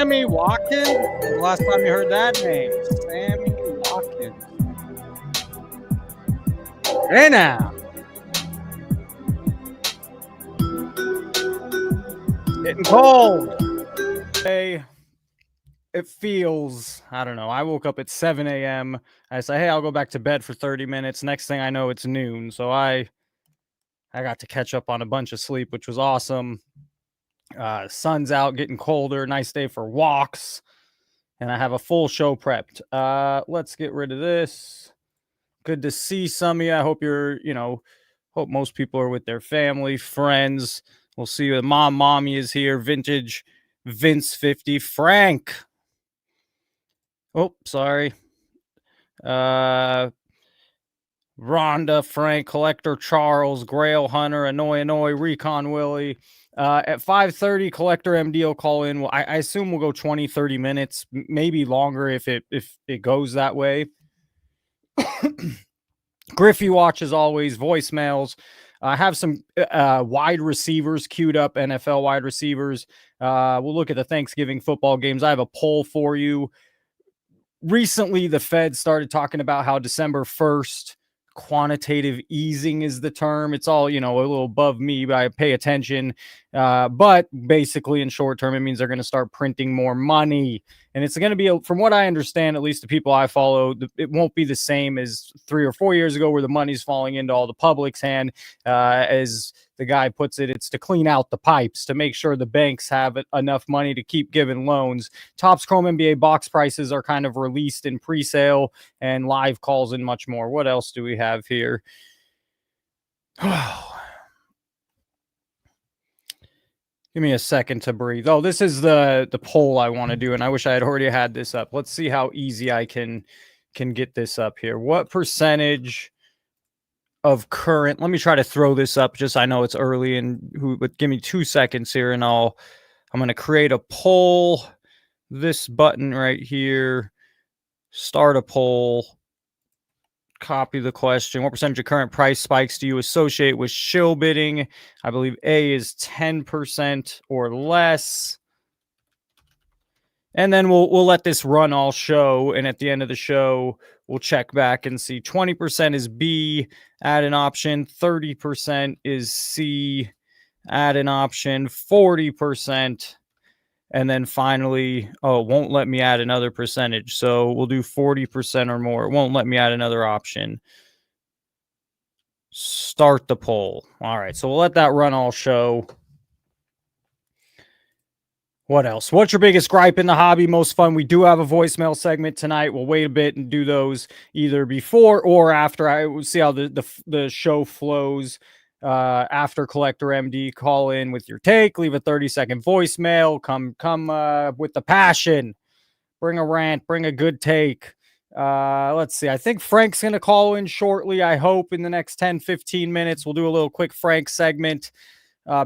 Sammy Watkins? When was the last time you heard that name? Sammy Watkins. Hey now. Getting cold. Hey, it feels, I don't know. I woke up at 7 a.m. I say, hey, I'll go back to bed for 30 minutes. Next thing I know, it's noon. So I got to catch up on a bunch of sleep, which was awesome. Sun's out, getting colder. Nice day for walks. And I have a full show prepped. Let's get rid of this. Good to see some of you. I hope you're, hope most people are with their family, friends. We'll see you. Mommy is here. Vintage Vince 50. Frank. Oh, sorry. Rhonda, Frank, Collector Charles, Grail Hunter, Annoy, Recon Willie. At 5:30, Collector MD will call in. Well, I assume we'll go 20, 30 minutes, maybe longer if it goes that way. Griffey watch as always, voicemails. I have some wide receivers queued up, NFL wide receivers. We'll look at the Thanksgiving football games. I have a poll for you. Recently, the Fed started talking about how December 1st, quantitative easing is the term. It's all, a little above me, but I pay attention. But basically, in short term, it means they're going to start printing more money. And it's going to be, from what I understand, at least the people I follow, it won't be the same as 3 or 4 years ago where the money's falling into all the public's hand. As the guy puts it, it's to clean out the pipes, to make sure the banks have enough money to keep giving loans. Topps Chrome NBA box prices are kind of released in pre-sale and live calls and much more. What else do we have here? Give me a second to breathe. Oh, this is the poll I want to do, and I wish I had already had this up. Let's see how easy I can get this up here. What percentage of current? Let me try to throw this up. Just I know it's early, but give me 2 seconds here, and I'm going to create a poll. This button right here. Start a poll. Copy the question. What percentage of current price spikes do you associate with shill bidding? I believe A is 10% or less. And then we'll let this run all show. And at the end of the show, we'll check back and see 20% is B, add an option. 30% is C, add an option. 40%. And then finally, it won't let me add another percentage. So we'll do 40% or more. It won't let me add another option. Start the poll. All right. So we'll let that run all show. What else? What's your biggest gripe in the hobby? Most fun. We do have a voicemail segment tonight. We'll wait a bit and do those either before or after. I will see how the show flows. After Collector MD, call in with your take, leave a 30-second voicemail, come with the passion, bring a rant, bring a good take. Let's see. I think Frank's going to call in shortly. I hope in the next 10-15 minutes. We'll do a little quick Frank segment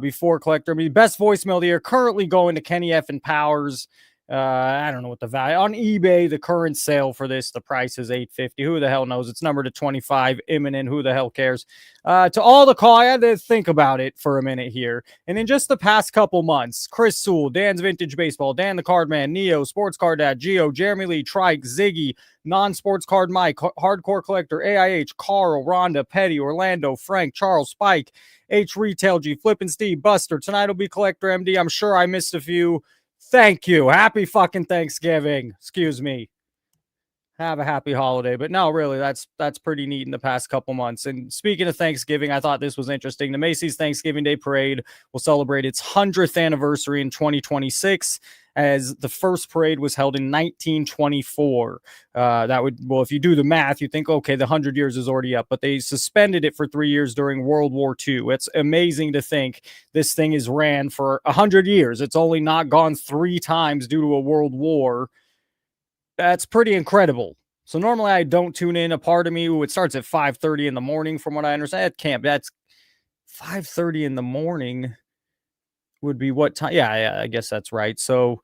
before Collector MD. Best voicemail of the year currently going to Kenny F and Powers. I don't know what the value on eBay. The current sale for this, the price is $850. Who the hell knows? It's numbered to 25, imminent. Who the hell cares? To all the call, I had to think about it for a minute here. And in just the past couple months, Chris Sewell, Dan's Vintage Baseball, Dan the Card Man, Neo, Sports Card Dad, Geo, Jeremy Lee, Trike, Ziggy, Non-Sports Card Mike, Hardcore Collector, AIH, Carl, Rhonda, Petty, Orlando, Frank, Charles, Spike, H Retail G, Flippin' Steve, Buster. Tonight will be Collector MD. I'm sure I missed a few. Thank you. Happy fucking Thanksgiving. Excuse me. Have a happy holiday. But no, really, that's pretty neat in the past couple months. And speaking of Thanksgiving, I thought this was interesting. The Macy's Thanksgiving Day Parade will celebrate its 100th anniversary in 2026, as the first parade was held in 1924. If you do the math, you think, okay, the 100 years is already up, but they suspended it for 3 years during World War II. It's amazing to think this thing is ran for 100 years. It's only not gone 3 times due to a world war. That's pretty incredible. So normally I don't tune in. A part of me, it starts at 5:30 in the morning from what I understand. At camp, that's 5:30 in the morning would be what time? Yeah, I guess that's right. So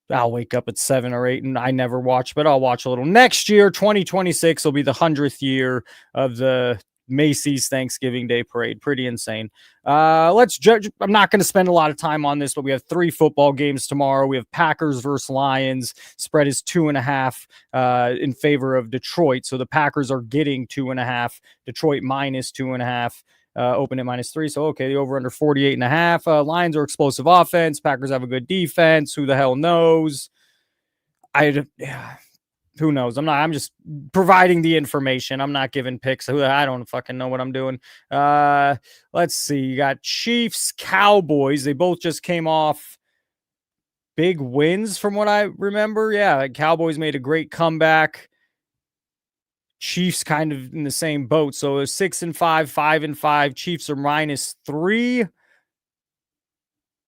I'll wake up at 7 or 8 and I never watch, but I'll watch a little. Next year, 2026 will be the 100th year of the Macy's Thanksgiving Day parade. Pretty insane. Let's judge. I'm not going to spend a lot of time on this, but we have 3 football games tomorrow. We have Packers versus Lions. Spread is 2.5 in favor of Detroit. So the Packers are getting 2.5. Detroit minus 2.5. Open at -3. So, okay, the over under 48.5. Lions are explosive offense. Packers have a good defense. Who the hell knows? Who knows? I'm just providing the information. I'm not giving picks. I don't fucking know what I'm doing. Let's see. You got Chiefs, Cowboys. They both just came off big wins from what I remember. Yeah, Cowboys made a great comeback. Chiefs kind of in the same boat. So 6-5, 5-5. Chiefs are -3.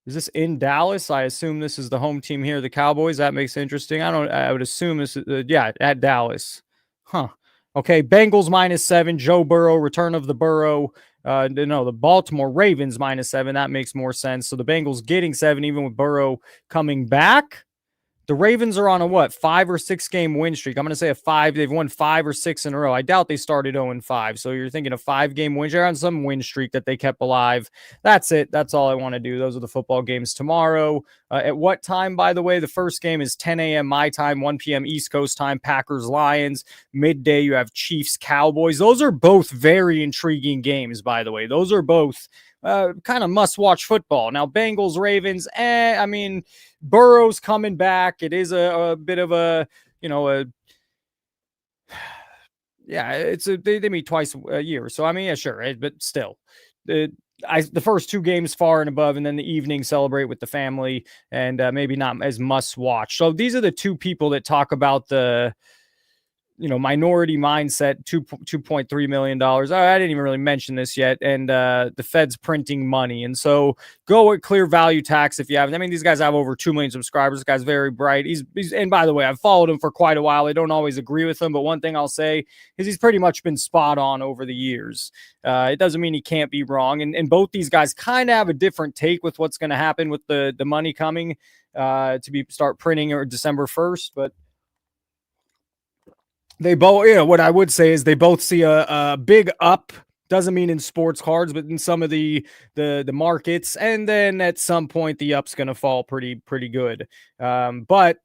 Is this in Dallas? I assume this is the home team here, the Cowboys. That makes it interesting. I would assume this is, yeah, at Dallas. Huh. Okay, Bengals -7. Joe Burrow, return of the Burrow. No, the Baltimore Ravens -7. That makes more sense. So the Bengals getting 7, even with Burrow coming back. The Ravens are on a what, 5 or 6 game win streak. I'm going to say a 5. They've won 5 or 6 in a row. I doubt they started 0-5. So you're thinking a 5-game win streak on some win streak that they kept alive. That's it. That's all I want to do. Those are the football games tomorrow. At what time, by the way? The first game is 10 a.m. my time, 1 p.m. East Coast time, Packers Lions. Midday, you have Chiefs Cowboys. Those are both very intriguing games, by the way. Those are both kind of must-watch football. Now, Bengals, Ravens, I mean, Burrow's coming back. It is a bit of a, yeah, they meet twice a year. So, I mean, yeah, sure. But still, the first 2 games far and above, and then the evening celebrate with the family, and maybe not as must-watch. So these are the 2 people that talk about the minority mindset, $2.3 million. I didn't even really mention this yet. And the Fed's printing money. And so go at Clear Value Tax if you haven't. I mean, these guys have over 2 million subscribers. This guy's very bright. He's and by the way, I've followed him for quite a while. I don't always agree with him, but one thing I'll say is he's pretty much been spot on over the years. It doesn't mean he can't be wrong. And both these guys kind of have a different take with what's going to happen with the money coming to start printing or December 1st. But they both, what I would say is they both see a big up. Doesn't mean in sports cards, but in some of the markets, and then at some point the up's going to fall pretty good. But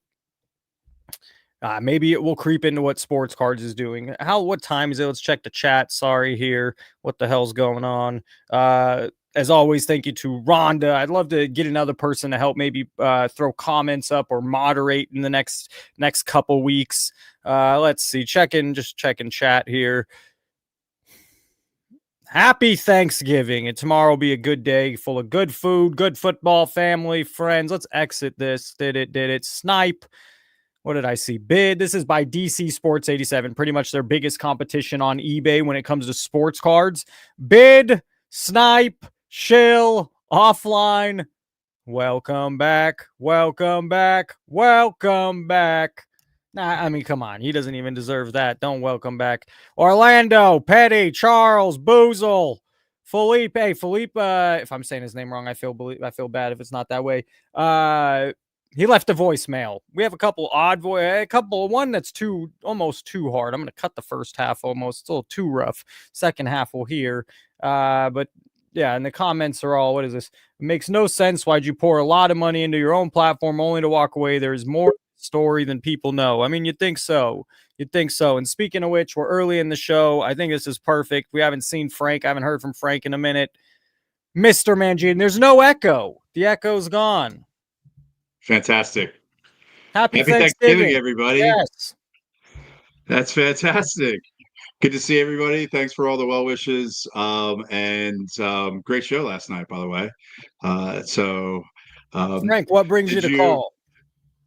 maybe it will creep into what sports cards is doing. What time is it? Let's check the chat. Sorry here. What the hell's going on? As always, thank you to Rhonda. I'd love to get another person to help maybe throw comments up or moderate in the next couple weeks. Let's see. Just checking chat here. Happy Thanksgiving. And tomorrow will be a good day full of good food, good football, family, friends. Let's exit this. Did it. Snipe. What did I see? Bid. This is by DC Sports 87. Pretty much their biggest competition on eBay when it comes to sports cards. Bid, Snipe, Shill, Offline. Welcome back. Welcome back. Welcome back. Nah, I mean, come on. He doesn't even deserve that. Don't welcome back. Orlando, Petty, Charles, Boozle, Philippe. Hey, Philippe, if I'm saying his name wrong, I feel bad if it's not that way. He left a voicemail. We have a couple one that's almost too hard. I'm going to cut the first half almost. It's a little too rough. Second half we'll hear. But yeah, and the comments are all, what is this? It makes no sense. Why'd you pour a lot of money into your own platform only to walk away? There's more story than people know. I mean, you'd think so. And speaking of which, we're early in the show. I think this is perfect. We haven't seen Frank. I haven't heard from Frank in a minute. Mr. Mangine, there's no echo. The echo's gone. Fantastic. Happy Thanksgiving, everybody. Yes. That's fantastic. Good to see everybody. Thanks for all the well wishes. And great show last night, by the way. Frank, what brings you to call?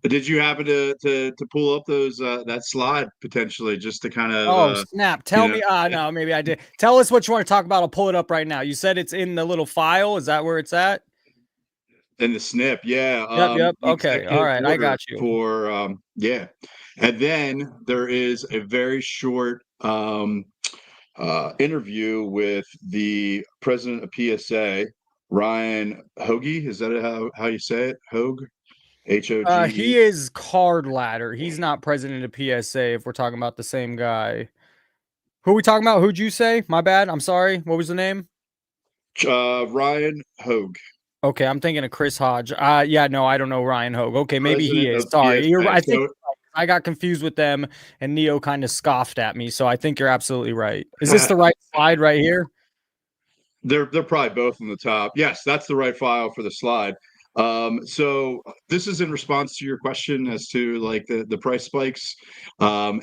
Did you happen to pull up those that slide potentially just to kind of? Oh snap! Tell me. No, maybe I did. Tell us what you want to talk about. I'll pull it up right now. You said it's in the little file. Is that where it's at? In the snip, yeah. Yep. Okay. All right. I got you. Yeah. And then there is a very short interview with the president of PSA, Ryan Hoagie. Is that how you say it? Hogue? Hoge? He is card ladder. He's not president of PSA if we're talking about the same guy. Who are we talking about? Who'd you say? My bad. I'm sorry. What was the name? Ryan Hogue, Okay, I'm thinking of Chris Hodge. Yeah, no, I don't know Ryan Hogue. Okay, maybe he president is. of Sorry. PSA. I think So I got confused with them and Neo kind of scoffed at me. So I think you're absolutely right. Is this the right slide right here? they're probably both on the top. Yes, that's the right file for the slide. So this is in response to your question as to like the price spikes. I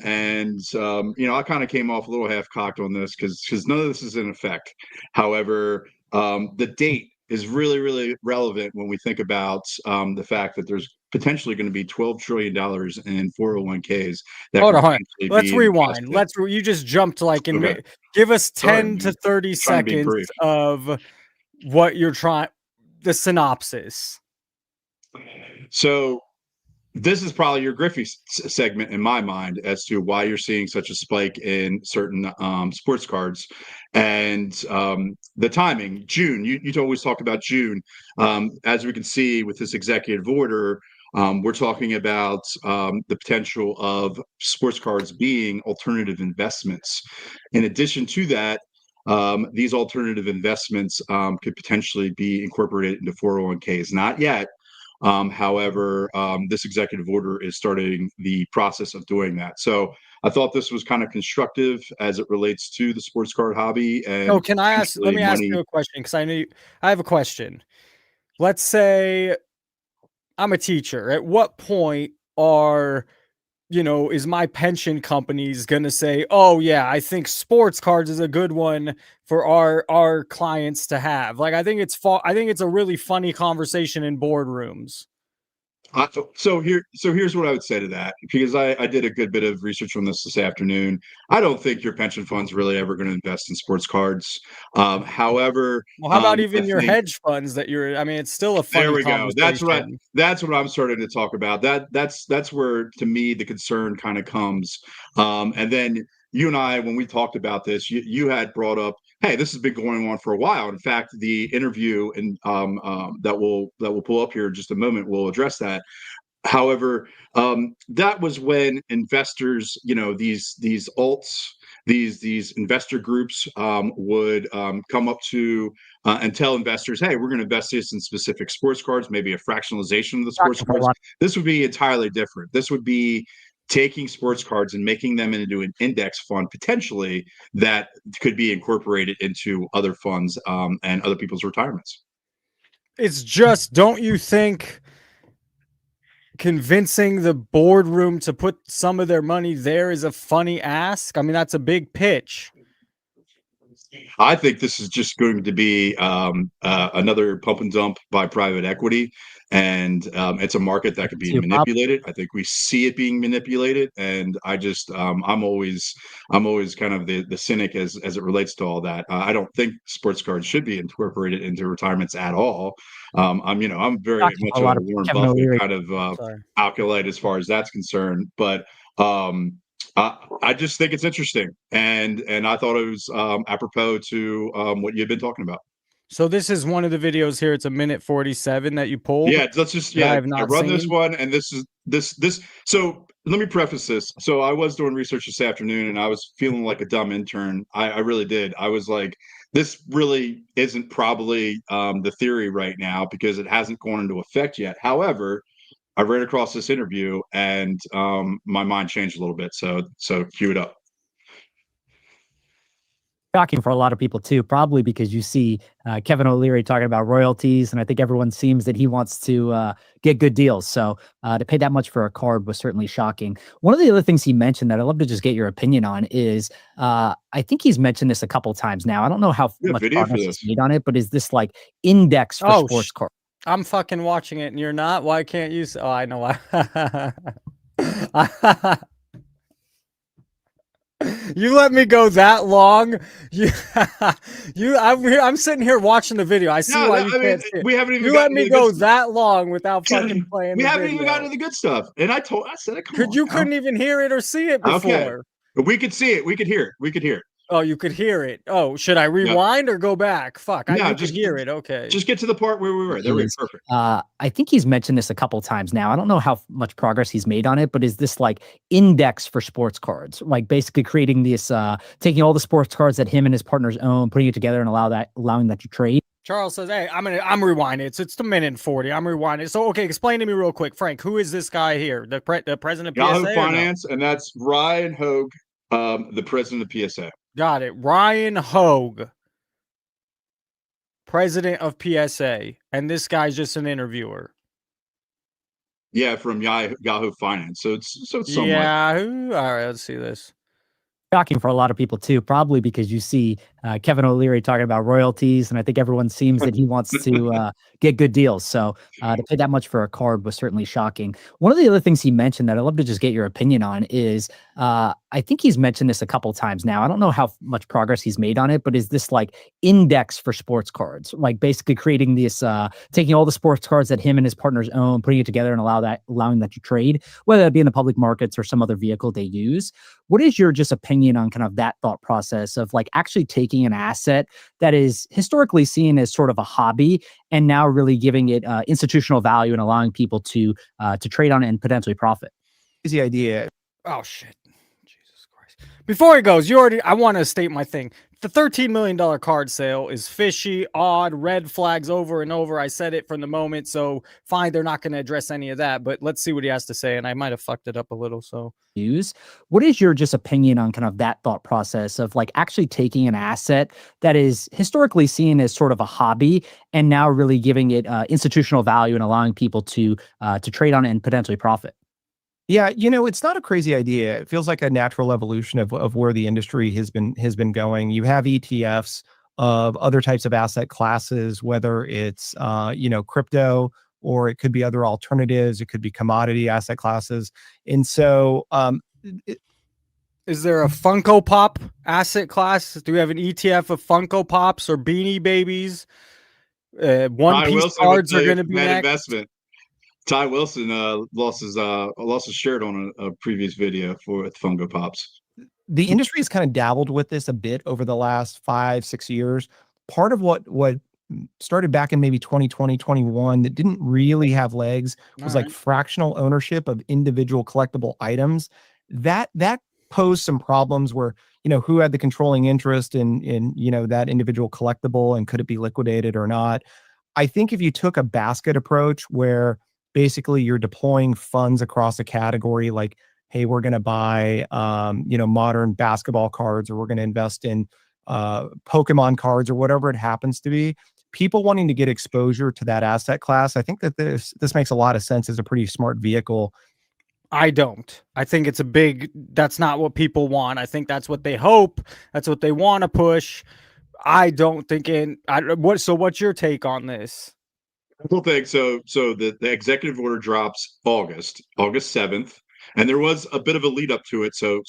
kind of came off a little half cocked on this because none of this is in effect. However, the date is really, really relevant when we think about the fact that there's potentially going to be $12 trillion in 401ks that Hold could on. potentially Let's be rewind. invested. You just jumped like in Okay. give us Sorry, 10 to man. 30 Trying to be seconds brief. of what you're trying the synopsis. So this is probably your Griffey segment in my mind as to why you're seeing such a spike in certain sports cards and the timing. June, you always talk about June. As we can see with this executive order, we're talking about the potential of sports cards being alternative investments. In addition to that, these alternative investments could potentially be incorporated into 401ks. Not yet. However, this executive order is starting the process of doing that. So I thought this was kind of constructive as it relates to the sports card hobby So and can I ask let potentially me ask money. you a question because I have a question. Let's say I'm a teacher. At what point is my pension company's gonna say, "Oh yeah, I think sports cards is a good one for our clients to have." Like I think it's a really funny conversation in boardrooms. So here's what I would say to that, because I did a good bit of research on this afternoon. I don't think your pension fund's really ever going to invest in sports cards. However, Well, how about I even your think hedge funds that I mean, it's still a there funny we go. conversation. That's what I'm starting to talk about. That's where to me the concern kind of comes. And then you and I, when we talked about this, you had brought up, hey, this has been going on for a while. In fact, the interview and that we'll pull up here in just a moment will address that. However, that was when investors, these alts, these investor groups would come up to and tell investors, "Hey, we're going to invest this in specific sports cards, maybe a fractionalization of the sports Talking for a cards." lot. This would be entirely different. This would be taking sports cards and making them into an index fund potentially that could be incorporated into other funds and other people's retirements. It's just, don't you think convincing the boardroom to put some of their money there is a funny ask? I mean, that's a big pitch. I think this is just going to be another pump and dump by private equity, and it's a market that could be Too, Bob. manipulated. I think we see it being manipulated, and I'm always kind of the cynic as it relates to all that. I don't think sports cards should be incorporated into retirements at all. I'm very Talking much for a a lot of Warren Kevin Buffett O'Leary. kind of Sorry. acolyte as far as that's concerned, but. I just think it's interesting, and I thought it was apropos to what you've been talking about. So this is one of the videos here. It's a minute 47 that you pulled Yeah, let's just that I yeah, have I not run this seen. one, and this is this. So let me preface this. So I was doing research this afternoon, and I was feeling like a dumb intern. I really did. I was like, this really isn't probably the theory right now because it hasn't gone into effect yet. However, I ran across this interview, and my mind changed a little bit. So cue it up. Shocking for a lot of people too, probably because you see Kevin O'Leary talking about royalties, and I think everyone seems that he wants to get good deals. So to pay that much for a card was certainly shocking. One of the other things he mentioned that I'd love to just get your opinion on is I think he's mentioned this a couple times now. I don't know how We have much video for progress he's this. made on it, but is this like index for Oh, sports cards? I'm fucking watching it and you're not. Why can't you? Oh, I know why. You let me go that long. You, I'm sitting here watching the video. I see No, why no, you I mean can't see it. we haven't even You let gotten to me the good go stuff. that long without fucking playing We the haven't even gotten to video the good stuff. And I said, come because on you now. couldn't even hear it or see it Okay. before. But we could see it. We could hear it. We could hear it. Oh, you could hear it. Oh, should I rewind or go back? Fuck, No, you could hear it. Okay. Just get to the part where we were. There we go. Perfect. I think he's mentioned this a couple times now. I don't know how much progress he's made on it, but is this like index for sports cards? Like basically creating this, taking all the sports cards that him and his partners own, putting it together and allowing that to trade. Charles says, "Hey, I'm rewinding. It's the minute and 40. I'm rewinding. So, okay, explain to me real quick, Frank. Who is this guy here? The president of Yahoo PSA? Finance, and that's Ryan Hogue, the president of PSA. Got it. Ryan Hogue, president of PSA, and this guy's just an interviewer. Yeah, from Yahoo Finance. So it's somewhat. Yahoo. All right, let's see this. Shocking for a lot of people too, probably because you see Kevin O'Leary talking about royalties, and I think everyone seems that he wants to get good deals. So to pay that much for a card was certainly shocking. One of the other things he mentioned that I'd love to just get your opinion on is I think he's mentioned this a couple times now. I don't know how much progress he's made on it, but is this like index for sports cards? Like basically creating this, taking all the sports cards that him and his partners own, putting it together and allowing that to trade, whether that be in the public markets or some other vehicle they use. What is your just opinion on kind of that thought process of like actually taking an asset that is historically seen as sort of a hobby and now really giving it institutional value and allowing people to trade on it and potentially profit? Easy idea. Oh shit. Jesus Christ. Before he goes, I want to state my thing. The $13 million card sale is fishy, odd, red flags over and over. I said it from the moment, so fine, they're not going to address any of that, but let's see what he has to say, and I might have fucked it up a little, so. What is your just opinion on kind of that thought process of like actually taking an asset that is historically seen as sort of a hobby and now really giving it institutional value and allowing people to trade on it and potentially profit? Yeah, it's not a crazy idea. It feels like a natural evolution of where the industry has been going. You have ETFs of other types of asset classes, whether it's crypto, or it could be other alternatives. It could be commodity asset classes. And so is there a Funko Pop asset class? Do we have an ETF of Funko Pops or Beanie Babies? One Piece cards are going to be next. Investment. Ty Wilson lost his shirt on a previous video for Funko Pops. The industry has kind of dabbled with this a bit over the last 5-6 years. Part of what started back in maybe 2020, 21 that didn't really have legs was like fractional ownership of individual collectible items. That posed some problems where, who had the controlling interest in that individual collectible, and could it be liquidated or not? I think if you took a basket approach where basically you're deploying funds across a category, like, hey, we're going to buy, modern basketball cards, or we're going to invest in Pokemon cards, or whatever it happens to be, people wanting to get exposure to that asset class. I think that this makes a lot of sense as a pretty smart vehicle. I don't. I think that's not what people want. I think that's what they hope. That's what they want to push. I don't think so what's your take on this? Couple things. So the executive order drops August 7th, and there was a bit of a lead up to it. So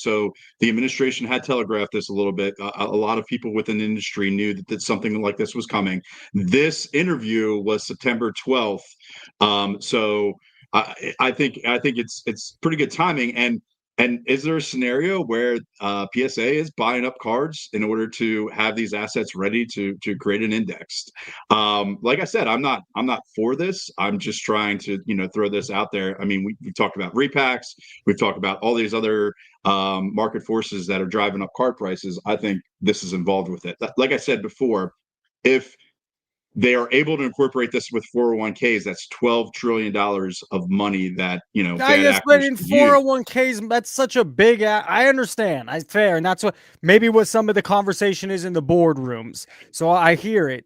the administration had telegraphed this a little bit. A lot of people within the industry knew that something like this was coming. This interview was September 12th. So I think it's pretty good timing. And is there a scenario where PSA is buying up cards in order to have these assets ready to create an index? Like I said, I'm not for this. I'm just trying to throw this out there. I mean, we've talked about repacks. We've talked about all these other market forces that are driving up card prices. I think this is involved with it. Like I said before, if they are able to incorporate this with 401ks, that's $12 trillion of money that Yes, but in 401ks, that's such a big. I understand. Fair, and that's what some of the conversation is in the boardrooms. So I hear it.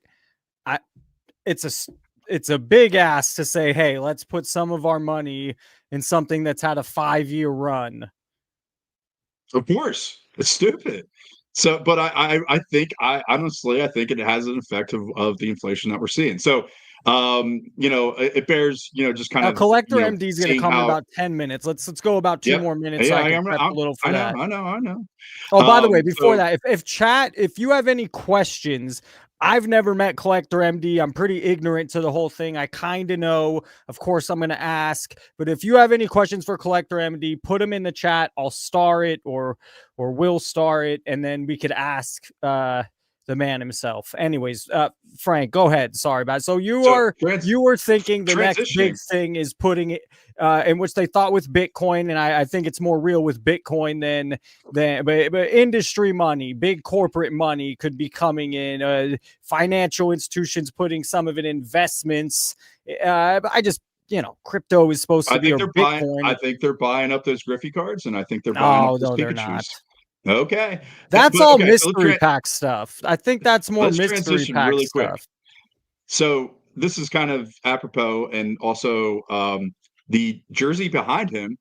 It's a big ask to say, hey, let's put some of our money in something that's had a 5-year run. Of course, it's stupid. So, but I think honestly, I think it has an effect of the inflation that we're seeing. So it bears, just kind Now, of, Collector MD is going to seeing come in how. about 10 minutes. Let's go about 2 Yep. more minutes so Yeah, I can prep a little for that. I know. Oh, by the way, before So that, if you have any questions, I've never met Collector MD. I'm pretty ignorant to the whole thing. I kind of know. Of course, I'm going to ask. But if you have any questions for Collector MD, put them in the chat. I'll star it or we'll star it, and then we could ask the man himself. Anyways, Frank, go ahead. Sorry about it. So you were thinking the next big transitioning. thing is putting it in which they thought with Bitcoin, and I think it's more real with Bitcoin than but industry money, big corporate money could be coming in, financial institutions putting some of it in investments. But I just, crypto is supposed to be, or Bitcoin. I think they're buying up those Griffey cards, and I think they're buying up No, those no, they're not. Pikachus. Okay. That's But all okay, so mystery pack stuff. I think that's more let's mystery transition pack really quick. stuff. So this is kind of apropos, and also the jersey behind him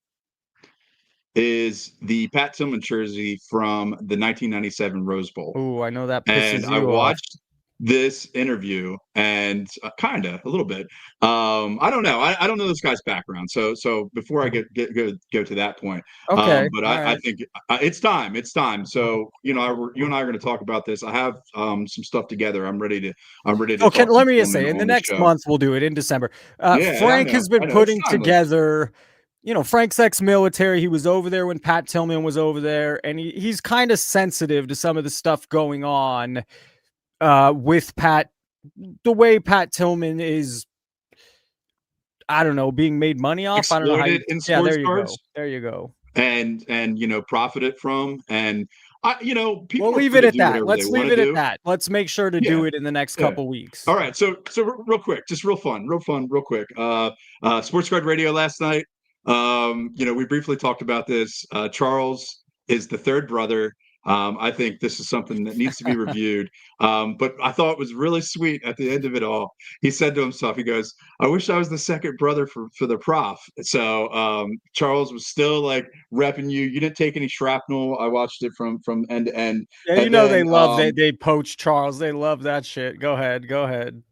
is the Pat Tillman jersey from the 1997 Rose Bowl. Oh, I know that And pisses I you off. watched this interview, and kind of a little bit. I don't know. I don't know this guy's background. So before I go to that point, Okay, but all I right. think it's time. It's time. So you and I are going to talk about this. I have some stuff together. I'm ready to. Okay, talk let some me just gentlemen say, in the on next show. month we'll do it in December. Yeah, Frank has been I know. It's putting timely. together. Frank's ex-military. He was over there when Pat Tillman was over there, and he's kind of sensitive to some of the stuff going on with Pat. The way Pat Tillman is, I don't know, being made money off. I don't know how. Exploited in Yeah, sports there you cards. go. There you go. And profited from, and people We'll are leave free it to at do that. whatever they Let's want leave to it at do. that. Let's make sure to do it in the next couple weeks. All right. So real quick, just real quick. Sports Card Radio last night. We briefly talked about this. Charles is the third brother. I think this is something that needs to be reviewed. But I thought it was really sweet at the end of it all. He said to himself, he goes, I wish I was the second brother for the prof. So Charles was still like repping you. You didn't take any shrapnel. I watched it from end to end. Yeah, And they then, love they poach Charles. They love that shit. Go ahead.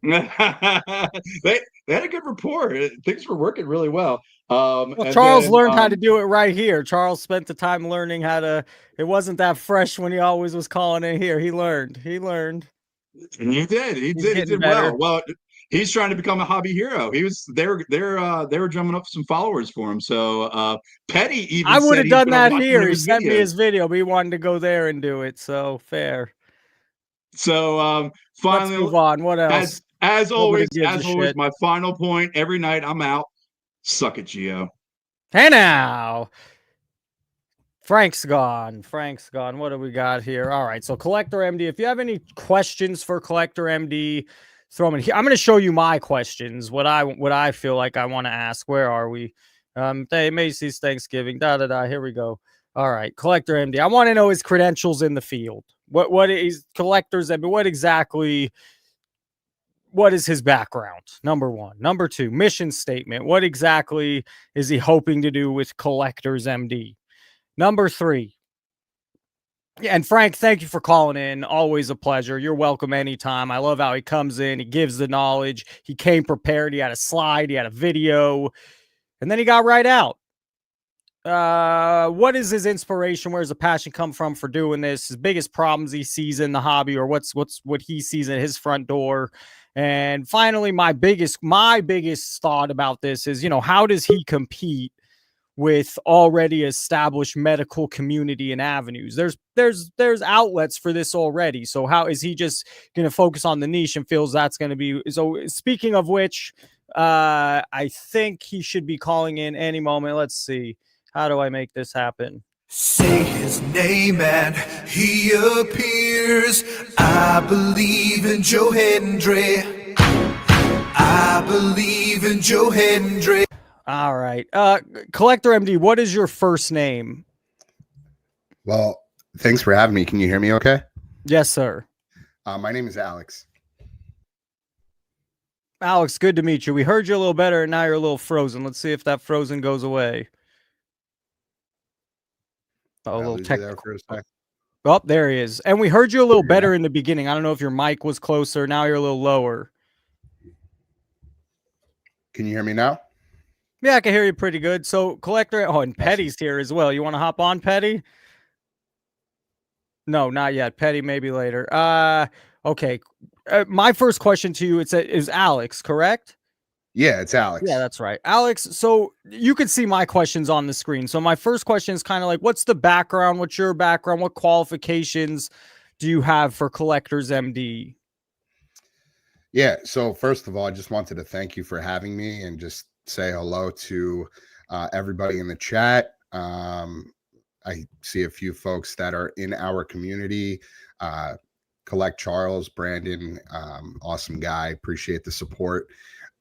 they had a good rapport. Things were working really well. Well, And Charles then, learned how to do it right here. Charles spent the time learning how to. It wasn't that fresh when he always was calling in here. He learned. He He's getting did better. well. He's trying to become a hobby hero. They were drumming up some followers for him. So Petty even I would have done that one here. of He his sent me videos. his video, but he wanted to go there and do it. So fair. So Let's finally, move on. What else? as Nobody always, gives a shit. my final point every night I'm out. Suck it, Gio. Hey now. Frank's gone. What do we got here? All right. So Collector MD, if you have any questions for Collector MD, throw them in here. I'm going to show you my questions. What I feel like I want to ask. Where are we? Macy's Thanksgiving. Here we go. All right. Collector MD. I want to know his credentials in the field. What is Collector's MD? What is his background? Number one. Number two, mission statement. What exactly is he hoping to do with Collector's MD? Number three. And Frank, thank you for calling in. Always a pleasure. You're welcome anytime. I love how he comes in. He gives the knowledge. He came prepared. He had a slide. He had a video. And then he got right out. What is his inspiration? Where's the passion come from for doing this? His biggest problems he sees in the hobby, or what he sees at his front door. And finally, my biggest thought about this is, how does he compete with already established medical community and avenues? There's outlets for this already. So how is he just going to focus on the niche and feels that's going to be? So speaking of which, I think he should be calling in any moment. Let's see. How do I make this happen? Say his name and he appears. I believe in Joe Hendry. I believe in Joe Hendry. All right. Collector MD, what is your first name? Well, thanks for having me. Can you hear me okay? Yes, sir. My name is Alex. Alex, good to meet you. We heard you a little better, and now you're a little frozen. Let's see if that frozen goes away. A little technical. For a sec. Oh, there he is. And we heard you a little better in the beginning. I don't know if your mic was closer. Now you're a little lower. Can you hear me now? Yeah, I can hear you pretty good. So, Collector, and Awesome. Petty's here as well. You want to hop on, Petty? No, not yet. Petty, maybe later. Okay. My first question to you, is Alex, correct? Yeah, it's Alex. Yeah, that's right. Alex, so you can see my questions on the screen. So my first question is kind of like, what's the background? What's your background? What qualifications do you have for Collectors MD? Yeah. So first of all, I just wanted to thank you for having me and just say hello to everybody in the chat. I see a few folks that are in our community. Collect Charles, Brandon, awesome guy. Appreciate the support.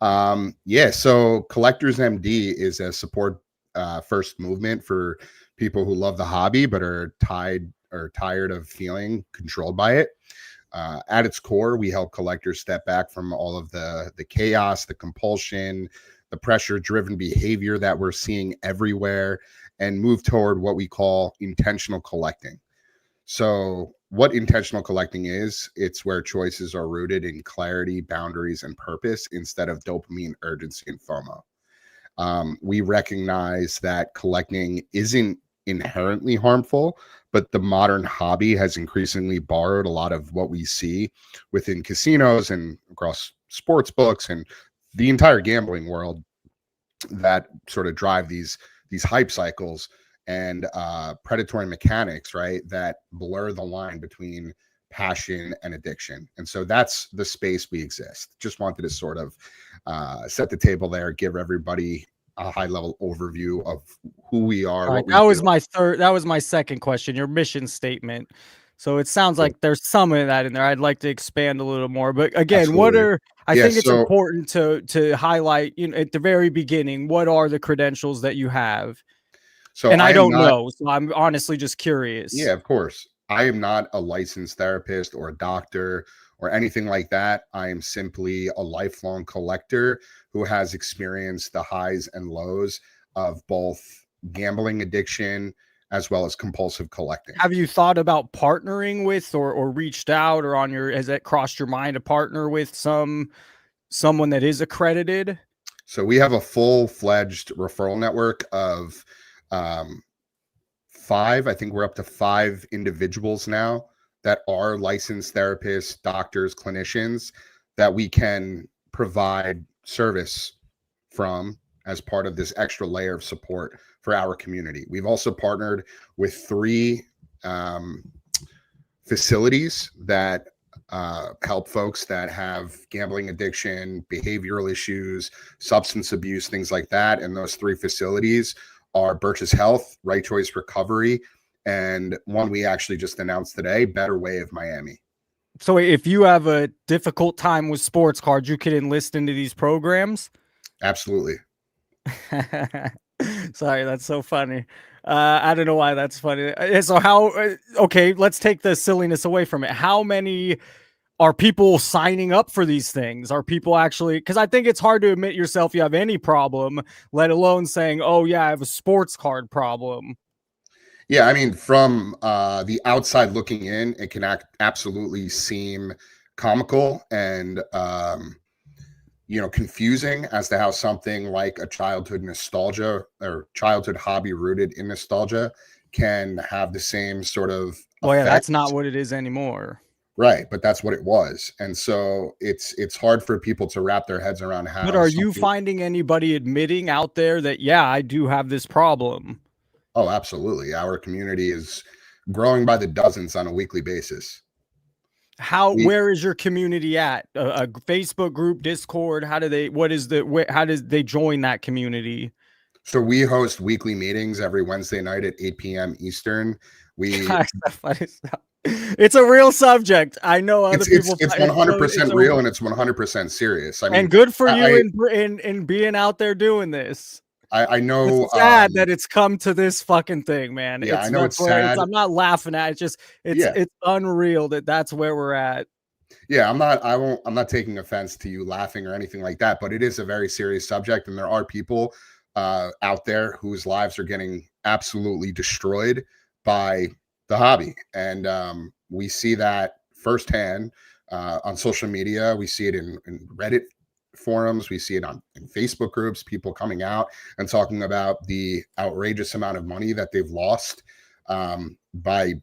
Yeah. So Collectors MD is a support first movement for people who love the hobby but are tired of feeling controlled by it. At its core, we help collectors step back from all of the chaos, the compulsion, the pressure-driven behavior that we're seeing everywhere, and move toward what we call intentional collecting. So, what intentional collecting is, it's where choices are rooted in clarity, boundaries, and purpose instead of dopamine, urgency, and FOMO. We recognize that collecting isn't inherently harmful, but the modern hobby has increasingly borrowed a lot of what we see within casinos and across sports books and the entire gambling world that sort of drive these hype cycles and predatory mechanics, right? That blur the line between passion and addiction. And so that's the space we exist. Just wanted to sort of set the table there, give everybody a high level overview of who we are. Right, that was my second question, your mission statement. So it sounds like there's some of that in there. I'd like to expand a little more. But again, Absolutely. I think it's important to highlight, at the very beginning, what are the credentials that you have? So and I don't know. So I'm honestly just curious. Yeah, of course. I am not a licensed therapist or a doctor or anything like that. I am simply a lifelong collector who has experienced the highs and lows of both gambling addiction as well as compulsive collecting. Have you thought about partnering with or reached out or has it crossed your mind to partner with someone that is accredited? So we have a full-fledged referral network of 5. I think we're up to 5 individuals now that are licensed therapists, doctors, clinicians that we can provide service from as part of this extra layer of support for our community. We've also partnered with 3 facilities that help folks that have gambling addiction, behavioral issues, substance abuse, things like that. And those 3 facilities are Birch's Health, Right Choice Recovery, and one we actually just announced today, Better Way of Miami. So if you have a difficult time with sports cards, you could enlist into these programs? Absolutely. Sorry, that's so funny. I don't know why that's funny. So okay, let's take the silliness away from it. How many are people signing up for these things? Are people actually, because I think it's hard to admit yourself you have any problem, let alone saying, oh yeah, I have a sports card problem. Yeah, I mean, from the outside looking in, it can absolutely seem comical and confusing as to how something like a childhood nostalgia or childhood hobby rooted in nostalgia can have the same sort of effect. Well, yeah, that's not what it is anymore. Right, but that's what it was. And so it's hard for people to wrap their heads around how. But are you finding anybody admitting out there that, yeah, I do have this problem? Oh, absolutely. Our community is growing by the dozens on a weekly basis. Where is your community at? A Facebook group, Discord? How do they join that community? So we host weekly meetings every Wednesday night at 8 p.m. Eastern. It's a real subject. I know other people. It's 100% real and it's 100% serious. I mean, and good for you in being out there doing this. I know it's sad that it's come to this fucking thing, man. Yeah, I know it's sad. I'm not laughing at it. It's unreal that's where we're at. Yeah, I'm not taking offense to you laughing or anything like that, but it is a very serious subject, and there are people out there whose lives are getting absolutely destroyed by the hobby, and we see that firsthand on social media. We see it in Reddit forums. We see it in Facebook groups, people coming out and talking about the outrageous amount of money that they've lost by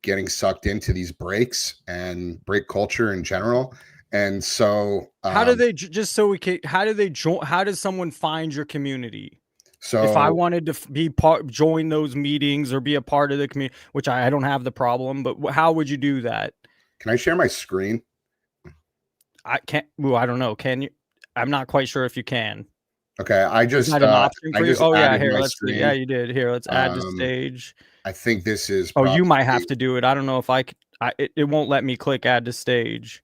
getting sucked into these breaks and break culture in general. And so how do they just so we can how do they join, how does someone find your community? So if I wanted to be join those meetings or be a part of the community, which I don't have the problem, but how would you do that? Can I share my screen? I can't. Well, I don't know. Can you? I'm not quite sure if you can. Okay, I just Is that an option for you? Oh yeah, here. Let's see. screen. Yeah, you did. Here, let's add to stage. I think this is. Oh, you might have to do it. I don't know if it won't let me click add to stage.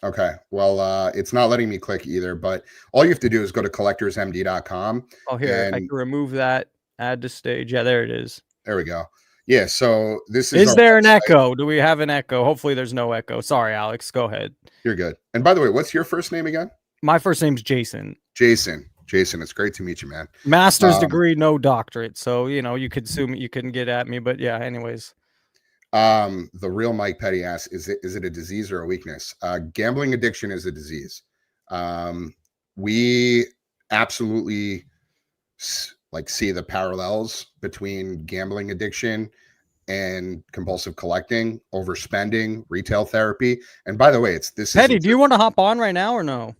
Okay. Well, it's not letting me click either, but all you have to do is go to collectorsmd.com. Oh, here, I can remove that. Add to stage. Yeah, there it is. There we go. Yeah. So this is. Is there an echo? Do we have an echo? Hopefully there's no echo. Sorry, Alex. Go ahead. You're good. And by the way, what's your first name again? My first name's Jason. Jason, it's great to meet you, man. Master's degree, no doctorate. So, you could assume you couldn't get at me, but yeah, anyways. The real Mike Petty asks, is it a disease or a weakness? Gambling addiction is a disease. We absolutely see the parallels between gambling addiction and compulsive collecting, overspending, retail therapy. And by the way, Petty, do you want to hop on right now or no?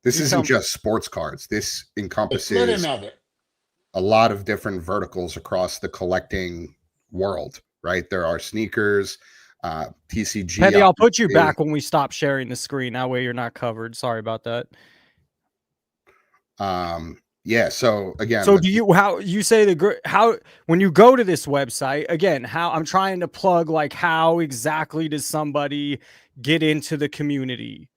This isn't just sports cards. This encompasses a lot of different verticals across the collecting world, right? There are sneakers, TCG. Petty, I'll put you back when we stop sharing the screen. That way you're not covered. Sorry about that. Yeah. So again, so when you go to this website again, how I'm trying to plug, like, how exactly does somebody get into the community?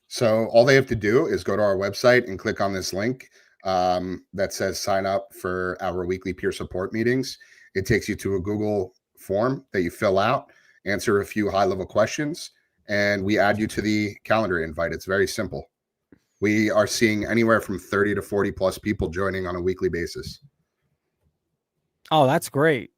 So all they have to do is go to our website and click on this link that says sign up for our weekly peer support meetings. It takes you to a Google form that you fill out, answer a few high-level questions, and we add you to the calendar invite. It's very simple. We are seeing anywhere from 30 to 40 plus people joining on a weekly basis. Oh, that's great.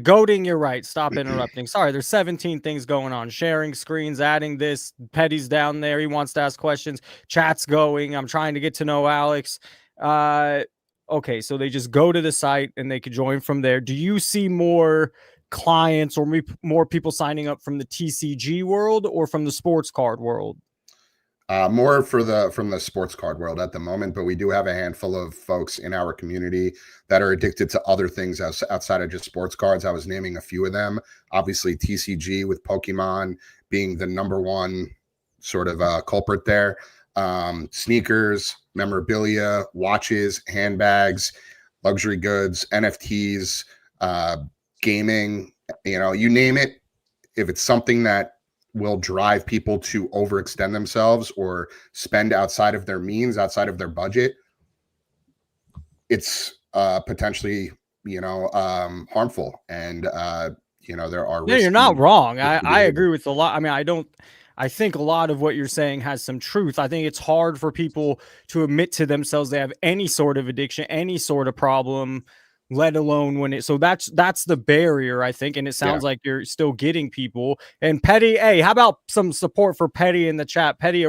Goading, you're right. Stop interrupting. Sorry, there's 17 things going on. Sharing screens, adding this. Petty's down there. He wants to ask questions. Chat's going. I'm trying to get to know Alex. Okay, so they just go to the site and they can join from there. Do you see more clients or more people signing up from the TCG world or from the sports card world? More from the sports card world at the moment, but we do have a handful of folks in our community that are addicted to other things outside of just sports cards. I was naming a few of them. Obviously, TCG with Pokemon being the number one sort of culprit there. Sneakers, memorabilia, watches, handbags, luxury goods, NFTs, gaming, you name it. If it's something that will drive people to overextend themselves or spend outside of their means, outside of their budget, it's potentially, harmful. And, there are risks. You're not wrong. I agree with a lot. I mean, I think a lot of what you're saying has some truth. I think it's hard for people to admit to themselves they have any sort of addiction, any sort of problem, let alone so that's the barrier, I think. And it sounds like you're still getting people. And Petty, hey, how about some support for Petty in the chat? Petty,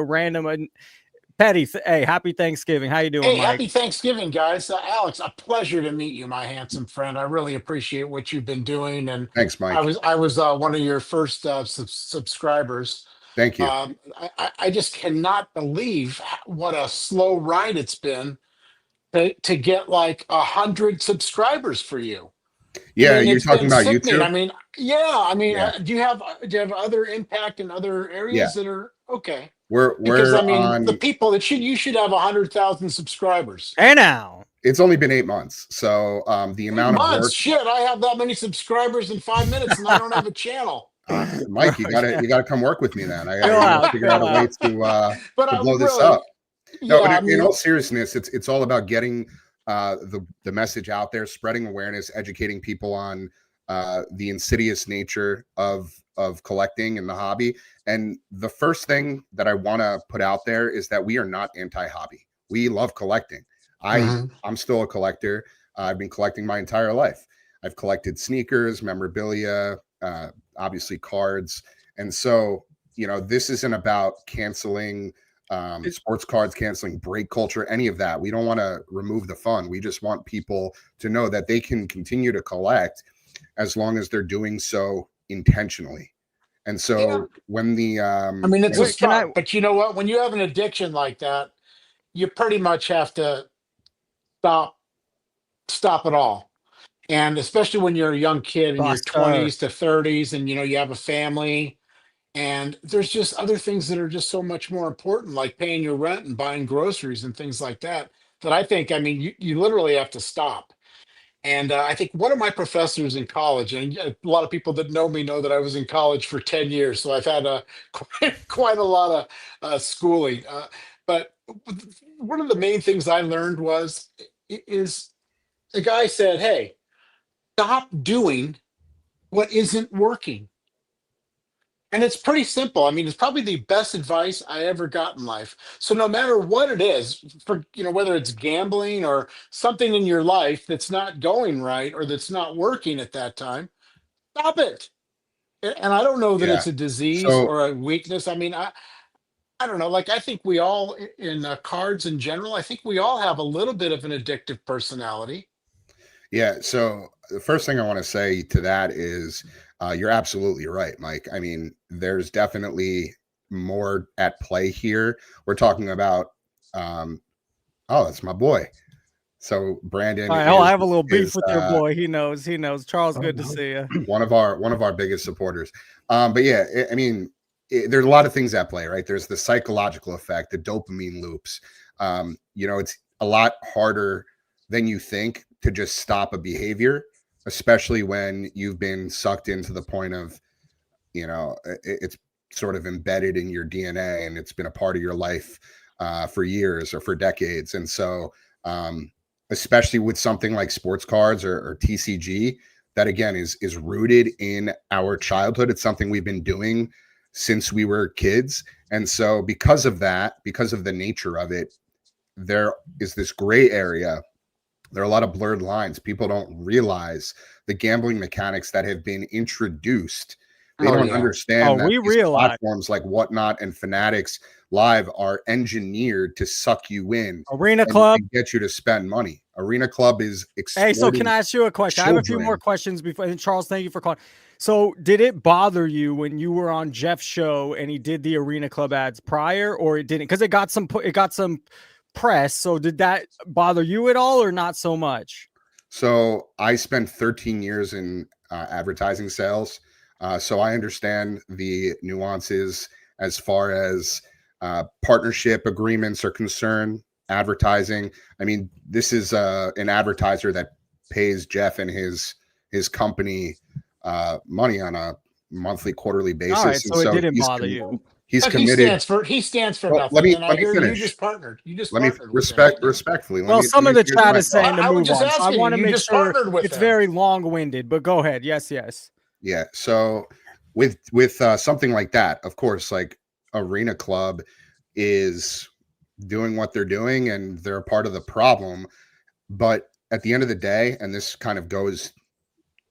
Petty, hey, happy Thanksgiving. How you doing, Mike? Happy Thanksgiving, guys. Alex, a pleasure to meet you, my handsome friend. I really appreciate what you've been doing. And thanks, Mike. I was one of your first subscribers. Thank you. I just cannot believe what a slow ride it's been to get like 100 subscribers for you. Yeah, you're talking about YouTube. Do you have other impact in other areas that are okay? Because on the people that you should have 100,000 subscribers. And now it's only been 8 months, so the amount of work. Shit, I have that many subscribers in 5 minutes, and I don't have a channel. Mike, you gotta come work with me then. I gotta figure out a way to blow this up. No, but in all seriousness, it's all about getting the message out there, spreading awareness, educating people on the insidious nature of collecting and the hobby. And the first thing that I want to put out there is that we are not anti-hobby. We love collecting. I'm still a collector. I've been collecting my entire life. I've collected sneakers, memorabilia, obviously cards. And so, this isn't about canceling sports cards, canceling break culture, any of that. We don't want to remove the fun. We just want people to know that they can continue to collect as long as they're doing so intentionally. And so when the I mean, it's a Wait, can I- start, but you know what? When you have an addiction like that, you pretty much have to stop it all. And especially when you're a young kid in your Buster. 20s to 30s, and you have a family, and there's just other things that are just so much more important, like paying your rent and buying groceries and things like that. That I think, I mean, you literally have to stop. And I think one of my professors in college, and a lot of people that know me know that I was in college for 10 years, so I've had quite a lot of schooling. But one of the main things I learned is the guy said, "Hey, stop doing what isn't working." And it's pretty simple. I mean, it's probably the best advice I ever got in life. So no matter what it is, for whether it's gambling or something in your life that's not going right or that's not working at that time, stop it. And I don't know that yeah. it's a disease So or a weakness. I mean, I don't know. Like, I think we all, in cards in general, I think we all have a little bit of an addictive personality. yeah, so the first thing I want to say to that is you're absolutely right, Mike. I mean, there's definitely more at play here. We're talking about oh, that's my boy. So Brandon All right, I is have a little beef is, with your boy. He knows. Charles, Oh, good to no. see you. one of our biggest supporters. But yeah, I mean, there's a lot of things at play, right? There's the psychological effect, the dopamine loops. It's a lot harder than you think to just stop a behavior, especially when you've been sucked into the point of, it's sort of embedded in your DNA and it's been a part of your life for years or for decades. And so, especially with something like sports cards or TCG, that again is rooted in our childhood. It's something we've been doing since we were kids. And so because of that, because of the nature of it, there is this gray area. There are a lot of blurred lines. People don't realize the gambling mechanics that have been introduced. They Oh, don't yeah. understand that we these realize platforms like Whatnot and Fanatics Live are engineered to suck you in Arena and Club. get you to spend money. Arena Club is Hey, so can exploiting I ask you a question? I have a few more children. questions before. And Charles, thank you for calling. So, did it bother you when you were on Jeff's show and he did the Arena Club ads prior, or it didn't? Because it got some press. So, did that bother you at all, or not so much? So I spent 13 years in advertising sales. So I understand the nuances as far as partnership agreements are concerned, advertising. I mean, this is an advertiser that pays Jeff and his company money on a monthly, quarterly basis. All right, And so it so didn't bother you. he's But committed. he stands for Well, nothing. And I let me hear you finish. just partnered. You just Let me partnered with him, didn't you? respectfully. Well, some let of me the finish chat my is thought. saying to I was move just on. So I asking want you. to You make just sure partnered with it's him. very long-winded. But go ahead. Yes. Yeah. So with something like that, of course, like Arena Club is doing what they're doing and they're a part of the problem. But at the end of the day, and this kind of goes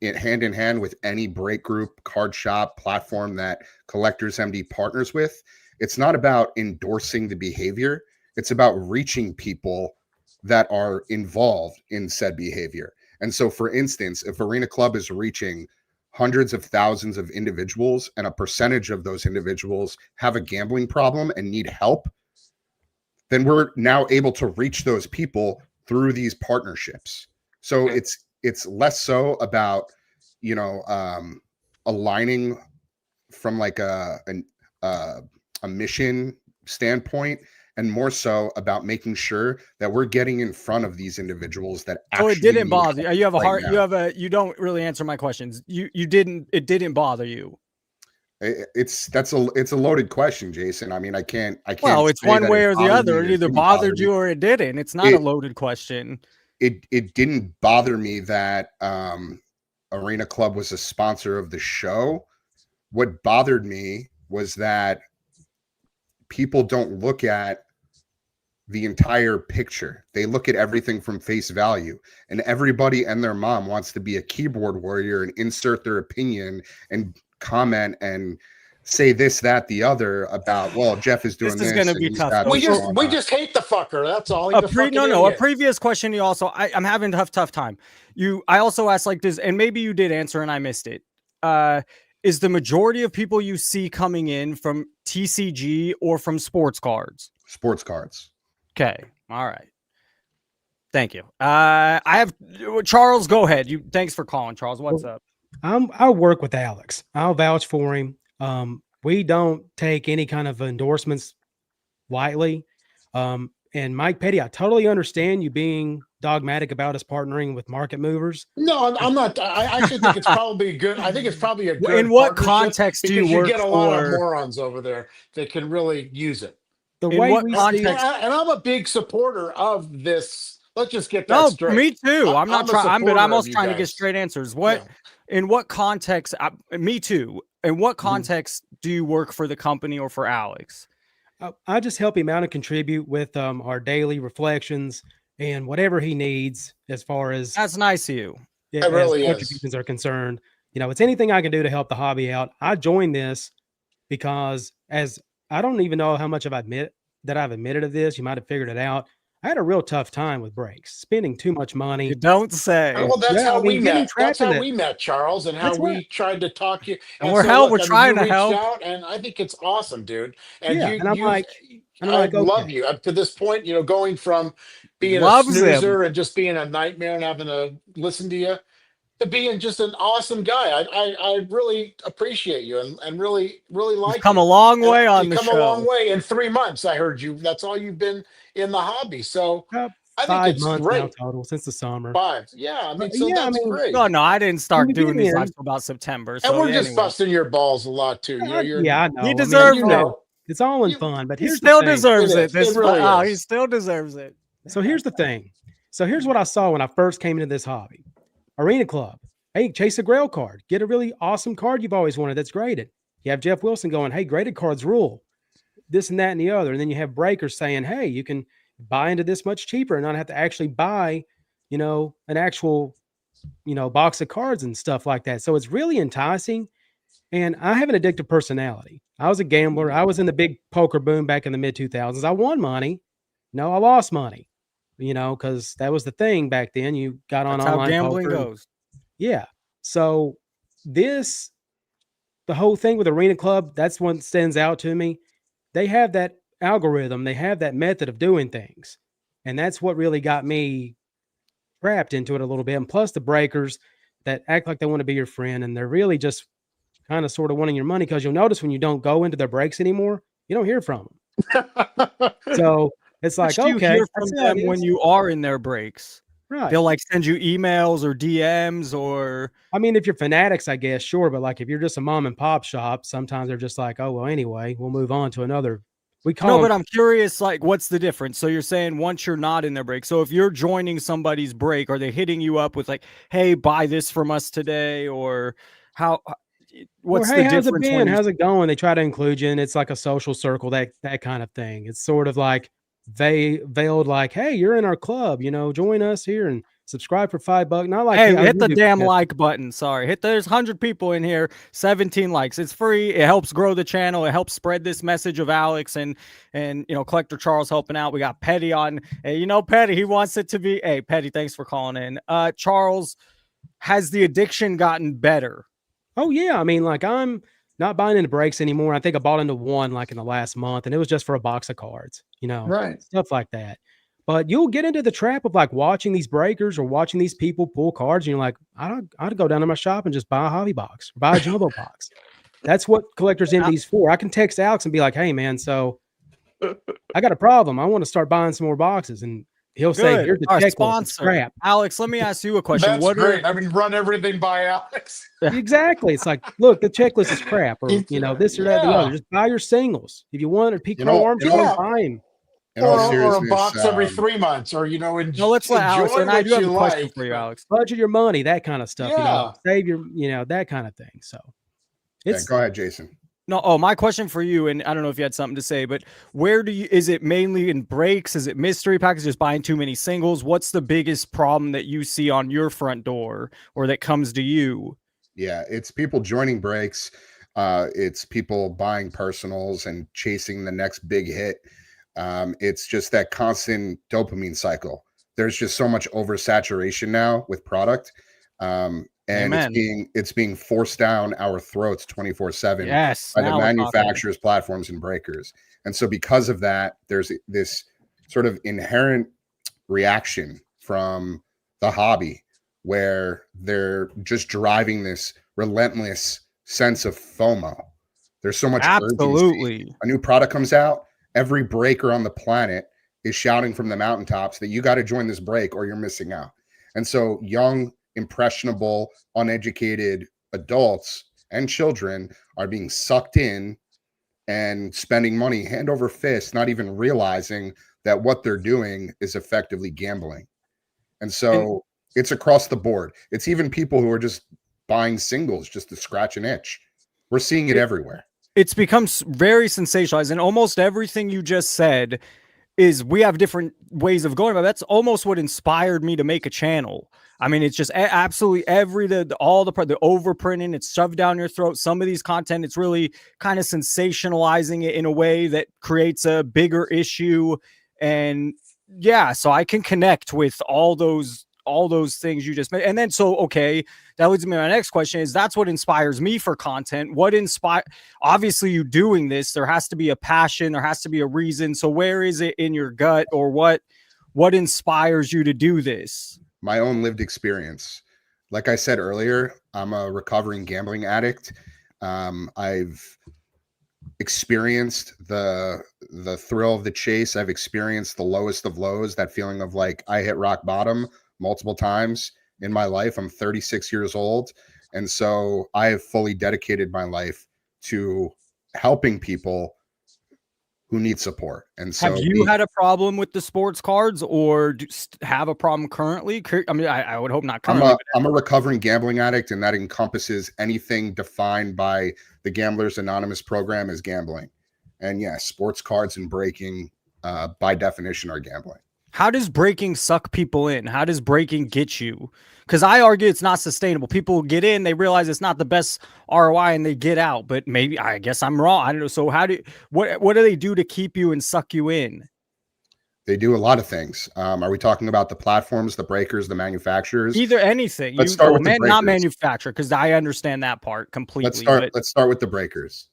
hand in hand with any break group, card shop, platform that Collectors MD partners with, it's not about endorsing the behavior. It's about reaching people that are involved in said behavior. And so, for instance, if Arena Club is reaching hundreds of thousands of individuals and a percentage of those individuals have a gambling problem and need help, then we're now able to reach those people through these partnerships. So Okay. it's less so about aligning from like a mission standpoint, and more so about making sure that we're getting in front of these individuals that So actually it didn't need bother you. help You have a right heart. now. You don't really answer my questions. You didn't. It didn't bother you. It's a loaded question, Jason. I mean, I can't Well, it's say one that way it or the bothered me other. or It it either didn't bother bothered me. you or it didn't. It's not a It loaded question. it didn't bother me that Arena Club was a sponsor of the show. What bothered me was that people don't look at the entire picture. They look at everything from face value, and everybody and their mom wants to be a keyboard warrior and insert their opinion and comment and say this, that, the other about, well, Jeff is doing This is this gonna and be he's tough. got We this just- going We on. just hate the fucker. That's all. He's a fucking A idiot. previous question. You also, I'm having a tough time. I also asked like this, and maybe you did answer and I missed it. Is the majority of people you see coming in from TCG or from sports cards? Sports cards. Okay. All right. Thank you. I have Charles. Go ahead. Thanks for calling, Charles. What's up? I'll work with Alex. I'll vouch for him. We don't take any kind of endorsements lightly. And Mike Petty, I totally understand you being dogmatic about us partnering with market movers. No, I'm not. I actually think it's probably good. I think it's probably a good. In what partnership context do you because work get a lot of for- morons over there that can really use it. The In way what we context- see, And I'm a big supporter of this. Let's just get that No, straight. me too. I'm not I'm a trying. But supporter I'm of also you trying to get guys. straight answers. What? In what context? Me too. In what context do you work for the company or for Alex? I just help him out and contribute with our daily reflections and whatever he needs as far as That's nice of you. yeah, It really as is. contributions are concerned. You know, it's anything I can do to help the hobby out. I joined this because as I don't even know how much I've admitted of this. You might have figured it out. I had a real tough time with brakes, spending too much money. You don't say. Well, that's Yeah, how I mean, we getting met. trapped That's in how that- we met, Charles, and how That's we right. tried to talk you. And we're trying to you reached help. out, and I think it's awesome, dude. And Yeah, and I'm like, I okay. love you up to this point. You know, going from being Loves a him. snoozer and just being a nightmare and having to listen to you, to being just an awesome guy. I really appreciate you and really like You've come you. a long way And on you've the come show. a long way in 3 months. I heard you. That's all you've been in the hobby. So I think 5 it's months great. now total since the summer. 5. Yeah, I mean, so yeah, I that's mean, great. No, no, I didn't start we doing get these in- lives till about September. And So we're just anyway. busting your balls a lot too. You know, you're yeah, I know. He I mean, deserves you it. know, it's all in You- fun, but He here's still the thing. deserves It it. is. This It really wow, is. he still deserves it. So here's the thing. So here's what I saw when I first came into this hobby. Arena Club. Hey, chase a grail card. Get a really awesome card you've always wanted that's graded. You have Jeff Wilson going, hey, graded cards rule. This and that and the other. And then you have breakers saying, hey, you can buy into this much cheaper and not have to actually buy, you know, an actual, you know, box of cards and stuff like that. So it's really enticing. And I have an addictive personality. I was a gambler. I was in the big poker boom back in the mid 2000s. I won money. No, I lost money, you know, because that was the thing back then. You got on That's how online gambling poker and- goes. yeah. So the whole thing with Arena Club, that's what stands out to me. They have that algorithm, they have that method of doing things. And that's what really got me trapped into it a little bit. And plus the breakers that act like they want to be your friend and they're really just kind of sort of wanting your money, because you'll notice when you don't go into their breaks anymore, you don't hear from them. So it's like, What do you okay, hear from that's how it them when is. you are in their breaks? Right. They'll like send you emails or DMs or I mean, if you're fanatics, I guess, sure. But like if you're just a mom and pop shop, sometimes they're just like, oh, well, anyway, we'll move on to another. We call no, them, but I'm curious, like, what's the difference? So you're saying once you're not in their break. So if you're joining somebody's break, are they hitting you up with like, hey, buy this from us today? Or how what's or, hey, the how's it difference been? when you How's it going? They try to include you, and it's like a social circle, that kind of thing. It's sort of like they veiled, like, hey, you're in our club, you know, join us here and subscribe for $5. Not like, hey, yeah, hit the we do damn that. like button. Sorry. There's 100 people in here, 17 likes. It's free. It helps grow the channel. It helps spread this message of Alex and you know, Collector Charles helping out. We got Petty on. Hey, you know, Petty, he wants it to be. Hey, Petty, thanks for calling in. Charles, has the addiction gotten better? Oh yeah, I mean, like I'm not buying into breaks anymore. I think I bought into one like in the last month, and it was just for a box of cards, you know, Right. stuff like that. But you'll get into the trap of like watching these breakers or watching these people pull cards, and you're like, I'd go down to my shop and just buy a hobby box or buy a jumbo box. That's what Collectors Envy's for. I can text Alex and be like, hey man, so I got a problem. I want to start buying some more boxes, and he'll say, Good. here's the Our checklist. It's sponsor. crap. Alex, let me ask you a question. That's What great. I mean, run everything by Alex. Exactly. It's like, look, the checklist is crap, or you know, this or that, or the other. Yeah. Just buy your singles. If you want a Pico know, Armstrong, yeah. buy him. In all Or a seriousness, box every 3 months, or you know, No, let's let Alex. enjoy And I what do have a you question like. for you, Alex. Budget your money, that kind of stuff. You know, Yeah. save your, you know, that kind of thing. So Yeah, it's go ahead, Jason. No, oh, my question for you, and I don't know if you had something to say, but where do you, is it mainly in breaks? Is it mystery packs, just buying too many singles? What's the biggest problem that you see on your front door or that comes to you? Yeah, it's people joining breaks. It's people buying personals and chasing the next big hit. It's just that constant dopamine cycle. There's just so much oversaturation now with product. And Amen. it's being forced down our throats 24/7 Yes. by the Now we're talking. manufacturers, platforms, and breakers. And so because of that, there's this sort of inherent reaction from the hobby where they're just driving this relentless sense of FOMO. There's so much urgency. Absolutely. A new product comes out, every breaker on the planet is shouting from the mountaintops that you got to join this break or you're missing out. And so young, impressionable, uneducated adults and children are being sucked in and spending money hand over fist, not even realizing that what they're doing is effectively gambling. And so it's across the board. It's even people who are just buying singles just to scratch an itch. We're seeing it everywhere. It's become very sensationalized, and almost everything you just said is we have different ways of going, but that's almost what inspired me to make a channel. I mean, it's just absolutely all the overprinting, it's shoved down your throat. Some of these content, it's really kind of sensationalizing it in a way that creates a bigger issue. And yeah, so I can connect with all those things you just made. And then, so, okay, that leads me to my next question is that's what inspires me for content. Obviously you doing this, there has to be a passion, there has to be a reason. So where is it in your gut, or what inspires you to do this? My own lived experience. Like I said earlier, I'm a recovering gambling addict. I've experienced the thrill of the chase. I've experienced the lowest of lows, that feeling of like I hit rock bottom multiple times in my life. I'm 36 years old. And so I have fully dedicated my life to helping people who need support. And so have you had a problem with the sports cards, or have a problem currently? I mean, I would hope not currently. I'm a recovering gambling addict, and that encompasses anything defined by the Gamblers Anonymous program as gambling. And yes, sports cards and breaking by definition are gambling. How does breaking suck people in? How does breaking get you? Because I argue it's not sustainable. People get in, they realize it's not the best ROI, and they get out. But maybe, I guess I'm wrong. I don't know. So what do they do to keep you and suck you in? They do a lot of things. Are we talking about the platforms, the breakers, the manufacturers? Either anything. Let's start with the breakers. Not manufacturer, because I understand that part completely. Let's start with the breakers.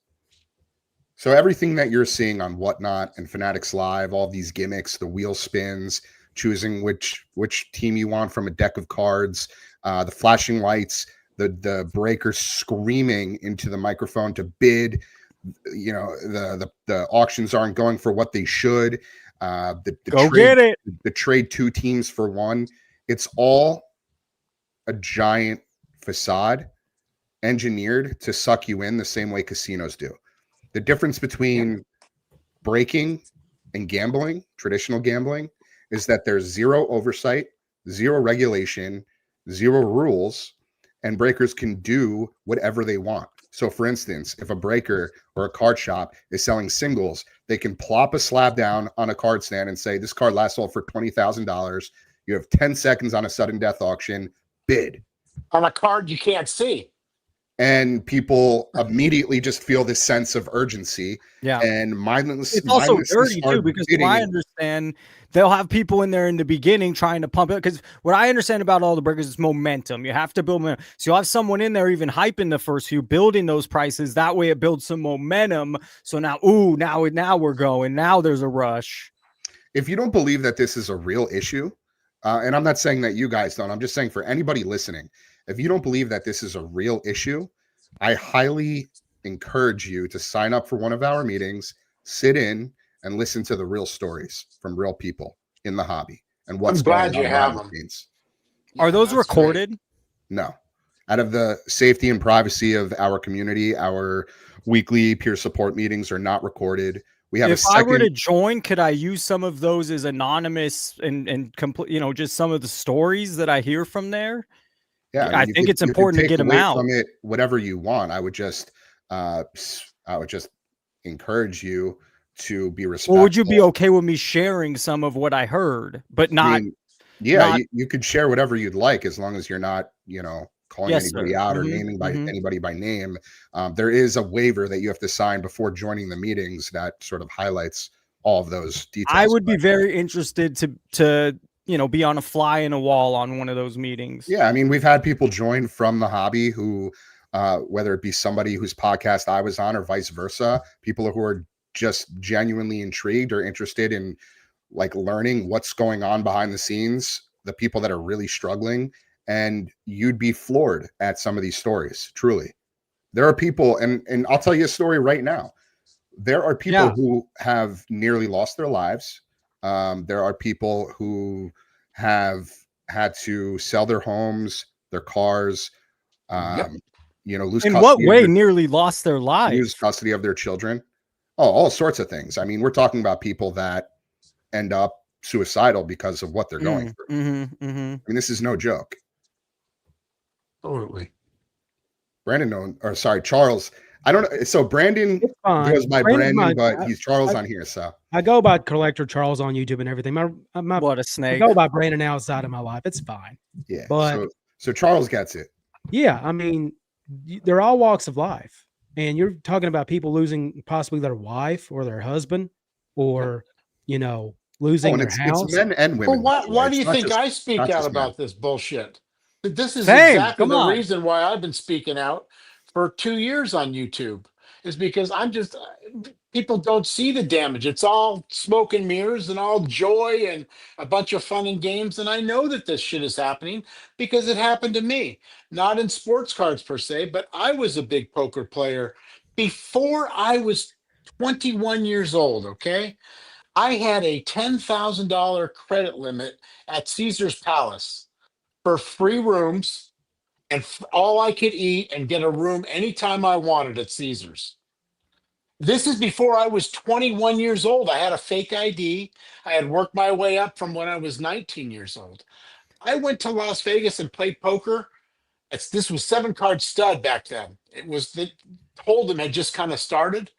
So everything that you're seeing on Whatnot and Fanatics Live, all these gimmicks, the wheel spins, choosing which team you want from a deck of cards, the flashing lights, the breakers screaming into the microphone to bid. You know, the auctions aren't going for what they should. The trade two teams for one. It's all a giant facade engineered to suck you in the same way casinos do. The difference between breaking and gambling, traditional gambling, is that there's zero oversight, zero regulation, zero rules, and breakers can do whatever they want. So for instance, if a breaker or a card shop is selling singles, they can plop a slab down on a card stand and say, this card last sold for $20,000. You have 10 seconds on a sudden death auction, bid. On a card you can't see. And people immediately just feel this sense of urgency. Yeah. And mindless. It's also dirty too, because from what I understand, they'll have people in there in the beginning trying to pump it. Because what I understand about all the breakers is momentum. You have to build momentum. So you'll have someone in there even hyping the first few, building those prices. That way it builds some momentum. So now, now we're going. Now there's a rush. If you don't believe that this is a real issue, and I'm not saying that you guys don't, I'm just saying for anybody listening, if you don't believe that this is a real issue, I highly encourage you to sign up for one of our meetings, sit in and listen to the real stories from real people in the hobby and what's going on. I'm glad you have them. Are those recorded? Great. No. Out of the safety and privacy of our community, our weekly peer support meetings are not recorded. We have if I were to join, could I use some of those as anonymous and complete, just some of the stories that I hear from there? Yeah, I think it's important to get them out. From it, whatever you want. I would just encourage you to be respectful. Well, would you be okay with me sharing some of what I heard, but not? You could share whatever you'd like as long as you're not, calling Yes, anybody sir. out or Mhm, naming mhm. anybody by name. There is a waiver that you have to sign before joining the meetings that sort of highlights all of those I details. would be But very interested to be on a fly in a wall on one of those meetings. yeah, I mean, we've had people join from the hobby who, whether it be somebody whose podcast I was on or vice versa, people who are just genuinely intrigued or interested in like learning what's going on behind the scenes, the people that are really struggling, and you'd be floored at some of these stories. Truly, there are people, and I'll tell you a story right now. There are people Yeah. who have nearly lost their lives. There are people who have had to sell their homes, their cars, Yep. um, In what way nearly lost their lose lives? custody of their children. Oh, all sorts of things. I mean, we're talking about people that end up suicidal because of what they're going through. Mhm, mhm. I mean, this is no joke. Totally. Charles. I don't know. So Brandon It's fine. goes by Brandon's Brandon, my but he's Charles on here. So I go by Collector Charles on YouTube and everything. What a I snake. go by Brandon outside of my life. It's fine. yeah. But So Charles gets it. yeah, I mean, they're all walks of life. And you're talking about people losing possibly their wife or their husband or, Oh, losing and their it's house. men and Well, women. By the way. why do It's you not think just I speak not out just men. about this bullshit? But this is Same. exactly Come the on. reason why I've been speaking out for 2 years on YouTube, is because I'm just people don't see the damage. It's all smoke and mirrors and all joy and a bunch of fun and games. And I know that this shit is happening because it happened to me, not in sports cards per se, but I was a big poker player before I was 21 years old. Okay. I had a $10,000 credit limit at Caesar's Palace for free rooms and all I could eat and get a room anytime I wanted at Caesar's. This is before I was 21 years old. I had a fake ID. I had worked my way up from when I was 19 years old. I went to Las Vegas and played poker. This was 7 card stud back then. It was the Hold'em had just kind of started.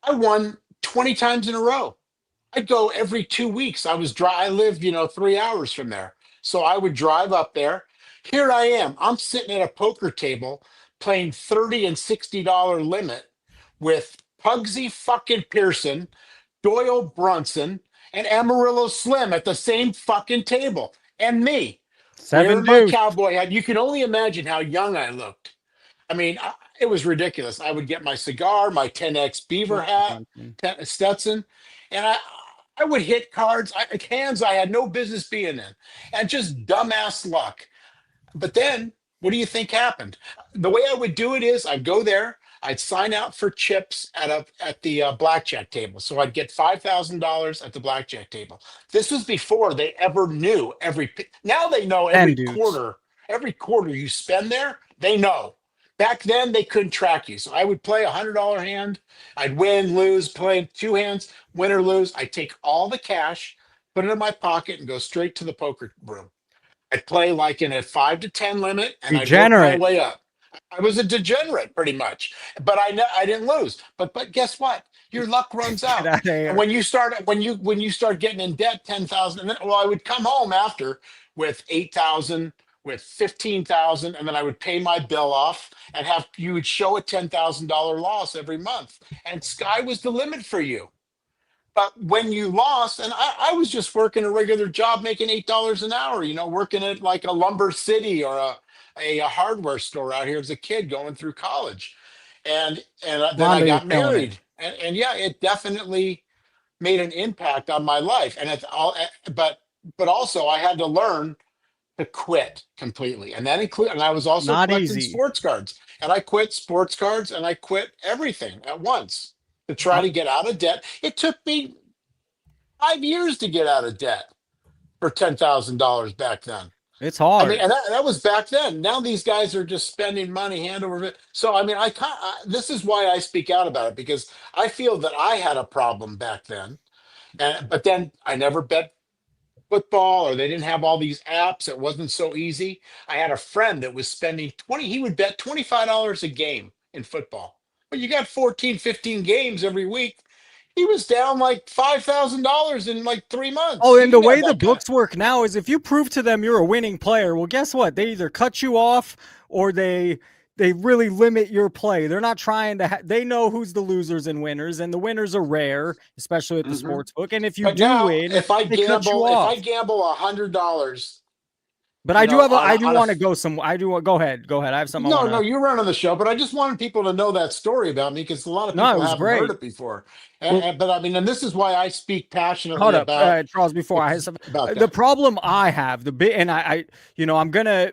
I won 20 times in a row. I'd go every 2 weeks. I lived, 3 hours from there. So I would drive up there. Here I am. I'm sitting at a poker table playing $30 and $60 limit with Pugsy fucking Pearson, Doyle Brunson, and Amarillo Slim at the same fucking table. And me 7 wearing my deuce. cowboy hat. You can only imagine how young I looked. I mean, it was ridiculous. I would get my cigar, my 10X Beaver hat, Stetson, and I would hit cards, hands I had no business being in, and just dumbass luck. But then, what do you think happened? The way I would do it is I'd go there, I'd sign out for chips at the blackjack table. So I'd get $5,000 at the blackjack table. This was before they ever knew now they know 10 deuce. every quarter you spend there, they know. Back then they couldn't track you. So I would play $100 hand. I'd win, lose, play 2 hands, win or lose. I'd take all the cash, put it in my pocket, and go straight to the poker room. I'd play like in a 5 to 10 limit, and I'd work my Degenerate. way up. I was a degenerate pretty much, but I didn't lose. But guess what? Your luck runs Get out. out of And here. when you start getting in debt 10,000, and then well, I would come home after with 8,000, with 15,000, and then I would pay my bill off and you would show a $10,000 loss every month, and sky was the limit for you. But when you lost, and I was just working a regular job making $8 an hour, working at like a Lumber City or a hardware store out here as a kid going through college. And then I Mondo, you're got killing it. married. And yeah, it definitely made an impact on my life. And it's all but also I had to learn to quit completely. And I was also Not collecting easy. sports cards. And I quit sports cards and I quit everything at once to try Uh, to get out of debt. It took me 5 years to get out of debt for $10,000 back then. It's I hard. mean, and that was back then. Now these guys are just spending money hand over fist. So I mean, this is why I speak out about it, because I feel that I had a problem back then, but then I never bet football, or they didn't have all these apps. It wasn't so easy. I had a friend that was spending 20, he would bet $25 a game in football. But you got 14, 15 games every week. he was down like $5,000 in like 3 months. Oh, He and the didn't have way the that kind of. books work now is if you prove to them you're a winning player, well, guess what? They either cut you off or they really limit your play. They're not trying to they know who's the losers and winners, and the winners are rare, especially at the Mhm. sports book. And if you But do now, win, they cut you if I off. gamble $100, But you I do know, have on I a, do on a want to go some I do go ahead. Go ahead. I have something I no, want no, to. you run on the show, but I just wanted people to know that story about me because a lot of No, it people was haven't heard great. it before. Well, But I mean, and this is why I speak hold passionately up, about Charles. Before I have some, about the that. problem I have, the bit, and you know, I'm gonna,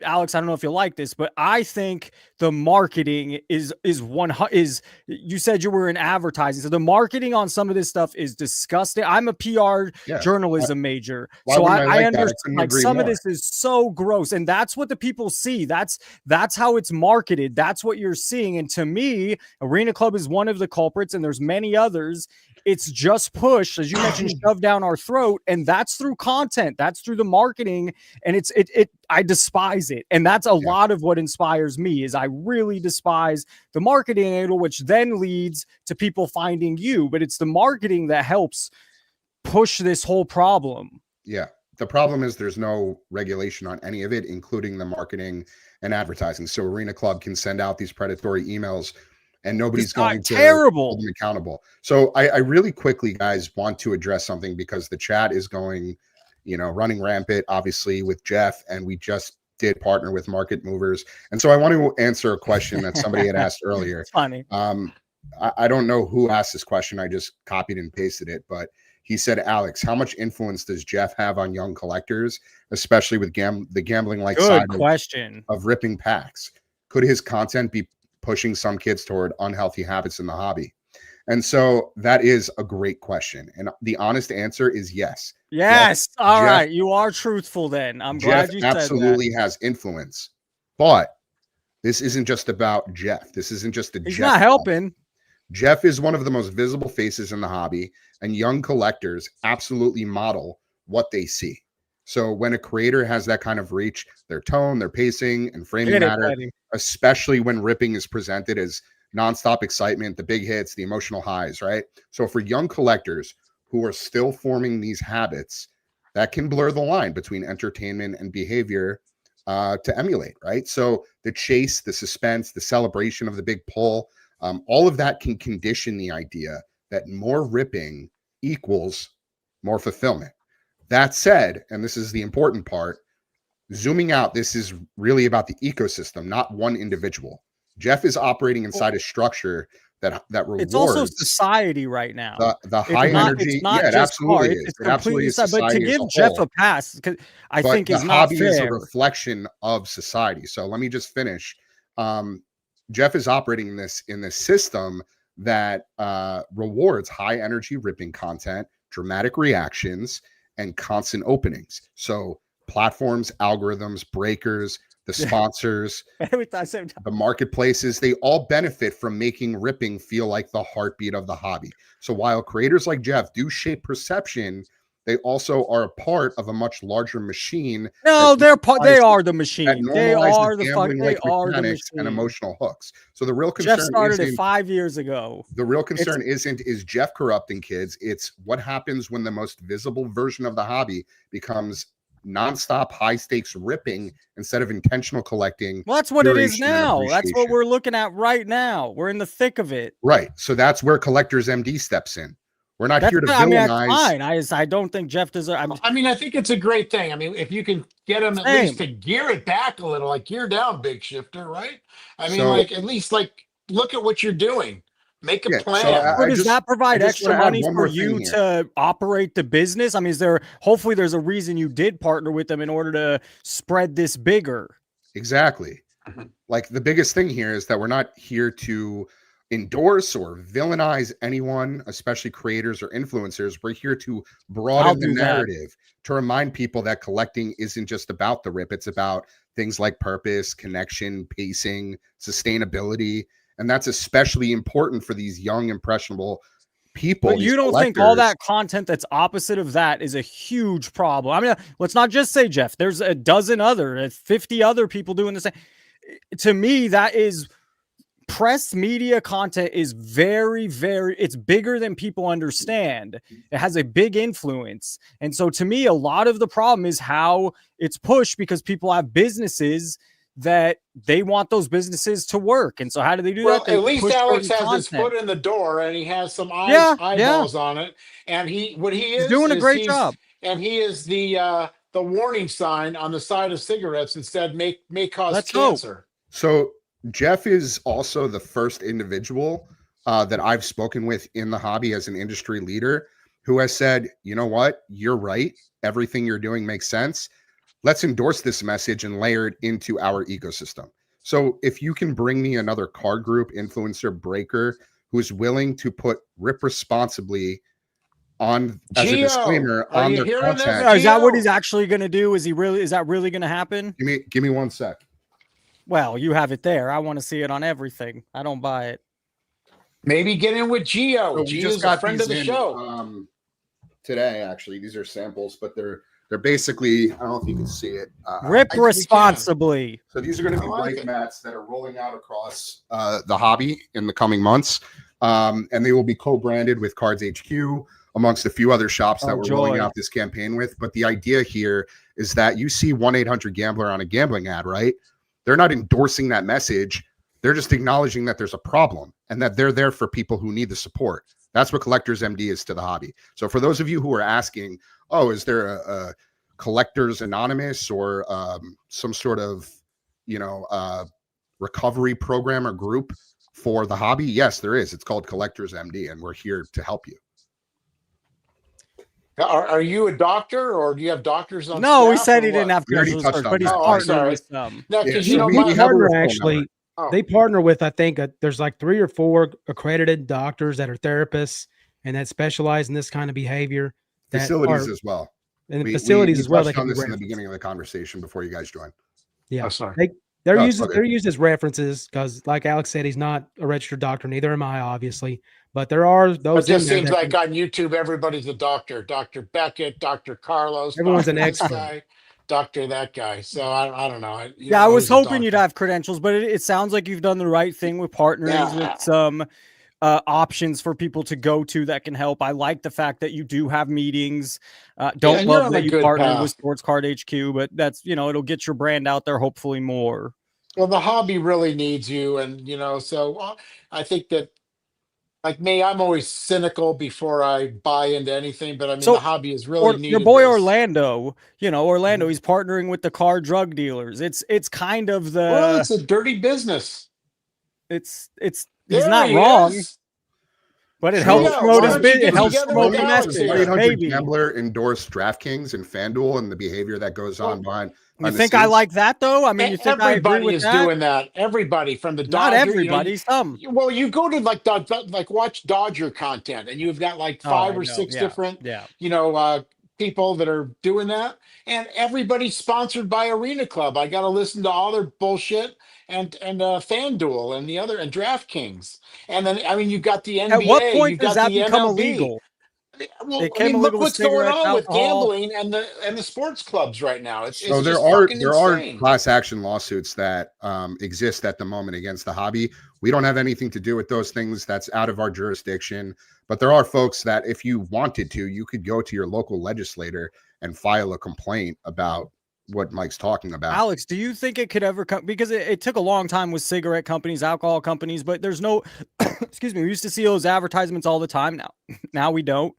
Alex. I don't know if you like this, but I think the marketing is You said you were in advertising, so the marketing on some of this stuff is disgusting. I'm a PR Yeah. journalism major, Why so wouldn't I like that? I understand. couldn't Like agree some of more. this is so gross, and that's what the people see. That's how it's marketed. That's what you're seeing, and to me, Arena Club is one of the culprits, and there's many others. It's just push, as you mentioned, shoved down our throat, and that's through content. That's through the marketing, and I despise it, and that's a lot of what inspires me. Is I really despise the marketing angle, which then leads to people finding you. But it's the marketing that helps push this whole problem. Yeah. The problem is there's no regulation on any of it, including the marketing and advertising. So Arena Club can send out these predatory emails and nobody's going to hold them accountable. So I really quickly, guys, want to address something because the chat is going, you know, running rampant, obviously, with Jeff, and we just did partner with Market Movers. And so I want to answer a question that somebody had asked earlier. It's funny. I don't know who asked this question. I just copied and pasted it, but he said, Alex, how much influence does Jeff have on young collectors, especially with the gambling-like side of ripping packs? Could his content be pushing some kids toward unhealthy habits in the hobby? And so that is a great question. And the honest answer is yes. Yes. All right. You are truthful then. I'm glad you said that. Jeff absolutely has influence. But this isn't just about Jeff. This isn't just He's not helping. Jeff is one of the most visible faces in the hobby, and young collectors absolutely model what they see. So when a creator has that kind of reach, their tone, their pacing, and framing matter, especially when ripping is presented as nonstop excitement, the big hits, the emotional highs, right? So for young collectors who are still forming these habits, that can blur the line between entertainment and behavior to emulate, right? So the chase, the suspense, the celebration of the big pull, all of that can condition the idea that more ripping equals more fulfillment. That said, and this is the important part, zooming out, this is really about the ecosystem, not one individual. Jeff is operating inside a structure that rewards. It's also society right now. The high energy. Yeah, it absolutely is. It's completely society. But to give Jeff a pass, because I think is not fair. The hobby is a reflection of society. So let me just finish. Jeff is operating in this system that rewards high energy ripping content, dramatic reactions, and constant openings. So platforms, algorithms, breakers, the sponsors, the marketplaces, they all benefit from making ripping feel like the heartbeat of the hobby. So while creators like Jeff do shape perception, they also are a part of a much larger machine. No, they are the machine. They are the mechanics and emotional hooks. So the real concern Jeff started it 5 years ago. The real concern is Jeff corrupting kids. It's what happens when the most visible version of the hobby becomes nonstop high stakes ripping instead of intentional collecting. Well, that's what it is now. That's what we're looking at right now. We're in the thick of it. Right. So that's where Collectors MD steps in. We're not here to villainize. I don't think Jeff deserves. I mean, I think it's a great thing. I mean, if you can get him at least to gear it back a little, like gear down, big shifter, right? I mean, at least look at what you're doing. Make a plan. So does that provide extra money for you to operate the business? I mean, hopefully there's a reason you did partner with them in order to spread this bigger. Exactly. Like the biggest thing here is that we're not here to endorse or villainize anyone, especially creators or influencers. We're here to broaden the narrative, to remind people that collecting isn't just about the rip. It's about things like purpose, connection, pacing, sustainability. And that's especially important for these young, impressionable people. But you don't think all that content that's opposite of that is a huge problem? I mean, let's not just say Jeff. There's a dozen 50 other people doing the same. To me, that is press media content is very, very, it's bigger than people understand. It has a big influence. And so to me, a lot of the problem is how it's pushed, because people have businesses that they want those businesses to work. And so how do they do Well, that? They at least push Alex certain has his content. foot in the door, and he has some Yeah, eyeballs on it. And what he he's doing a great he's job. and he is the warning sign on the side of cigarettes instead may cause Let's hope. cancer. So Jeff is also the first individual that I've spoken with in the hobby as an industry leader who has said, you know what, you're right. Everything you're doing makes sense. Let's endorse this message and layer it into our ecosystem. So if you can bring me another card group, influencer, breaker, who is willing to put Rip Responsibly on as a Gio, disclaimer are on you their hearing this? content. Is that what Gio? he's actually going to do? Is that really going to happen? Give me 1 sec. Well, you have it there. I want to see it on everything. I don't buy it. Maybe get in with Gio. So we just Gio's got a friend these of the in, show. Today. Actually, these are samples, but they're basically, I don't know if you can see it. Rip I think we responsibly. So these are going to be I like white it. mats that are rolling out across the hobby in the coming months, and they will be co-branded with Cards HQ amongst a few other shops that Oh, we're rolling joy. out this campaign with. But the idea here is that you see 1-800-GAMBLER on a gambling ad, right? They're not endorsing that message. They're just acknowledging that there's a problem and that they're there for people who need the support. That's what Collectors MD is to the hobby. So for those of you who are asking, oh, is there a Collectors Anonymous or some sort of, recovery program or group for the hobby? Yes, there is. It's called Collectors MD, and we're here to help you. Are you a doctor, or do you have doctors on No, he staff, said or he didn't what? have We already credentials touched first, on but he's that. Oh, I'm partnered sorry. with some. No, Yeah, because so my we have a partner referral actually. number. oh, They partner with, I think, there's like 3 or 4 accredited doctors that are therapists and that specialize in this kind of behavior. That Facilities are, as well. and We facilities as well. touched They on can be this in the referenced. beginning of the conversation before you guys joined. Yeah, oh, sorry. they're No, used it's okay. they're used as references because, like Alex said, he's not a registered doctor. Neither am I, obviously. But there are It those in just there seems that like on YouTube, everybody's a doctor. Dr. Beckett, Dr. Carlos, everyone's an doctor this expert. guy, doctor that guy. So I don't know. You Yeah, don't I know was who's a hoping you'd doctor. have credentials, but it sounds like you've done the right thing with partnering Yeah. with some options for people to go to that can help. I like the fact that you do have meetings. Don't and you're love on that a you good partnered with path. Sports Card HQ, but that's, it'll get your brand out there hopefully more. Well, the hobby really needs you. And, so I think that, like me, I'm always cynical before I buy into anything. But I mean, the So, hobby has or really your needed boy this. Orlando, Mhm. he's partnering with the car drug dealers. It's kind of Well, it's a dirty business. it's he's There not he wrong, is. but it helps Gio, promote why his don't you bit. It get helps together with promote the Alex message. here? Maybe. Gambler endorsed DraftKings and FanDuel and the behavior that goes on Well, behind You the think I scenes. like that though? I mean, you think I agree Everybody with is that? doing that. Everybody from the Not Dodger, everybody, some. well, you go to like watch Dodger content, and you've got like Oh, 5 I or know. 6 Yeah. different, Yeah. people that are doing that, and everybody's sponsored by Arena Club. I got to listen to all their bullshit and FanDuel and the other and DraftKings, and then I mean you've got the At what NBA, point you've does got that the become MLB. illegal? Well, It I came mean, look illegal with what's going cigarettes, on with alcohol. gambling and the sports clubs right now. It's So there just are fucking there insane. class action lawsuits that exist at the moment against the hobby. We don't have anything to do with those things. That's out of our jurisdiction. But there are folks that if you wanted to, you could go to your local legislator and file a complaint about what Mike's talking about. Alex, do you think it could ever come? Because it took a long time with cigarette companies, alcohol companies, but there's no, excuse me, we used to see those advertisements all the time now. Now we don't.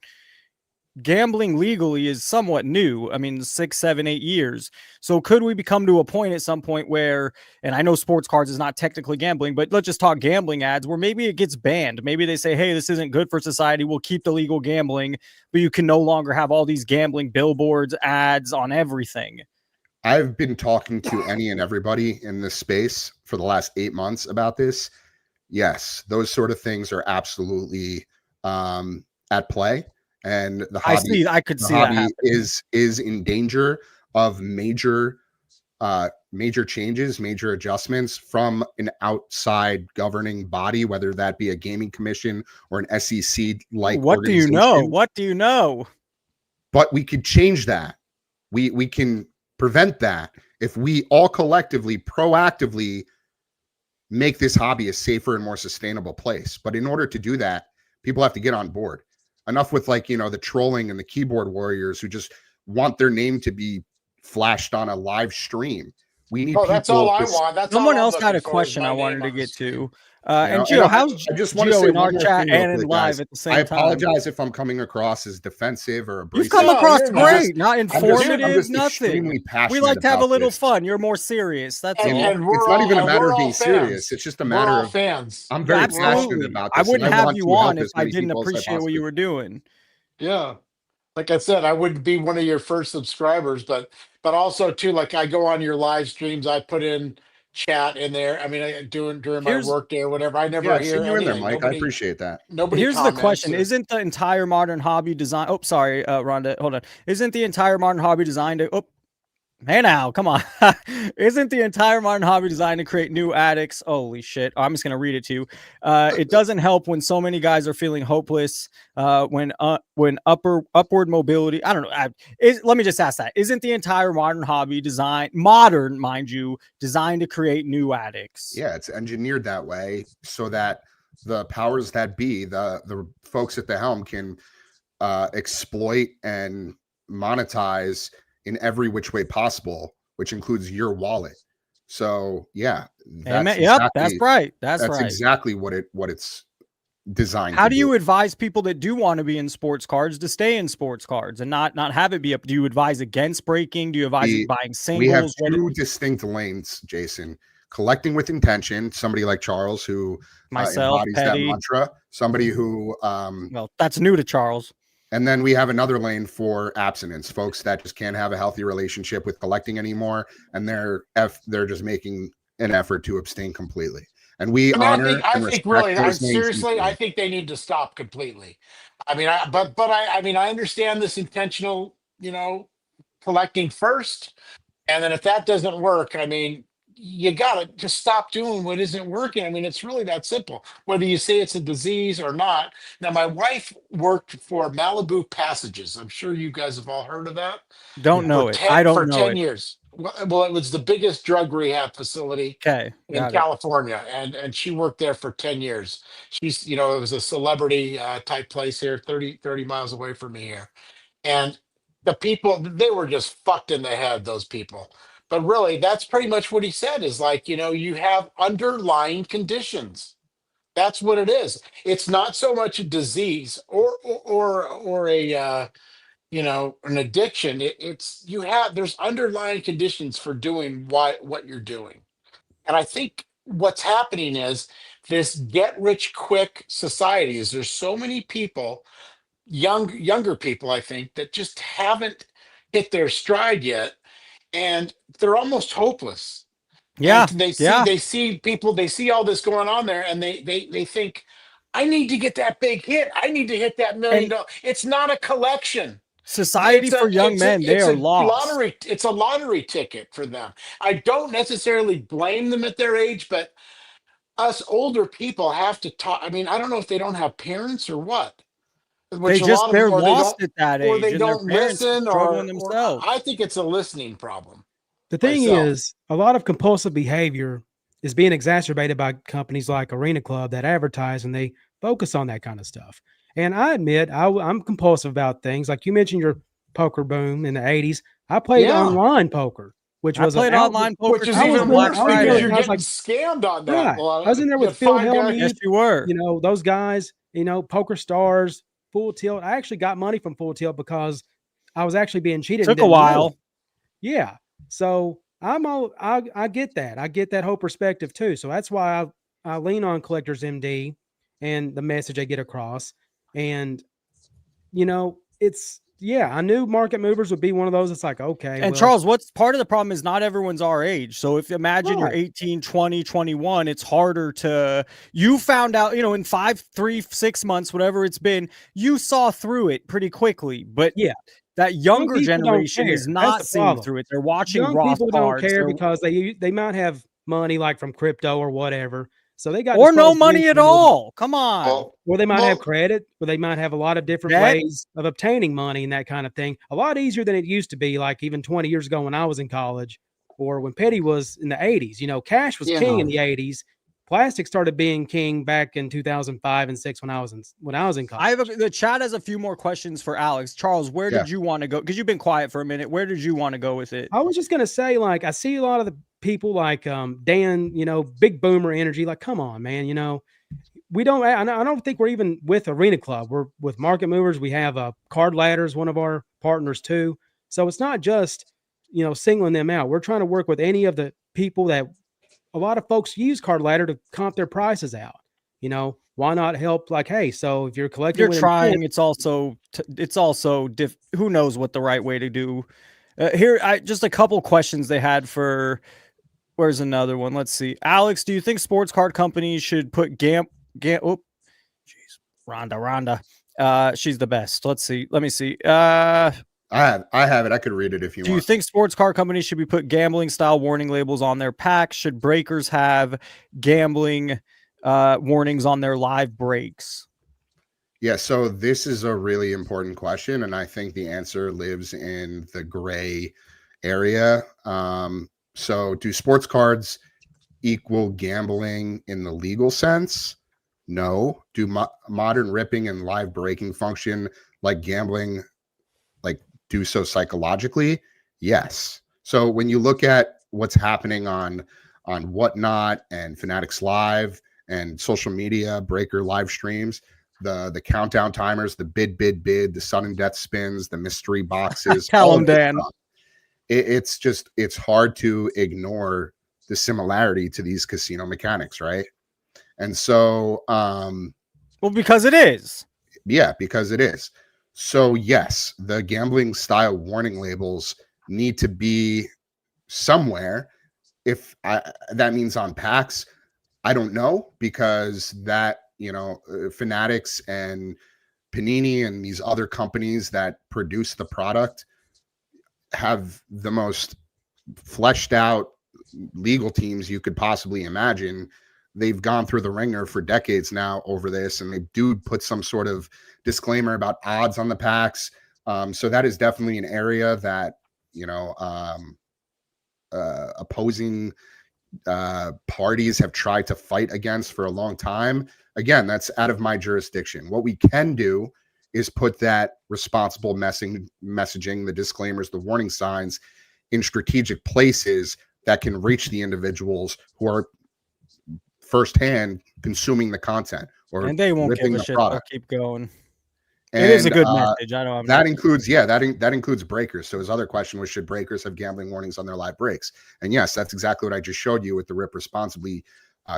Gambling legally is somewhat new. I mean, 6, 7, 8 years. So could we become to a point at some point where, and I know sports cards is not technically gambling, but let's just talk gambling ads where maybe it gets banned. Maybe they say, hey, this isn't good for society. We'll keep the legal gambling, but you can no longer have all these gambling billboards, ads on everything. I've been talking to any and everybody in this space for the last 8 months about this. Yes, those sort of things are absolutely at play. And the hobby, I could see that happening. is in danger of major changes, major adjustments from an outside governing body, whether that be a gaming commission or an SEC like. What do you know? What do you know? But we could change that. We can prevent that if we all collectively, proactively make this hobby a safer and more sustainable place. But in order to do that, people have to get on board. Enough with like, you know, the trolling and the keyboard warriors who just want their name to be flashed on a live stream. We need Oh, people. that's all I want. That's Someone all I'm else had looking a for is question my I name wanted to on the get screen. to. You And know, Gio, and how's I just want to Gio say in our one more chat thing real and in quick, live guys. at the same I time? apologize if I'm coming across as defensive or You've abrasive. come No, across you're not. great, not I'm informative, just nothing. extremely We passionate like to have a about little this. fun. You're more serious. That's And, all. and It's we're not all even a and matter we're of all being serious. fans. It's just a We're matter all of fans. I'm very passionate Absolutely. about I this, and wouldn't I have want you to help on if as I many didn't people as I appreciate what possibly you were doing. Yeah. Like I said, I wouldn't be one of your first subscribers, but also too, like I go on your live streams, I put in chat in there. I mean, I doing during my Here's work day or whatever. I Yeah, never I've seen hear you in there, anything. Mike. I appreciate that. Nobody here's the comments question. or Isn't the entire modern hobby design sorry, Rhonda, hold on. Isn't the entire modern hobby designed to hey now, come on. Isn't the entire modern hobby designed to create new addicts? Holy shit. I'm just going to read it to you. It doesn't help when so many guys are feeling hopeless, when upward mobility. I don't know. Let me just ask that. Isn't the entire modern hobby modern, mind you, designed to create new addicts? Yeah, it's engineered that way so that the powers that be, the folks at the helm can exploit and monetize in every which way possible, which includes your wallet. So yeah, that's Yep, exactly, that's right. That's right. exactly what it's designed How to do do. you advise people that do want to be in sports cards to stay in sports cards and not have it be up? Do you advise against breaking? Do you advise buying We have singles? two distinct lanes, Jason. Collecting with intention, somebody like Charles who Myself, embodies Petty. that mantra, somebody who Well, that's new to Charles. and then we have another lane for abstinence, folks that just can't have a healthy relationship with collecting anymore, and they're just making an effort to abstain completely. And we I mean, honor I and think respect really, those lanes seriously, I equally. think they need to stop completely. I mean, I mean, I understand this intentional, collecting first. And then if that doesn't work, I mean, you got to just stop doing what isn't working. I mean, it's really that simple, whether you say it's a disease or not. Now, my wife worked for Malibu Passages. I'm sure you guys have all heard of that Don't Yeah. know it. I don't for know 10 it. years. Well, it was the biggest drug rehab facility Okay, in got it. California. And she worked there for 10 years. She's, it was a celebrity type place here, 30 miles away from me here. And the people, they were just fucked in the head, those people. But really, that's pretty much what he said is like, you have underlying conditions. That's what it is. It's not so much a disease or a an addiction. It's there's underlying conditions for doing what you're doing. And I think what's happening is this get rich quick society is there's so many people, younger people, I think, that just haven't hit their stride yet, and they're almost hopeless. And Yeah, they see yeah. they see people, they see all this going on there, and they think, I need to get that big hit. I need to hit that $1 million. And It's not a collection. society for young men, they It's are a lost. lottery. It's a lottery ticket for them. I don't necessarily blame them at their age, but us older people have to talk. I mean, I don't know if they don't have parents or what, which a lot of them, They're lost at that or age, they and their don't parents are listen, struggling or I themselves. think it's a listening problem The thing myself. is, a lot of compulsive behavior is being exacerbated by companies like Arena Club that advertise and they focus on that kind of stuff. And I admit, I'm compulsive about things. Like you mentioned your poker boom in the 80s. I played Yeah, online poker, which I was an played outlet. online poker which is I was too on even doing, Black I worse was because doing Friday. it. you're I was getting like, scammed on that. right. I was in there You with Phil five guys. Yes, Hellmuth, you were. those guys, Poker Stars, Full Tilt. I actually got money from Full Tilt because I was actually being cheated and Took a didn't know it. while. Yeah. So I get that. I get that whole perspective too. So that's why I lean on Collectors MD and the message I get across. And I knew market movers would be one of those. It's like, okay, And well, Charles, what's part of the problem is not everyone's our age. So if imagine you're right. 18, 20, 21, it's harder to, you found out, in 5, 3, 6 months, whatever it's been, you saw through it pretty quickly. But Yeah. that Young younger people don't generation care. is That's not the seeing problem. through it. They're watching Young Roth people don't cards. care because they might have money like from crypto or whatever. So they got Or no disposable money at income, all. Come on. Well, or they might have well, credit, or they might have a lot of different Debt. ways of obtaining money and that kind of thing. A lot easier than it used to be, like even 20 years ago when I was in college or when Petty was in the 80s. Cash was king in the 80s. plastic started being king back in 2005 and 6 when I was in college. The chat has a few more questions for Alex. Charles, where Yeah. did you want to go? Because you've been quiet for a minute. Where did you want to go with it? I was just gonna say, like, I see a lot of the people like Dan, big boomer energy. Like, come on, man, we don't. I don't think we're even with Arena Club. We're with Market Movers. We have Card Ladders, one of our partners too. So it's not just singling them out. We're trying to work with any of the people that a lot of folks use Card Ladder to comp their prices out. Why not help? Like, hey, so if you're collecting, You're with trying. intent, It's also who knows what the right way to do. Here, just a couple questions they had for. Where's another one? Let's see. Alex, do you think sports card companies should put Rhonda. She's the best. Let's see. Let me see. I have it. I could read it if you want. Do you think sports card companies should be put gambling style warning labels on their packs? Should breakers have gambling warnings on their live breaks? Yeah, so this is a really important question, and I think the answer lives in the gray area. So do sports cards equal gambling in the legal sense? No. Do modern ripping and live breaking function like gambling, like do so psychologically? Yes. So when you look at what's happening on Whatnot and Fanatics Live and social media, breaker live streams, the countdown timers, the bid, the sudden death spins, the mystery boxes, Tell them, Dan. It's hard to ignore the similarity to these casino mechanics, right? And so, well, because it is. Yeah, because it is. So yes, the gambling style warning labels need to be somewhere. If that means on packs, I don't know, because that, Fanatics and Panini and these other companies that produce the product have the most fleshed out legal teams you could possibly imagine. They've gone through the ringer for decades now over this, and they do put some sort of disclaimer about odds on the packs. So that is definitely an area that, opposing parties have tried to fight against for a long time. Again, that's out of my jurisdiction. What we can do is put that responsible messaging, the disclaimers, the warning signs in strategic places that can reach the individuals who are firsthand consuming the content, and they won't give a shit. They'll keep going. And, it is a good message. I know that includes breakers. So his other question was, should breakers have gambling warnings on their live breaks? And yes, that's exactly what I just showed you with the Rip Responsibly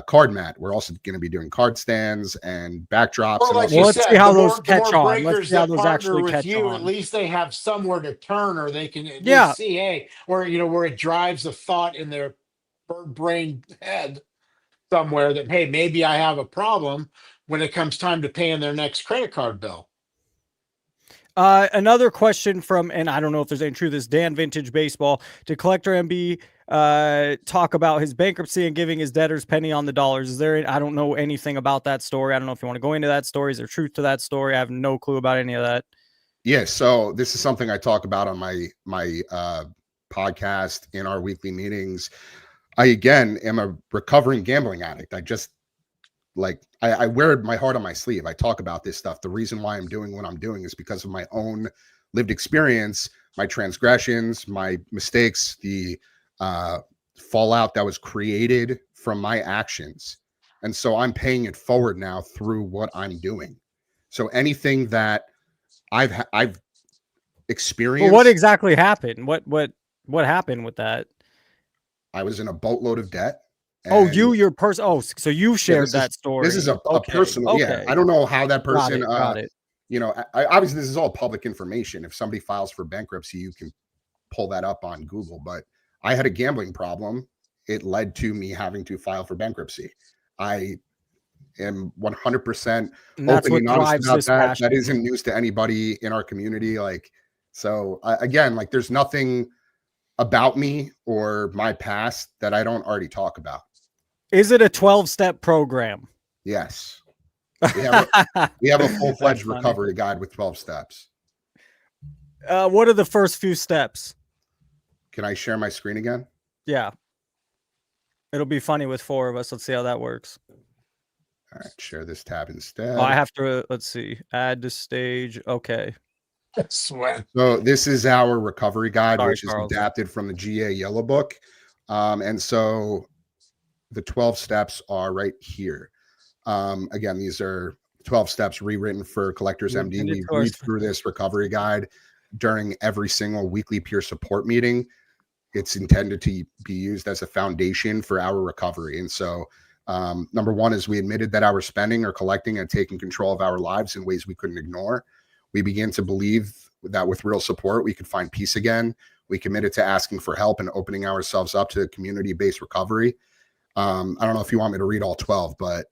card mat. We're also going to be doing card stands and backdrops. Well, like let's see how those catch on. Let's see how those actually catch on. At least they have somewhere to turn, or they can at least see, hey, or where it drives a thought in their bird brain head somewhere that, hey, maybe I have a problem when it comes time to paying their next credit card bill. Another question from, and I don't know if there's any truth, this Dan Vintage Baseball. Did Collector MB talk about his bankruptcy and giving his debtors penny on the dollars? Is there, I don't know anything about that story. I don't know if you want to go into that story. Is there truth to that story? I have no clue about any of that. Yeah, so this is something I talk about on my podcast in our weekly meetings. I, again, am a recovering gambling addict. I wear my heart on my sleeve. I talk about this stuff. The reason why I'm doing what I'm doing is because of my own lived experience, my transgressions, my mistakes, the fallout that was created from my actions. And so I'm paying it forward now through what I'm doing. So anything that I've experienced. Well, what exactly happened? What happened with that? I was in a boatload of debt. Your person. Oh, so you shared that story. This is a personal. Okay. Yeah, I don't know how that person. Got it. Obviously, this is all public information. If somebody files for bankruptcy, you can pull that up on Google. But I had a gambling problem. It led to me having to file for bankruptcy. I am 100% open and honest about that. That isn't news to anybody in our community. There's nothing about me or my past that I don't already talk about. Is it a 12-step program? Yes. We have a full-fledged recovery guide with 12 steps. What are the first few steps? Can I share my screen again? Yeah. It'll be funny with 4 of us. Let's see how that works. All right, share this tab instead. Oh, I have to, let's see, add to stage. Okay. Sweat. So this is our recovery guide, Sorry, which is Charles. adapted from the GA Yellow Book. And so the 12 steps are right here. Again, these are 12 steps rewritten for Collectors MD. We read through this recovery guide during every single weekly peer support meeting. It's intended to be used as a foundation for our recovery. And so number one is we admitted that our spending or collecting had taken control of our lives in ways we couldn't ignore. We began to believe that with real support, we could find peace again. We committed to asking for help and opening ourselves up to community-based recovery. I don't know if you want me to read all 12, but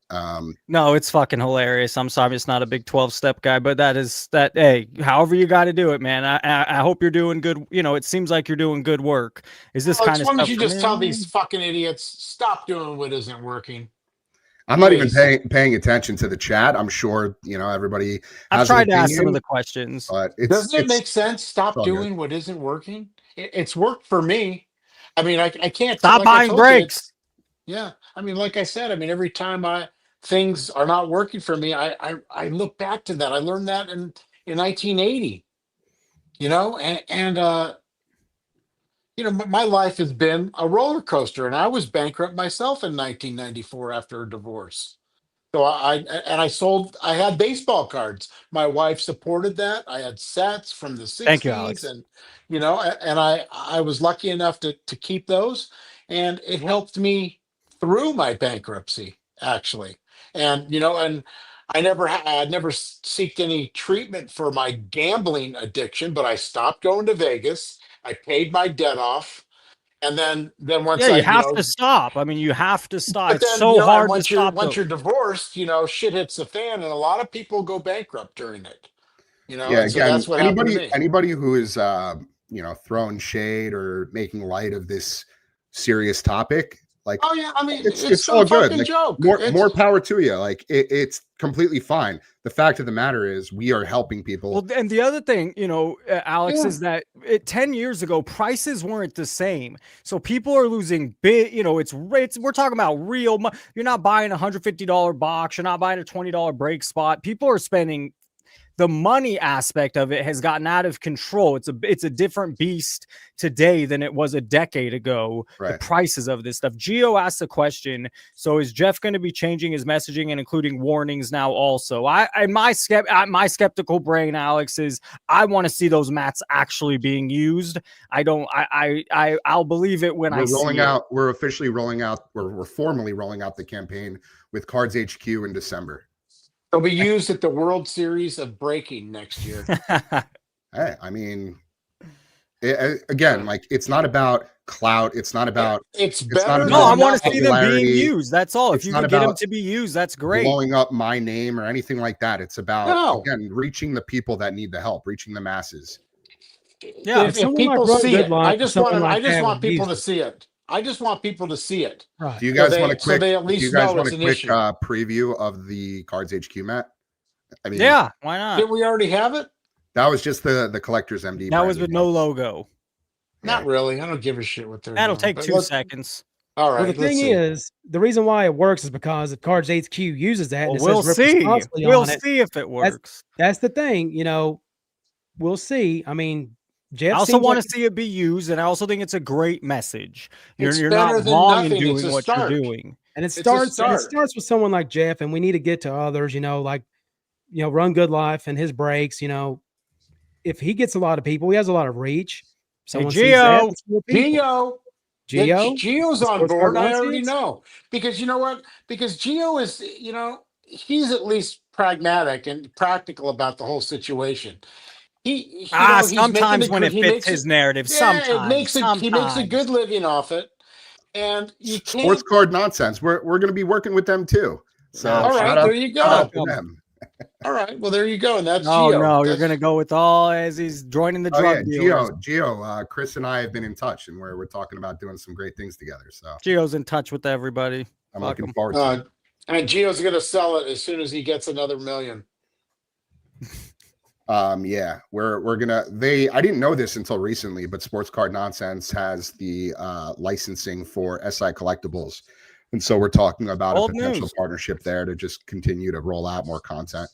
no, it's fucking hilarious. I'm sorry, it's not a big 12-step guy, but hey, however you got to do it, man. I hope you're doing good. You know, it seems like you're doing good work. Is this kind of As long stuff as you for just me? tell these fucking idiots, stop doing what isn't working. I'm not even paying attention to the chat. I'm sure, you know, everybody I've tried to ask some of the questions. But doesn't it make sense? Stop doing what isn't working. It's worked for me. I mean, I can't stop buying brakes. Yeah, I mean, like I said, I mean, every time things are not working for me, I look back to that. I learned that in 1980. You know, and you know, my life has been a roller coaster, and I was bankrupt myself in 1994 after a divorce. So I had baseball cards. My wife supported that. I had sets from the 60s. Thank you, Alex. And, you know, and I was lucky enough to keep those, and it helped me through my bankruptcy, actually. And, you know, and I'd never seeked any treatment for my gambling addiction, but I stopped going to Vegas. I paid my debt off. And then once you have to stop. I mean, you have to stop. But it's then, so you know, hard once to stop. Once you're divorced, you know, shit hits the fan, and a lot of people go bankrupt during it. You know, yeah, and so that's what happened to me. Anybody who is you know, throwing shade or making light of this serious topic, like, oh yeah, I mean, it's all good. Like, joke. More power to you. Like, it's completely fine. The fact of the matter is, we are helping people. Well, and the other thing, you know, Alex, is that 10 years ago, prices weren't the same. So people are losing big, you know, we're talking about real money. You're not buying a $150 box. You're not buying a $20 brake spot. People are spending. The money aspect of it has gotten out of control. It's a different beast today than it was a decade ago. Right. The prices of this stuff. Gio asked the question. So is Jeff going to be changing his messaging and including warnings now also? My skeptical brain, Alex, is I want to see those mats actually being used. I'll believe it when I see it. We're officially rolling out, we're formally rolling out the campaign with Cards HQ in December. They'll be used at the World Series of Breaking next year. Hey, I mean, again, like, it's not about clout. It's not about. It's better. No, I want to see them being used. That's all. If you can get them to be used, that's great. Blowing up my name or anything like that. It's about again reaching the people that need the help, reaching the masses. Yeah, if people see it, I just want people to see it. I just want people to see it. Right. Do you guys want a quick? So they at least know it's an issue. Preview of the Cards HQ mat? I mean, yeah, why not? Did we already have it? That was just the Collectors MD. That was with no logo. Not really. I don't give a shit what they're. That'll take 2 seconds. All right. Well, the thing is, the reason why it works is because if Cards HQ uses that, and we'll see. We'll see if it works. That's the thing. You know, we'll see. I mean. Jeff I also want to see it be used, and I also think it's a great message. You're not wrong in doing what you're doing, and it starts with someone like Jeff, and we need to get to others. You know, like Run Good Life and his breaks. You know, if he gets a lot of people, he has a lot of reach. Someone Gio, Gio's on board. I already know because you know what? Because Gio is, you know, he's at least pragmatic and practical about the whole situation. Sometimes when it fits his narrative, sometimes he makes a good living off it, and you can't. Sports card nonsense. We're going to be working with them too. So all right, there you go. All right, well there you go, and that's Gio. No, you're going to go with all as he's joining the drug dealers. Gio, Chris and I have been in touch, and we're talking about doing some great things together. So Gio's in touch with everybody. I'm looking forward to it. And Gio's going to sell it as soon as he gets another million. Yeah, we're gonna I didn't know this until recently, but Sports Card Nonsense has the licensing for SI collectibles. And so we're talking about a Old potential news. partnership there to just continue to roll out more content.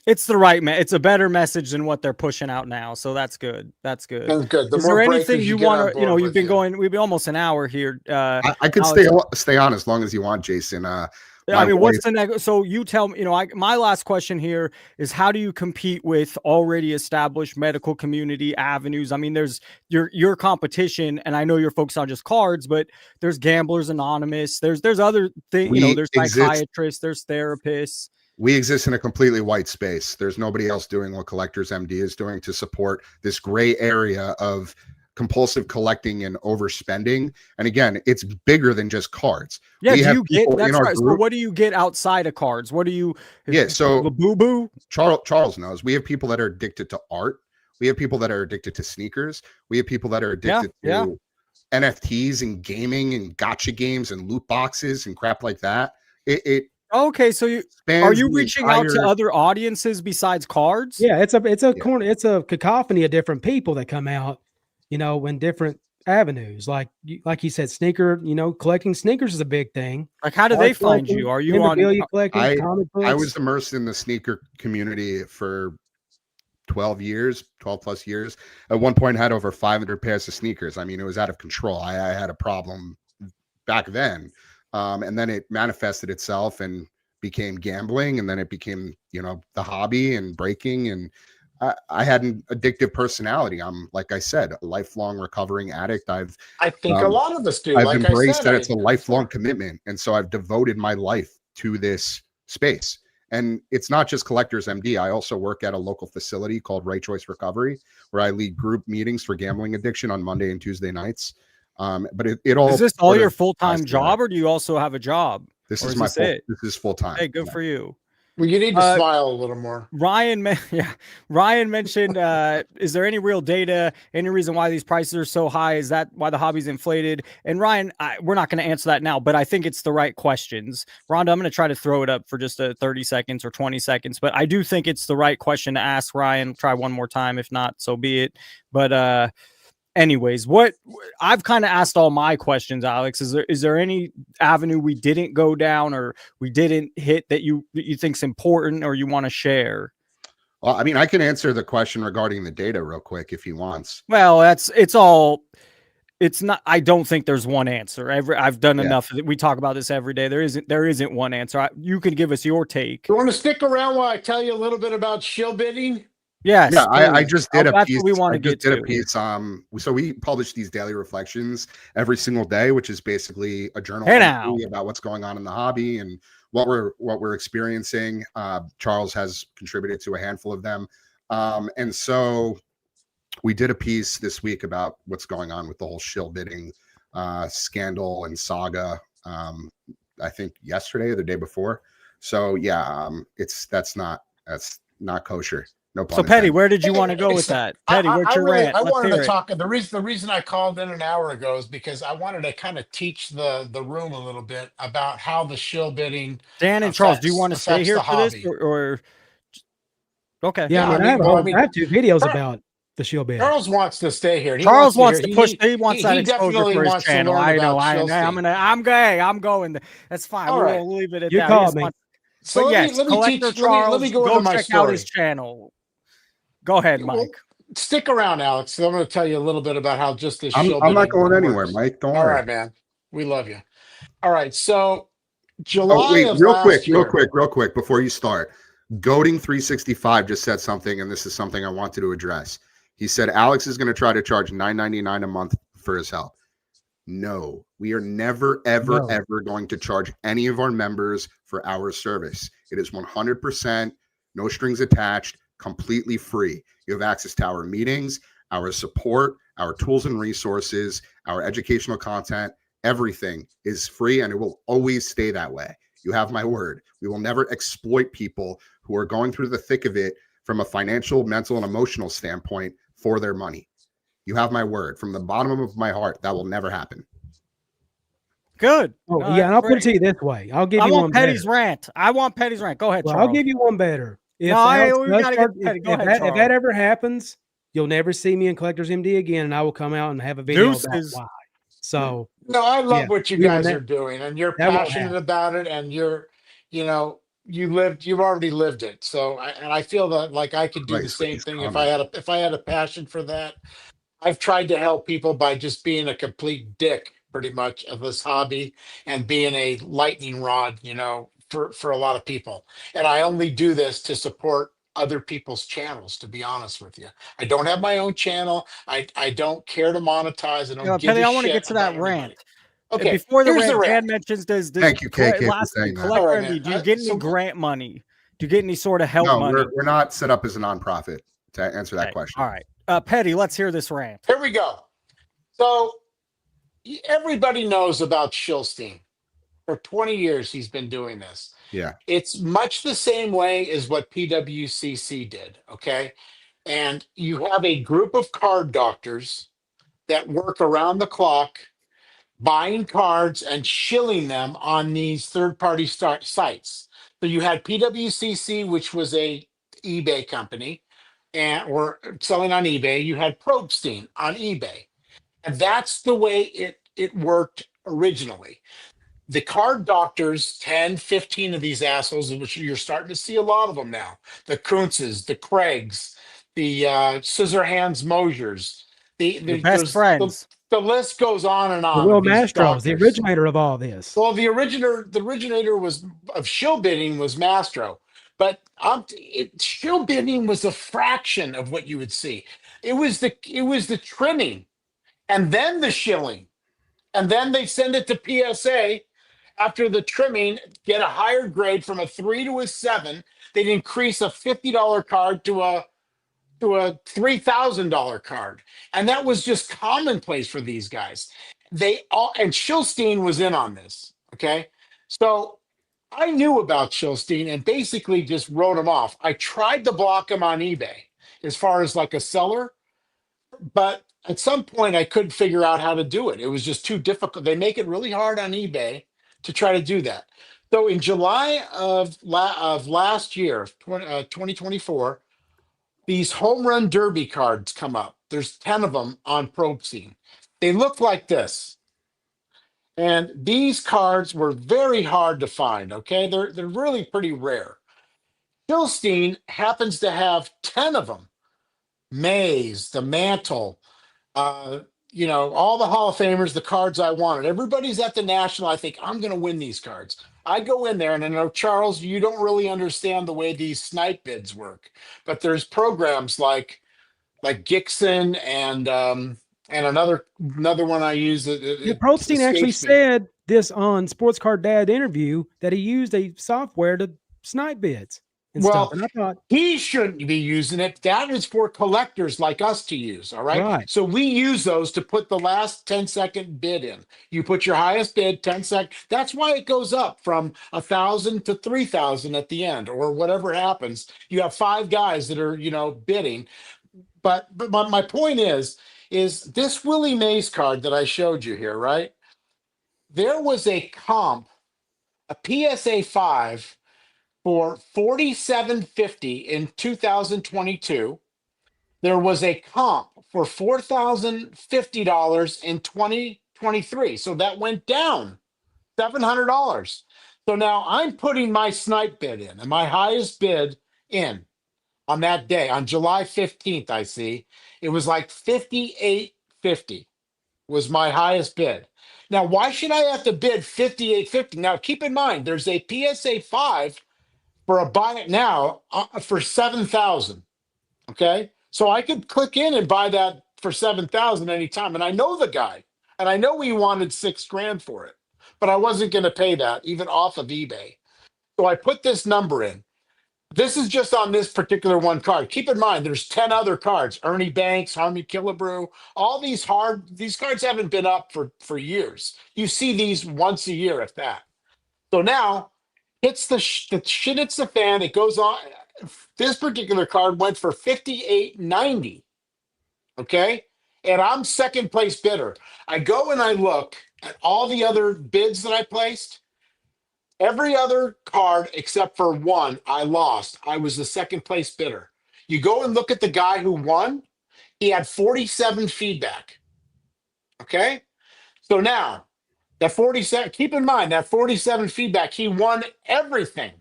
It's the right it's a better message than what they're pushing out now. So that's good. That's good. That's good. The Is more there anything breakers you get on want to, board you've with been you. going, we've been almost an hour here. I could Alex, stay on as long as you want, Jason. I My mean, what's wife- the next? So you tell me, my last question here is, how do you compete with already established medical community avenues? I mean, there's your competition, and I know you're focused on just cards, but there's Gamblers Anonymous. There's other things, there's psychiatrists, there's therapists. We exist in a completely white space. There's nobody else doing what Collectors MD is doing to support this gray area of compulsive collecting and overspending. And again, it's bigger than just cards. Yeah, we do have you get people that's in our right. So group. what do you get outside of cards? What do you So boo boo? Charles knows. We have people that are addicted to art. We have people that are addicted to sneakers. We have people that are addicted to NFTs and gaming and gotcha games and loot boxes and crap like that. Okay, so are you reaching out to other audiences besides cards? Yeah, it's a cacophony of different people that come out, in different avenues. Like you said, collecting sneakers is a big thing. Like, how do they find you? Are you on? Collecting, comic books? I was immersed in the sneaker community for 12 plus years. At one point, I had over 500 pairs of sneakers. I mean, it was out of control. I had a problem back then. And then it manifested itself and became gambling. And then it became, the hobby and breaking. And I had an addictive personality. I'm, like I said, a lifelong recovering addict. I think a lot of us do. I've embraced that it's a lifelong commitment. And so I've devoted my life to this space. And it's not just Collectors MD. I also work at a local facility called Right Choice Recovery, where I lead group meetings for gambling addiction on Monday and Tuesday nights. But it all is this all your full-time job, or do you also have a job? This is my this is full time. Hey, good for you. Well, you need to smile a little more. Ryan mentioned, is there any real data, any reason why these prices are so high? Is that why the hobby's inflated? And Ryan, we're not going to answer that now, but I think it's the right questions. Rhonda, I'm going to try to throw it up for just 30 seconds or 20 seconds, but I do think it's the right question to ask. Ryan, try one more time. If not, so be it. But anyways, what I've kind of asked all my questions, Alex, is there any avenue we didn't go down or we didn't hit that you think's important or you want to share? Well, I mean, I can answer the question regarding the data real quick if he wants. Well, it's not, I don't think there's one answer. I've done enough. We talk about this every day. There isn't one answer. You can give us your take. You want to stick around while I tell you a little bit about shill bidding? Yes. Yeah, I just did a piece. We want to get to. A piece. So we publish these daily reflections every single day, which is basically a journal entry about what's going on in the hobby and what we're experiencing. Charles has contributed to a handful of them, and so we did a piece this week about what's going on with the whole shill bidding scandal and saga. I think yesterday or the day before. So yeah, that's not kosher. No. So Petty, where did you want to go with that? Petty, where's your rant? I wanted to talk. The reason I called in an hour ago is because I wanted to kind of teach the room a little bit about how the shill bidding. Dan and Charles, do you want to stay here for this or? Okay. Yeah, I have 2 videos about the shill bidding. Charles wants to stay here. Charles wants to push. He wants that exposure for his channel. I know. I'm gay. I'm going. That's fine. We'll leave it at that. You called me. So let me go into my check story. out his channel. Go ahead, Mike. Well, stick around, Alex. I'm going to tell you a little bit about how just this shill I'm not going works. anywhere, Mike. Don't worry. All right, man. We love you. All right. So July of real quick before you start. Goating 365 just said something, and this is something I wanted to address. He said Alex is going to try to charge $9.99 a month for his help. No, we are never, ever going to charge any of our members for our service. It is 100%, no strings attached, completely free. You have access to our meetings, our support, our tools and resources, our educational content. Everything is free, and it will always stay that way. You have my word. We will never exploit people who are going through the thick of it from a financial, mental, and emotional standpoint for their money. You have my word. From the bottom of my heart, that will never happen. Good. And I'll put it to you this way. I'll give you one Petty's rant. I want Petty's rant. Go ahead, Charles. I'll give you one better. If No, Alex we does gotta start, get Petty. Go if ahead, that if Charles. that ever happens, you'll never see me in Collectors MD again, and I will come out and have a video about Deuces. why. So No, I love yeah, what you we will guys ne- are doing, and you're that won't passionate happen. about it, and you've already lived it. So, I feel that like I could do the Place with same these thing comments. if I had a passion for that. I've tried to help people by just being a complete dick, pretty much, of this hobby and being a lightning rod, for a lot of people. And I only do this to support other people's channels, to be honest with you. I don't have my own channel. I don't care to monetize. I don't give Petty, a I want to shit get to that about rant. anybody. Okay, Before the here's the rant, rant. Dan mentions does Thank you, KK, for last saying that. Collector All right, MD, man. do you get any So grant money? Do you get any sort of help No, money? we're not set up as a nonprofit to answer that Okay, question. all right. Petty, let's hear this rant. here we go. So everybody knows about Shilstein. For 20 years, he's been doing this. Yeah. It's much the same way as what PWCC did. Okay. And you have a group of card doctors that work around the clock buying cards and shilling them on these third-party sites. So you had PWCC, which was a eBay company, and or selling on eBay. You had Probstein on eBay, and that's the way it worked originally. The card doctors, 10, 15 of these assholes, which you're starting to see a lot of them now. The Kuntzes, the Craigs, the Scissorhands Mosiers. Your best friends. The list goes on and on Will of these Mastros, the doctors. originator of all this. Well, the originator was of shill bidding was Mastro, but shill bidding was a fraction of what you would see. It was the trimming, and then the shilling, and then they send it to PSA after the trimming, get a higher grade from a 3 to a 7. They'd increase a $50 card to a $3,000 card. And that was just commonplace for these guys. And Shilstein was in on this. Okay. So I knew about Shilstein and basically just wrote him off. I tried to block him on eBay as far as like a seller, but at some point I couldn't figure out how to do it. It was just too difficult. They make it really hard on eBay to try to do that. So in July of last year, 2024, these home run derby cards come up. There's 10 of them on Probstein. They look like this. And these cards were very hard to find. Okay. They're really pretty rare. Philstein happens to have 10 of them. Mays, the Mantle, uh, all the Hall of Famers, the cards I wanted. Everybody's at the National. I think I'm going to win these cards. I go in there, and I know, Charles, you don't really understand the way these snipe bids work, but there's programs like Gixon and another one I use. Yeah, It Probstein actually escapes me. said this on Sports Card Dad interview that he used a software to snipe bids and Well, stuff. And I thought, he shouldn't be using it. That is for collectors like us to use. All right. Right. So we use those to put the last 10-second bid in. You put your highest bid, 10 seconds. That's why it goes up from 1,000 to 3,000 at the end, or whatever happens. You have 5 guys that are, bidding. But my point is this Willie Mays card that I showed you here, right? There was a comp, a PSA 5 for $47.50 in 2022. There was a comp for $4,050 in 2023. So that went down $700. So now I'm putting my snipe bid in, and my highest bid in on that day, on July 15th, I see it was like $58.50 was my highest bid. Now, why should I have to bid $58.50? Now, keep in mind, there's a PSA 5 for a buy it now for 7,000. Okay. So I could click in and buy that for 7,000 anytime. And I know the guy, and I know he wanted $6,000 for it, but I wasn't going to pay that even off of eBay. So I put this number in. This is just on this particular one card. Keep in mind, there's 10 other cards. Ernie Banks, Harvey Killebrew, all these cards haven't been up for years. You see these once a year, if that. So now it's the shit hits the fan. It goes on. This particular card went for $58.90. Okay. And I'm second place bidder. I go and I look at all the other bids that I placed. Every other card except for one, I lost. I was the second place bidder. You go and look at the guy who won, he had 47 feedback. Okay? So now, that 47, keep in mind that 47 feedback, he won everything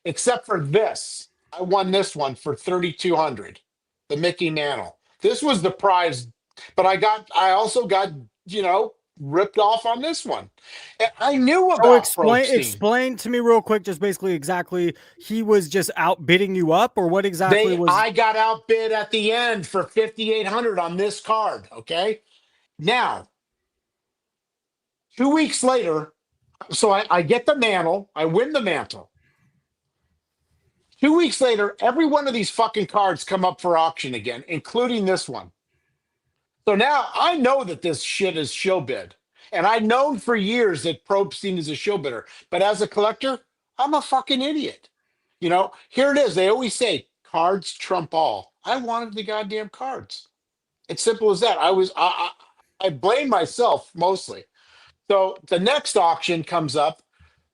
except for this. I won this one for 3,200, the Mickey Mantle. This was the prize, but I also got, ripped off on this one. And I knew So about Probstein. explain to me real quick, just basically exactly he was just outbidding you up, or what exactly was? I got outbid at the end for 5,800 on this card. Okay. Now, 2 weeks later, so I get the mantle, I win the mantle. 2 weeks later, every one of these fucking cards come up for auction again, including this one. So now I know that this shit is show bid. And I've known for years that Probstein is a show bidder. But as a collector, I'm a fucking idiot. Here it is. They always say cards trump all. I wanted the goddamn cards. It's simple as that. I blame myself mostly. So the next auction comes up.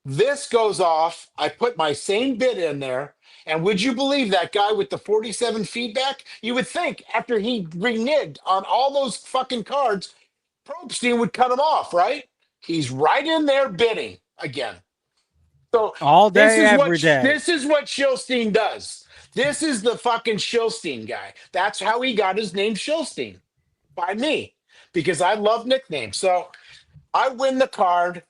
This goes off. I put my same bid in there. And would you believe that guy with the 47 feedback? You would think after he reneged on all those fucking cards, Probstein would cut him off, right? He's right in there bidding again. So All day, every day. This is what Shilstein does. This is the fucking Shilstein guy. That's how he got his name Shilstein, by me, because I love nicknames. So I win the card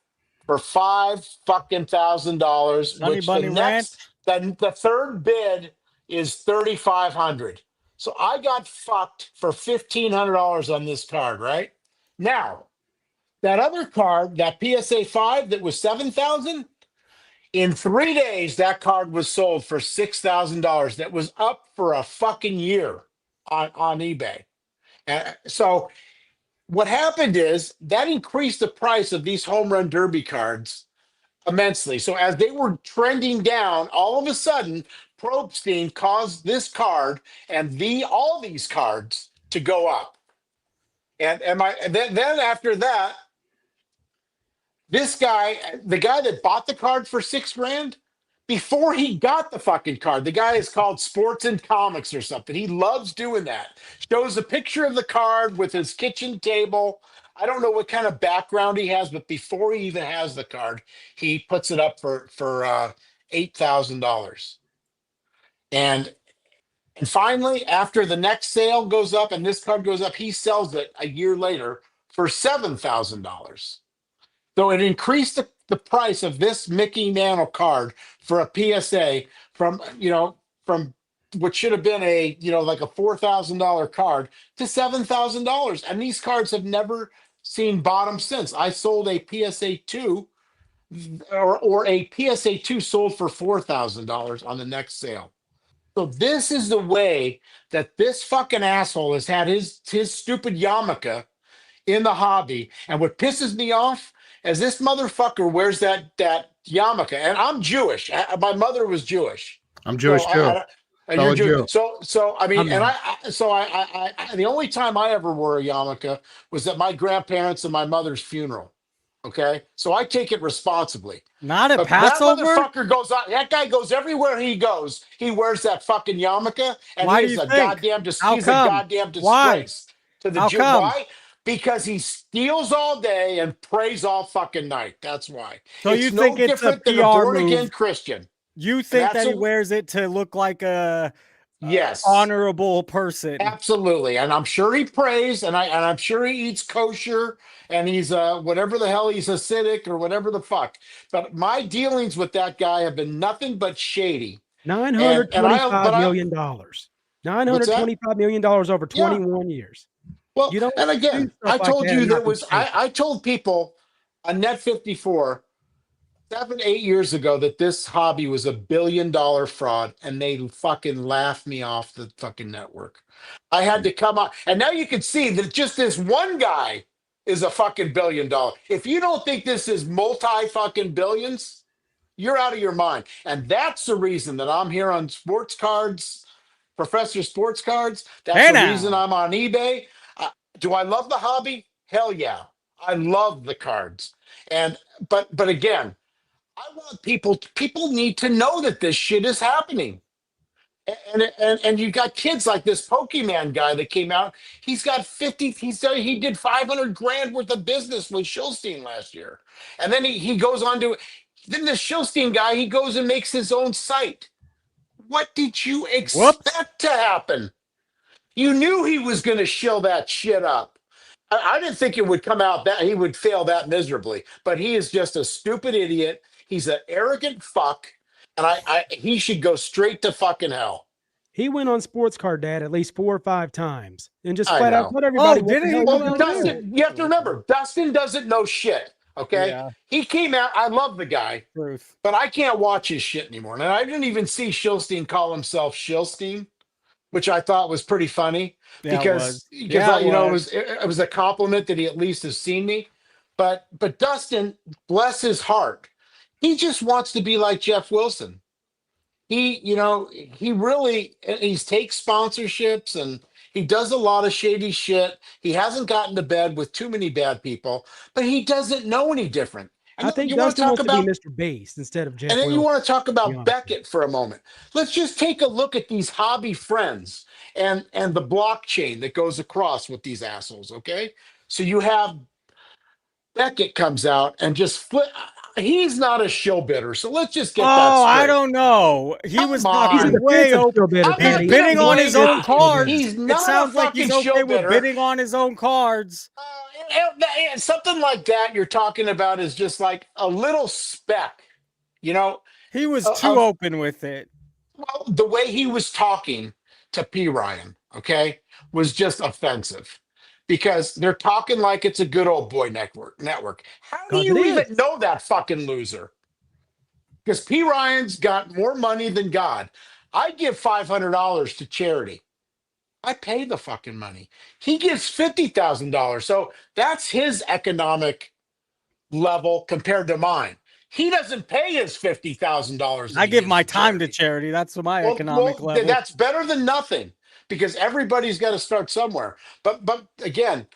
for $5,000. Sunny Bunny Rant. The third bid is 3,500. So I got fucked for $1,500 on this card, right? Now, that other card, that PSA 5 that was 7,000, in 3 days, that card was sold for $6,000. That was up for a fucking year on eBay. And so what happened is that increased the price of these home run derby cards immensely. So as they were trending down, all of a sudden, Probstein caused this card and all these cards to go up. And then after that, this guy, the guy that bought the card for $6,000, before he got the fucking card, the guy is called Sports and Comics or something. He loves doing that. Shows a picture of the card with his kitchen table. I don't know what kind of background he has, but before he even has the card, he puts it up for $8,000. And finally, after the next sale goes up and this card goes up, he sells it a year later for $7,000. So it increased the price of this Mickey Mantle card for a PSA from what should have been like a $4,000 card to $7,000. And these cards have never seen bottom since. I sold a PSA 2 or a PSA 2 sold for $4,000 on the next sale. So this is the way that this fucking asshole has had his stupid yarmulke in the hobby. And what pisses me off is this motherfucker wears that yarmulke. And I'm Jewish. My mother was Jewish. I'm Jewish too. And you're Jewish. So I mean, the only time I ever wore a yarmulke was at my grandparents' and my mother's funeral. Okay, so I take it responsibly. Not at Passover. That motherfucker goes out. That guy goes everywhere he goes. He wears that fucking yarmulke, and Why he's do you a think? goddamn he's How a come? goddamn Why? disgrace to the How Jew. come? Why? Because he steals all day and prays all fucking night. That's why. So it's you think no it's a different than a PR born again move? Christian. You think That's that he wears it to look like a Yes. honorable person? Absolutely. And I'm sure he prays, and I'm sure he eats kosher, and he's whatever the hell, he's Hasidic or whatever the fuck. But my dealings with that guy have been nothing but shady. $925 million. $925 million over 21 years. Well, You don't and again, do stuff I like told that you and there not was be safe. I told people on Net 54 7-8 years ago that this hobby was $1 billion fraud, and they fucking laughed me off the fucking network. I had to come out, and now you can see that just this one guy is a fucking $1 billion. If you don't think this is multi fucking billions, you're out of your mind. And that's the reason that I'm here on Sports Cards, Professor Sports Cards. That's Hey the now. reason I'm on eBay. Do I love the hobby? Hell yeah. I love the cards. But again, I want people need to know that this shit is happening. And you got kids like this Pokemon guy that came out. He's got 50, he did 500 grand worth of business with Shilstein last year. And then he goes on to, then the Shilstein guy, he goes and makes his own site. What did you Whoops. expect to happen? You knew he was going to shill that shit up. I didn't think it would come out that he would fail that miserably, but he is just a stupid idiot. He's an arrogant fuck, and he should go straight to fucking hell. He went on Sports Card Dad at least 4 or 5 times and just I flat out know. told everybody Oh, what did the he? hell Well, you gonna do. Dustin, you have to remember, Dustin doesn't know shit. Okay, Yeah. he came out. I love the guy, Truth. but I can't watch his shit anymore. And I didn't even see Shilstein call himself Shilstein, which I thought was pretty funny Yeah, it because was. Yeah, it you know was. it was a compliment that he at least has seen me. But Dustin, bless his heart, he just wants to be like Jeff Wilson. He really he takes sponsorships and he does a lot of shady shit. He hasn't gotten to bed with too many bad people, but he doesn't know any different. And I think you want to Dustin talk wants to be about Mr. Beast instead of Jeff and then you Wilson, want to talk to be about honest with Beckett for a moment. Let's just take a look at these hobby friends and the blockchain that goes across with these assholes. Okay, so you have Beckett comes out and just flip. He's not a show bidder, so let's just get that Oh, I straight. don't know. He Come was on. you. He's a talking way defensive open. still bitter, I'm He's not Patty. gonna bidding on his blame own him. cards. He's It not a sounds like fucking he's okay show with bidder. bidding on his own cards. Something like that you're talking about is just like a little speck, you know. He was too open with it. Well, the way he was talking to P. Ryan, okay, was just offensive because they're talking like it's a good old boy network. How do 'Cause you it even is. know that fucking loser? Because P. Ryan's got more money than God. I give $500 to charity. I pay the fucking money. He gives $50,000. So that's his economic level compared to mine. He doesn't pay his $50,000. I give my time to charity. That's my economic level. That's better than nothing because everybody's got to start somewhere. But again,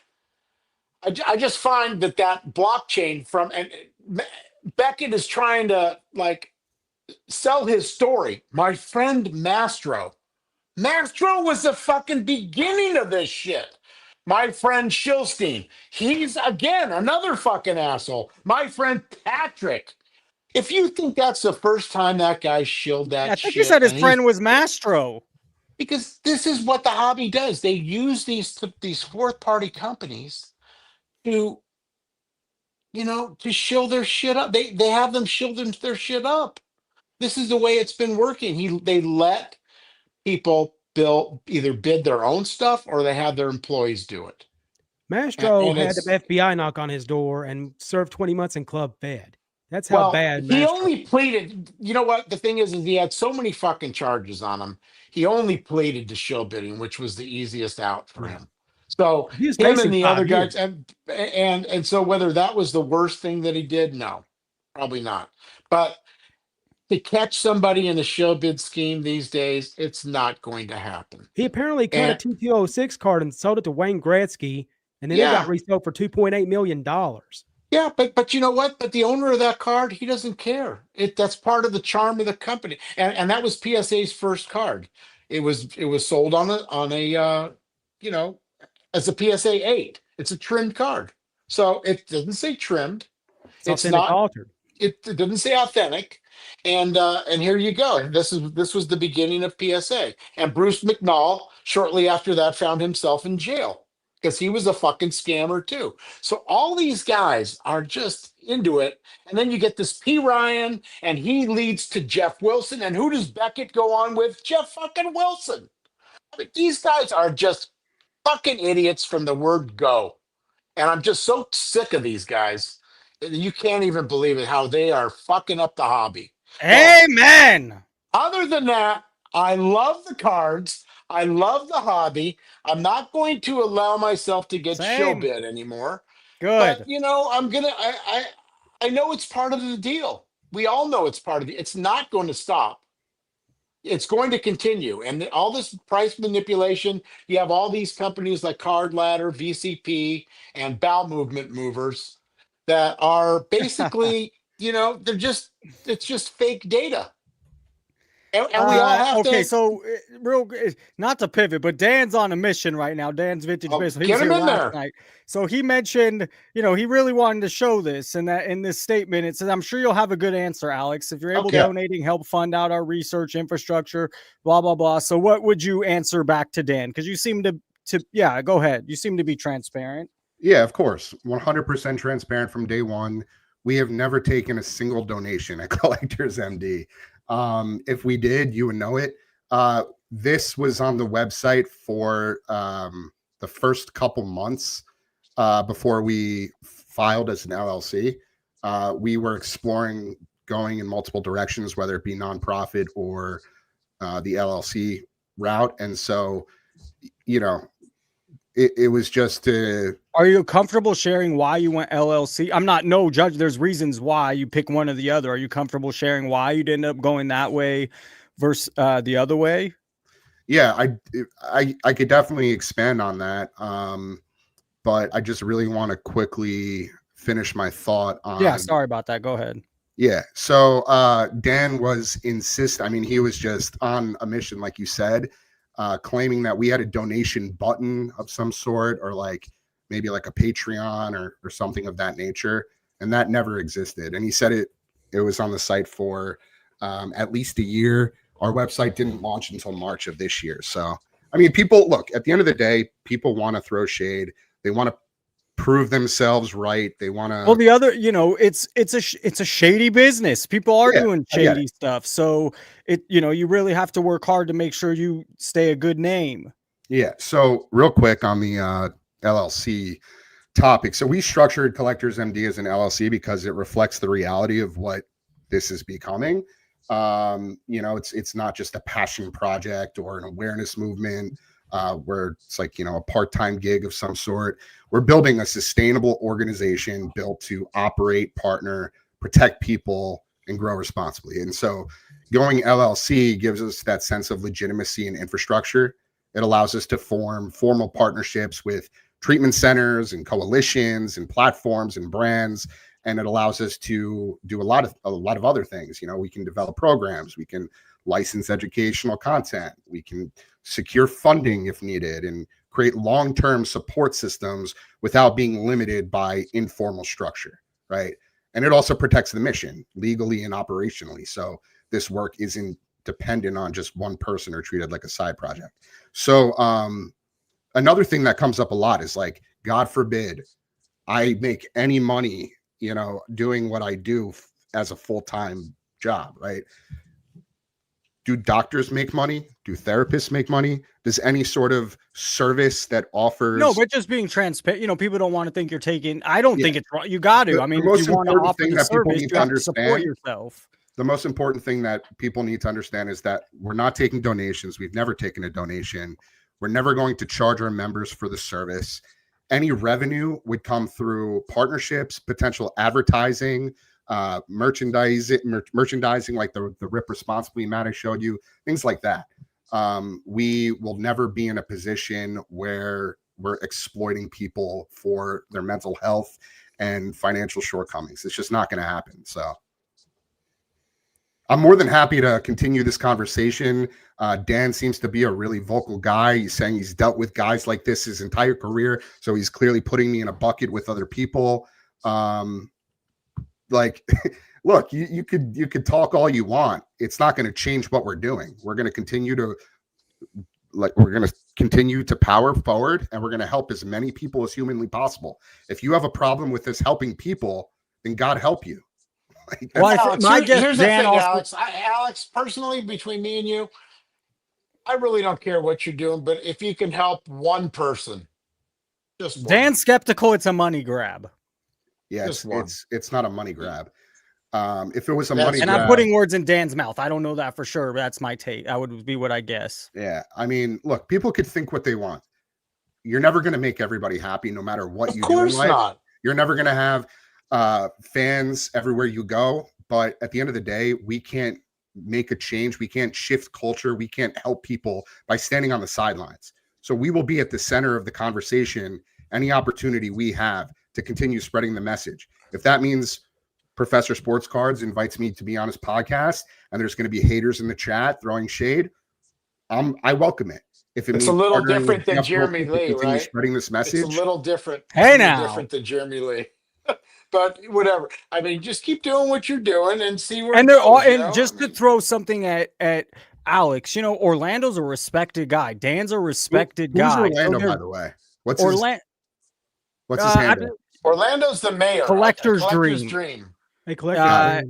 I just find that blockchain from and Beckett is trying to like sell his story. My friend Mastro was the fucking beginning of this shit. My friend Shilstein, he's again another fucking asshole. My friend Patrick. If you think that's the first time that guy shilled that I think shit, he said his and friend was Mastro. because this is what the hobby does. They use these fourth party companies to to shill their shit up. They have them shill their shit up. This is the way it's been working. They let people either bid their own stuff or they have their employees do it. Mastro And had the it's FBI knock on his door and served 20 months in Club Fed. That's how bad he Mastro. only pleaded. You know what the thing is he had so many fucking charges on him. He only pleaded to show bidding, which was the easiest out for him. So He was him and facing the 5 other years. guys, and so whether that was the worst thing that he did, no, probably not. But to catch somebody in a show bid scheme these days, it's not going to happen. He apparently cut a And- T206 card and sold it to Wayne Gretzky, and then it got resold for $2.8 million. Yeah, but you know what? But the owner of that card, he doesn't care. That's part of the charm of the company. And that was PSA's first card. It was sold on a as a PSA 8. It's a trimmed card. So it doesn't say trimmed. It's authentic not altered. It doesn't say authentic. And here you go. And this was the beginning of PSA. And Bruce McNall shortly after that found himself in jail because he was a fucking scammer too. So all these guys are just into it. And then you get this P. Ryan, and he leads to Jeff Wilson. And who does Beckett go on with? Jeff fucking Wilson. I mean, these guys are just fucking idiots from the word go. And I'm just so sick of these guys. You can't even believe it, how they are fucking up the hobby. Amen. Other than that, I love the cards. I love the hobby. I'm not going to allow myself to get show Same. bid anymore. Good. But I know it's part of the deal. We all know it's part of it's not going to stop. It's going to continue. And all this price manipulation, you have all these companies like Card Ladder, VCP, and Bowel Movement Movers that are basically it's just fake data. And we all have okay, to so not to pivot, but Dan's on a mission right now. Dan's Vintage Baseball. He get was him here in last there. night. So he mentioned, he really wanted to show this, and that in this statement, it says, I'm sure you'll have a good answer, Alex. If you're able Okay. donating, help fund out our research infrastructure, blah, blah, blah. So what would you answer back to Dan? Because you seem to yeah, go ahead. You seem to be transparent. Yeah, of course. 100% transparent from day one. We have never taken a single donation at Collectors MD. If we did, you would know it. This was on the website for the first couple months before we filed as an LLC. We were exploring going in multiple directions, whether it be nonprofit or the LLC route. And so, it was just to. Are you comfortable sharing why you went LLC? I'm not no judge. There's reasons why you pick one or the other. Are you comfortable sharing why you'd end up going that way versus the other way? Yeah, I could definitely expand on that. But I just really want to quickly finish my thought on. Yeah, sorry about that. Go ahead. Yeah. So Dan was he was just on a mission, like you said, claiming that we had a donation button of some sort, or maybe like a Patreon or something of that nature. And that never existed. And he said it was on the site for at least a year. Our website didn't launch until March of this year. So, people look, at the end of the day, people want to throw shade. They want to prove themselves right. They want to. Well, the other, it's a shady business. People are doing shady stuff. So you really have to work hard to make sure you stay a good name. Yeah. So real quick on the LLC topic. So we structured Collectors MD as an LLC because it reflects the reality of what this is becoming. It's not just a passion project or an awareness movement where it's a part-time gig of some sort. We're building a sustainable organization built to operate, partner, protect people, and grow responsibly. And so going LLC gives us that sense of legitimacy and infrastructure. It allows us to form formal partnerships with treatment centers and coalitions and platforms and brands. And it allows us to do a lot of other things. We can develop programs, we can license educational content, we can secure funding if needed, and create long-term support systems without being limited by informal structure, right? And it also protects the mission legally and operationally. So this work isn't dependent on just one person or treated like a side project. So another thing that comes up a lot is God forbid I make any money, doing what I do as a full-time job, right? Do doctors make money? Do therapists make money? Does any sort of service that offers? No, but just being transparent, people don't want to think you're taking. I don't think it's wrong. You got to. If you want to offer the service, you have to support yourself. The most important thing that people need to understand is that we're not taking donations. We've never taken a donation. We're never going to charge our members for the service. Any revenue would come through partnerships, potential advertising, merchandising like the Rip Responsibly mat I showed you, things like that. We will never be in a position where we're exploiting people for their mental health and financial shortcomings. It's just not going to happen. So I'm more than happy to continue this conversation. Dan seems to be a really vocal guy. He's saying he's dealt with guys like this his entire career. So he's clearly putting me in a bucket with other people. Look, you could talk all you want. It's not going to change what we're doing. We're going to continue to power forward, and we're going to help as many people as humanly possible. If you have a problem with this helping people, then God help you. Alex, here's the thing, Alex. Alex, personally, between me and you, I really don't care what you're doing, but if you can help one person, just one. Dan's skeptical it's a money grab. Yeah, it's not a money grab. If it was a money grab, I'm putting words in Dan's mouth. I don't know that for sure, but that's my take. That would be what I guess. Yeah, look, people could think what they want. You're never going to make everybody happy, no matter what you do in life. Of course not. You're never going to have fans everywhere you go, but at the end of the day, we can't make a change. We can't shift culture. We can't help people by standing on the sidelines. So we will be at the center of the conversation any opportunity we have to continue spreading the message. If that means Professor Sports Cards invites me to be on his podcast, and there's going to be haters in the chat throwing shade, I welcome it. If it It's means a little partnering with different than Jeff Jeremy Wilson to Lee, continue right? spreading this It's a message. little different. Hey, It's a little now. different than Jeremy Lee. But whatever. I mean, just keep doing what you're doing and see where And it they're goes, all, you and know? just I to mean, throw something at Alex, you know, Orlando's a respected guy. Dan's a respected Who's guy. Orlando, So by the way? What's his Orlando, handle? Orlando's the mayor. Collector's A collector's dream. dream. Hey, collect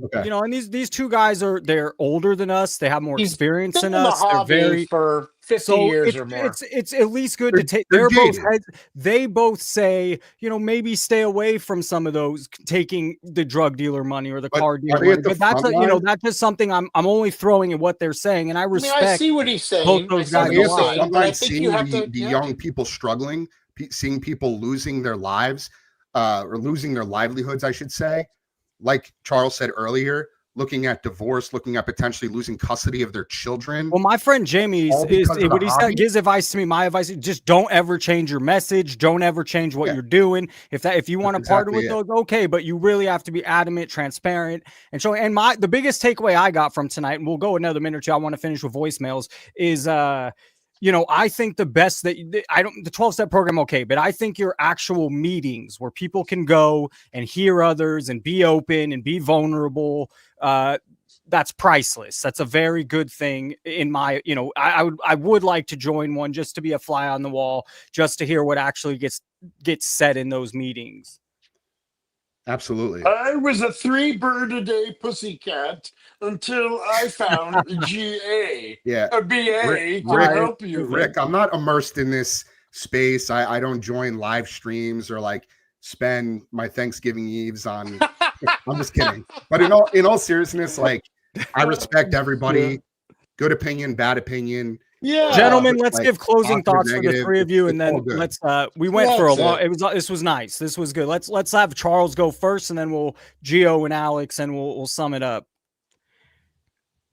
Okay. You know, and these two guys they're older than us. They have more He's experience been than in the us. They're hobby very for 50 so years it's, or more. it's at least good to take. They're They're both jaded. heads. They both say, you know, maybe stay away from some of those taking the drug dealer money or the But car are dealer they money. at the But that's front you know line? that's just something I'm only throwing at what they're saying, and I I mean, respect I see what he's both saying. I those see guys what Are a they he's at the lot. saying, front but I line think seeing you have to. the Yeah. young people struggling, seeing people losing their lives, or losing their livelihoods, I should say? Like Charles said earlier, looking at divorce, looking at potentially losing custody of their children. Well, my friend Jamie All because of the what he said hobby? gives advice to me. My advice is just don't ever change your message. Don't ever change what Yeah. you're doing. If you want to That's partner exactly with those, okay, but you really have to be adamant, transparent, and show. And the biggest takeaway I got from tonight, and we'll go another minute or two. I want to finish with voicemails. Is you know, I think the best that the 12-step program, okay, but I think your actual meetings where people can go and hear others and be open and be vulnerable, that's priceless. That's a very good thing in my, you know, I would like to join one just to be a fly on the wall, just to hear what actually gets said in those meetings. Absolutely. I was a 3-bird-a-day pussycat until I found GA, Yeah. a BA Rick, to help you. Rick, I'm not immersed in this space. I don't join live streams or like spend my Thanksgiving Eves on. I'm just kidding. But in all seriousness, like I respect everybody. Yeah. Good opinion, bad opinion. Yeah. Gentlemen, let's like, give closing positive, thoughts for the negative, three of you, and it's all then good. let's we went for a That's long. it. This was nice. This was good. Let's have Charles go first, and then we'll Gio and Alex, and we'll sum it up.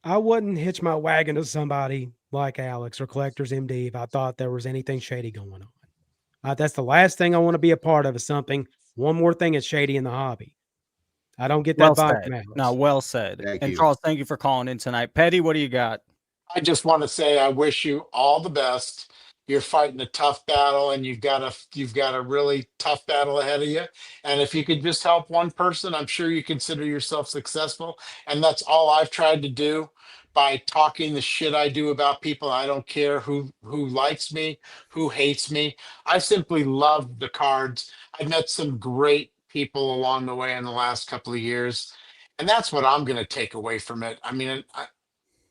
I wouldn't hitch my wagon to somebody like Alex or Collectors MD if I thought there was anything shady going on. That's the last thing I want to be a part of. Is something. One more thing is shady in the hobby. I don't get that Well vibe said. from Alex. No, well said. Thank And you. Charles, thank you for calling in tonight. Petty, what do you got? I just want to say I wish you all the best. You're fighting a tough battle, and you've got a really tough battle ahead of you. And if you could just help one person, I'm sure you consider yourself successful. And that's all I've tried to do by talking the shit I do about people. I don't care who likes me, who hates me. I simply love the cards. I've met some great people along the way in the last couple of years, and that's what I'm going to take away from it. I mean,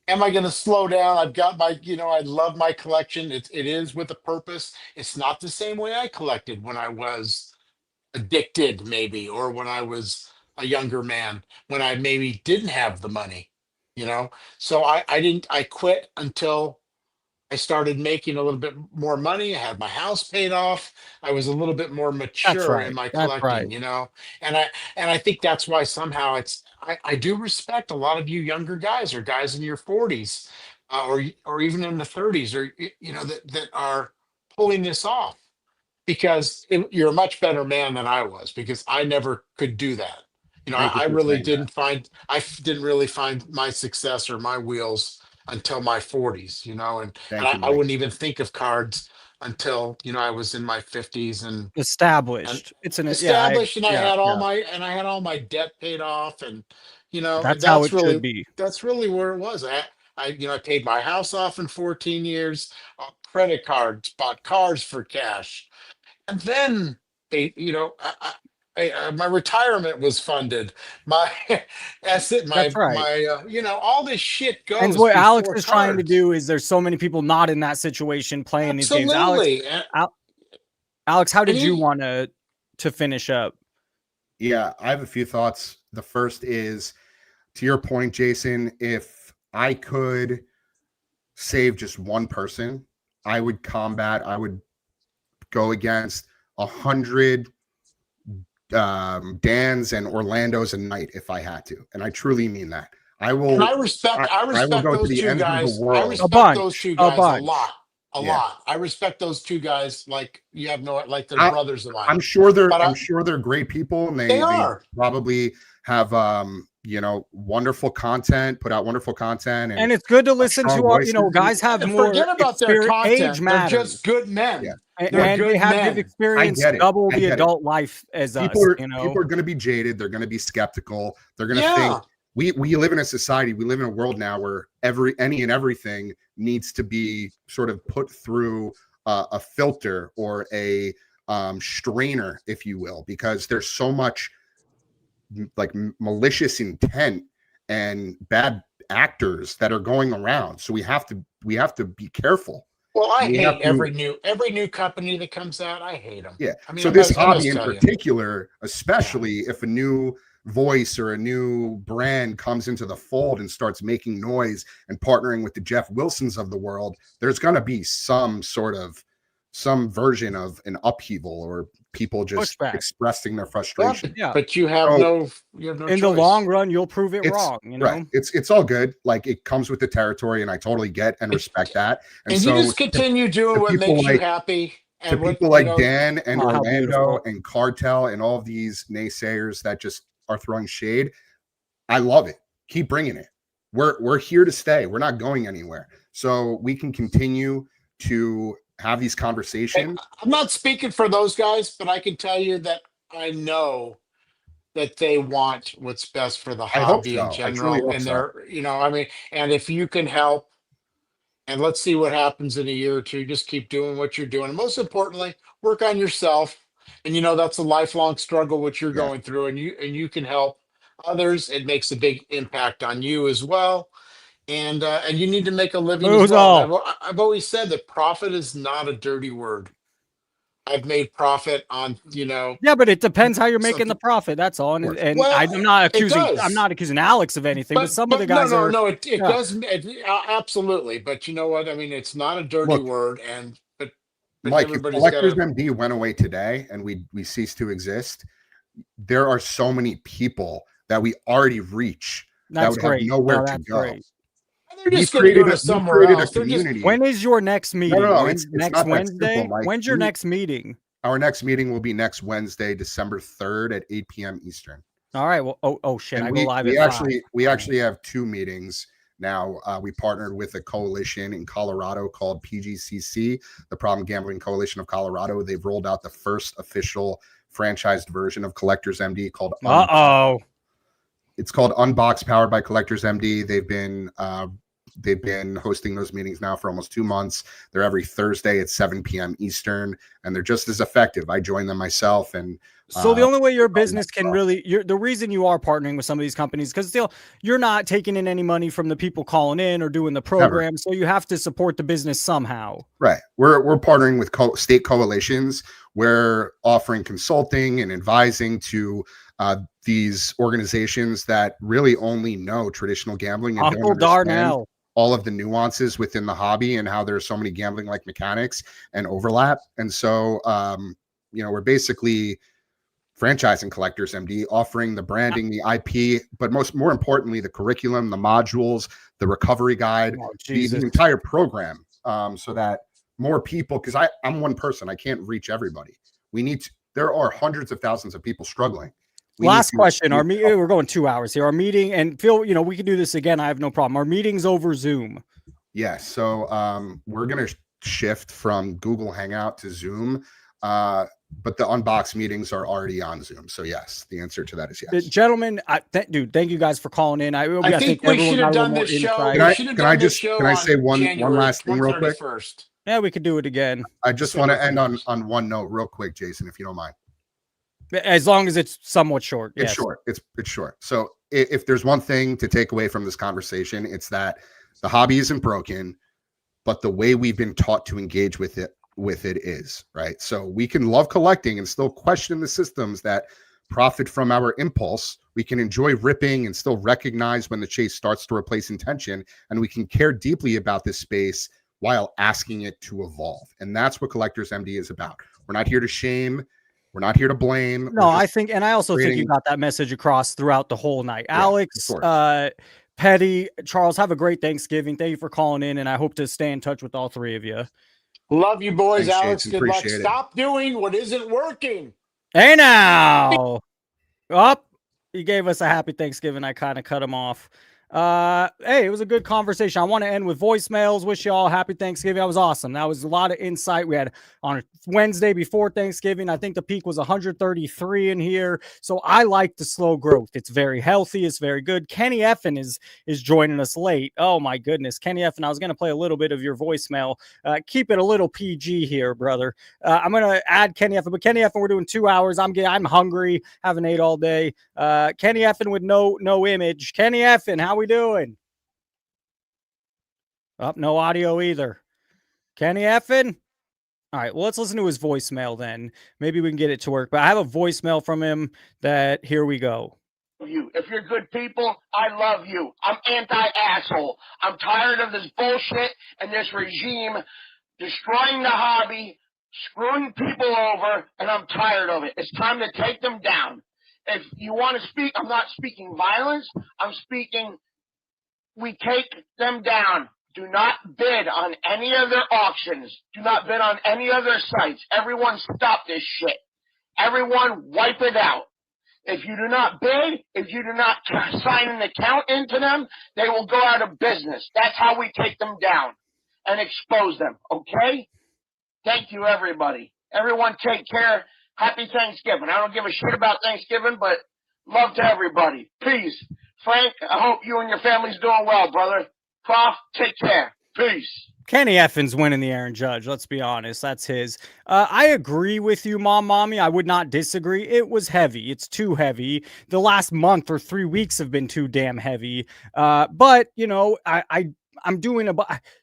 am I going to slow down? I've got my, I love my collection. It is with a purpose. It's not the same way I collected when I was addicted, maybe, or when I was a younger man, when I maybe didn't have the money, So I quit until I started making a little bit more money. I had my house paid off. I was a little bit more mature in my That's right. collecting, and I think that's why somehow I do respect a lot of you younger guys or guys in your 40s, or even in the 30s, or that are pulling this off, because you're a much better man than I was, because I never could do that. Thank you I for really saying that. didn't really find my success or my wheels until my 40s, and Thank you, I Mike. wouldn't even think of cards until I was in my 50s and Established. It's an established, and I had all yeah. my debt paid off, and That's how it should be. that's really where it was. I paid my house off in 14 years, credit cards, bought cars for cash, and then my retirement was funded. My asset, That's right. all this shit goes. And what Alex before is trying to cards. do is there's so many people not in that situation playing these games. Absolutely. Alex, how did And you want to finish up? Yeah, I have a few thoughts. The first is, to your point, Jason, if I could save just one person, I would go against 100 Dans and Orlandos a night if I had to. And I truly mean that. I will. And I respect I will go to those the two ends of the guys. I world. respect bunch, those two a guys a bunch. lot. a Yeah. lot. I respect those two guys like you have no, like they're I- brothers of mine. I'm sure they're But I'm sure they're great people, and they they are. probably have wonderful content, put out wonderful content, And it's good to have listen strong to our, voices. guys have And more forget about their experience. Age content. They're matters. just good men. Yeah. They're And they good have men. they've experienced get it. double I the get it. adult life as us. People are going to be jaded. They're going to be skeptical. They're going to Yeah. think we live in a society. We live in a world now where any and everything needs to be sort of put through a filter or a strainer, if you will, because there's so much like malicious intent and bad actors that are going around. So we have to be careful. Well, I We hate have to- every new company that comes out. I hate them. Yeah. I mean, So I this must hobby in tell you. particular, especially if a new voice or a new brand comes into the fold and starts making noise and partnering with the Jeff Wilsons of the world, there's going to be some version of an upheaval or people just Pushback. expressing their Well, frustration. Yeah. but you have So, no In the choice. long run, you'll prove it It's wrong. right. It's all good. Like it comes with the territory, and I totally get and respect that. And so you just continue doing to what people makes you like- happy. to And what, people like Dan and Oh, how Orlando beautiful. and Cartel and all of these naysayers that just are throwing shade, I love it. Keep bringing it. We're here to stay. We're not going anywhere. So we can continue to have these conversations. I'm not speaking for those guys, but I can tell you that I know that they want what's best for the I hope hobby so. in I truly general. hope And so. they're, I mean, and if you can help, and let's see what happens in a year or two, just keep doing what you're doing. And most importantly, work on yourself. And that's a lifelong struggle what you're Yeah. going through, and you can help others. It makes a big impact on you as well. And you need to make a living as Who's well. all? I've always said that profit is not a dirty word. I've made profit on, Yeah, but it depends how you're making the something- profit. That's all. And, course. and Well, I'm not it accusing. does. I'm not accusing Alex of anything. But some of the guys are. no, it yeah. does. Absolutely. But you know what? I mean, it's not a dirty Look, word. But Mike, if everybody's Collectors got MD went away today and we cease to exist, there are so many people that we already reach That's that would great. have nowhere No, to that's go. great. they're We just going to go to we somewhere created else. a They're just community. When is your next meeting? no, When's it's next not that Wednesday? simple, Mike. When's your next meeting? Our next meeting will be next Wednesday, December 3rd at 8 p.m. Eastern. All right. Well, oh shit! And I go live we at actually 5. we actually have 2 meetings now. We partnered with a coalition in Colorado called PGCC, the Problem Gambling Coalition of Colorado. They've rolled out the first official franchised version of Collectors MD called It's called Unbox, powered by Collectors MD. They've been hosting those meetings now for almost 2 months. They're every Thursday at 7 p.m. Eastern, and they're just as effective. I joined them myself, and So the only way your business can really, the reason you are partnering with some of these companies, because still you're not taking in any money from the people calling in or doing the program, so you have to support the business somehow. Right. We're partnering with state coalitions. We're offering consulting and advising to these organizations that really only know traditional gambling and Uncle don't understand Darnell. all of the nuances within the hobby and how there's so many gambling like mechanics and overlap. And so, we're basically franchising Collectors MD, offering the branding, the IP, but more importantly, the curriculum, the modules, the recovery guide, the entire program, so that more people, because I'm one person, I can't reach everybody. There are hundreds of thousands of people struggling. Last question. We're going 2 hours here. Our meeting, and Phil, we can do this again. I have no problem. Our meeting's over Zoom. Yeah. So we're going to shift from Google Hangout to Zoom. But the unbox meetings are already on Zoom. So yes, the answer to that is yes. Gentlemen, dude, thank you guys for calling in. I think we should have done this show. Can I say one last thing real quick? Yeah, we could do it again. I just want to end on one note real quick, Jason, if you don't mind. As long as it's somewhat short. It's short. It's short. So if there's one thing to take away from this conversation, it's that the hobby isn't broken, but the way we've been taught to engage with it is, right? So we can love collecting and still question the systems that profit from our impulse. We can enjoy ripping and still recognize when the chase starts to replace intention, and we can care deeply about this space while asking it to evolve. And that's what Collectors MD is about. We're not here to shame. We're not here to blame. No, I think you got that message across throughout the whole night. Yeah, Alex, Petty, Charles, have a great Thanksgiving. Thank you for calling in, and I hope to stay in touch with all three of you. Love you, boys. Thanks, Alex, Jason. good luck. Appreciate it. Stop doing what isn't working. Hey now. Up. He gave us a happy Thanksgiving. I kind of cut him off. Hey, it was a good conversation. I want to end with voicemails. Wish you all happy Thanksgiving. That was awesome. That was a lot of insight. We had on a Wednesday before Thanksgiving. I think the peak was 133 in here. So I like the slow growth. It's very healthy. It's very good. Kenny Effin is joining us late. Oh my goodness. Kenny Effin, I was going to play a little bit of your voicemail. Keep it a little PG here, brother. I'm going to add Kenny Effin, but Kenny Effin, we're doing 2 hours. I'm hungry. Haven't ate all day. Kenny Effin with no image. Kenny Effin, how we doing? Oh, no audio either. Kenny Effin? All right, well, let's listen to his voicemail then. Maybe we can get it to work. But I have a voicemail from him that, here we go. If you're good people, I love you. I'm anti-asshole. I'm tired of this bullshit and this regime destroying the hobby, screwing people over, and I'm tired of it. It's time to take them down. If you want to speak, I'm not speaking violence. I'm speaking, we take them down. Do not bid on any other auctions. Do not bid on any other sites. Everyone stop this shit. Everyone wipe it out. If you do not bid, if you do not sign an account into them, they will go out of business. That's how we take them down and expose them, okay? Thank you, everybody. Everyone take care. Happy Thanksgiving. I don't give a shit about Thanksgiving, but love to everybody. Peace. Frank, I hope you and your family's doing well, brother. Prof, take care. Peace. Kenny Effin's winning the Aaron Judge. Let's be honest. That's his. I agree with you, Mommy. I would not disagree. It was heavy. It's too heavy. The last month or 3 weeks have been too damn heavy. But, you know, I'm doing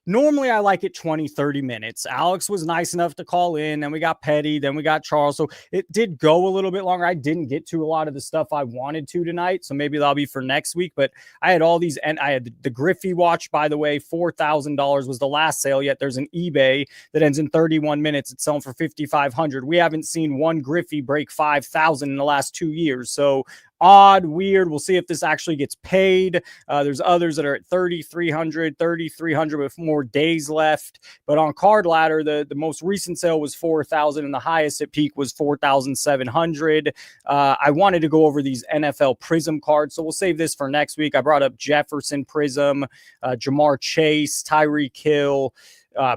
normally I like it 20-30 minutes. Alex was nice enough to call in, then we got Petty, then we got Charles. So it did go a little bit longer. I didn't get to a lot of the stuff I wanted to tonight. So maybe that'll be for next week. But I had all these, and I had the Griffey watch, by the way, $4,000 was the last sale yet. There's an eBay that ends in 31 minutes. It's selling for $5,500. We haven't seen one Griffey break 5,000 in the last 2 years. So odd, weird. We'll see if this actually gets paid. There's others that are at 3,300 with more days left. But on Card Ladder, the most recent sale was 4,000 and the highest at peak was 4,700. I wanted to go over these NFL Prism cards, so we'll save this for next week. I brought up Jefferson Prism, Jamar Chase, Tyreek Hill,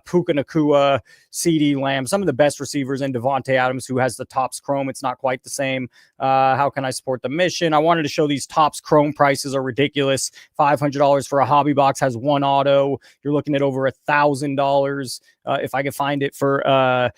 Puka Nacua, CeeDee Lamb, some of the best receivers, and Devontae Adams, who has the Topps Chrome. It's not quite the same. How can I support the mission? I wanted to show these Topps Chrome prices are ridiculous. $500 for a hobby box has one auto. You're looking at over $1,000. If I could find it for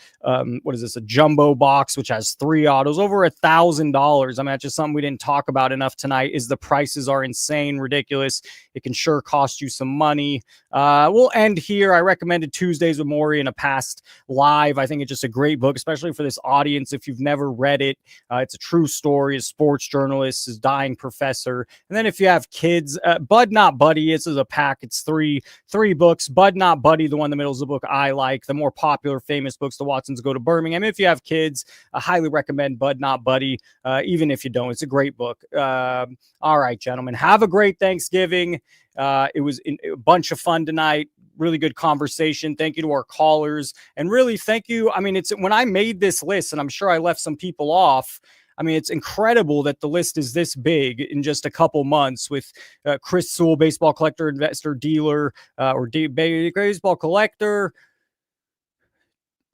what is this? A jumbo box, which has 3 autos, over $1,000. I mean, that's just something we didn't talk about enough tonight. Is the prices are insane, ridiculous. It can sure cost you some money. We'll end here. I recommended Tuesdays with Maury in a past live. I think it's just a great book, especially for this audience. If you've never read it, it's a true story. A sports journalist, his dying professor. And then if you have kids, Bud Not Buddy, this is a pack. It's three books. Bud Not Buddy, the one in the middle is the book I like. The more popular, famous books, The Watsons Go to Birmingham. If you have kids, I highly recommend Bud Not Buddy, even if you don't. It's a great book. All right, gentlemen, have a great Thanksgiving. It was a bunch of fun tonight. Really good conversation. Thank you to our callers. And really, thank you. I mean, it's when I made this list, and I'm sure I left some people off. I mean, it's incredible that the list is this big in just a couple months with Chris Sewell, baseball collector, investor, dealer, baseball collector.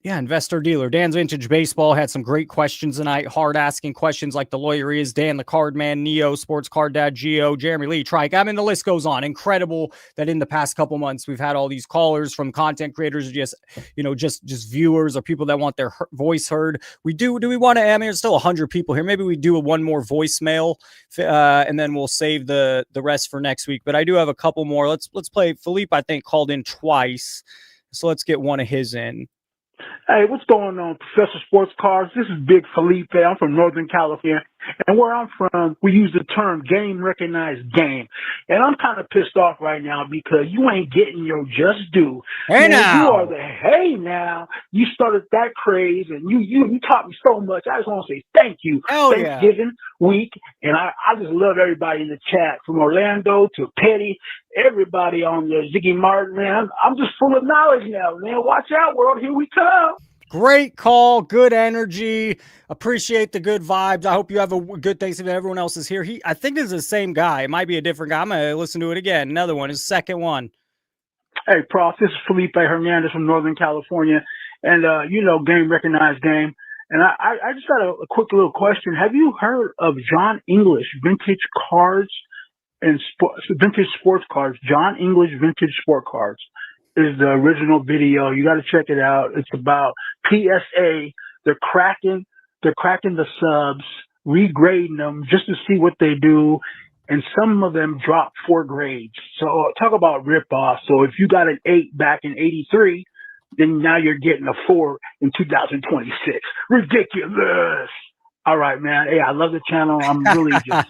Yeah, investor dealer. Dan's Vintage Baseball had some great questions tonight. Hard asking questions like the lawyer is. Dan, the card man, Neo, sports card dad, Geo, Jeremy Lee, Trike. I mean, the list goes on. Incredible that in the past couple months we've had all these callers from content creators, just viewers or people that want their voice heard. Do we want to? I mean, there's still 100 people here. Maybe we do one more voicemail, and then we'll save the rest for next week. But I do have a couple more. Let's play. Philippe, I think, called in twice, so let's get one of his in. Hey, what's going on, Professor Sports Cards? This is Big Felipe. I'm from Northern California. And where I'm from, we use the term game recognized game. And I'm kind of pissed off right now because you ain't getting your just due. Hey Man, you are now. the hey now. You started that craze and you taught me so much. I just want to say thank you. Hell yeah. Thanksgiving week. And I just love everybody in the chat from Orlando to Petty, everybody on the Ziggy Martin, man. I'm just full of knowledge now, man. Watch out, world. Here we come. Great call, good energy. Appreciate the good vibes. I hope you have a good Thanksgiving. Everyone else is here. I think this is the same guy. It might be a different guy. I'm gonna listen to it again. Another one, his second one. Hey, Prof, this is Felipe Hernandez from Northern California, and game recognized game. And I just got a quick little question. Have you heard of John English Vintage Cards and Vintage Sports Cards? John English Vintage Sport Cards is the original video. You got to check it out. It's about PSA. They're cracking the subs, regrading them just to see what they do. And some of them drop 4 grades. So talk about ripoff. So if you got an 8 back in 83, then now you're getting a 4 in 2026. Ridiculous. All right, man. Hey, I love the channel. I'm really just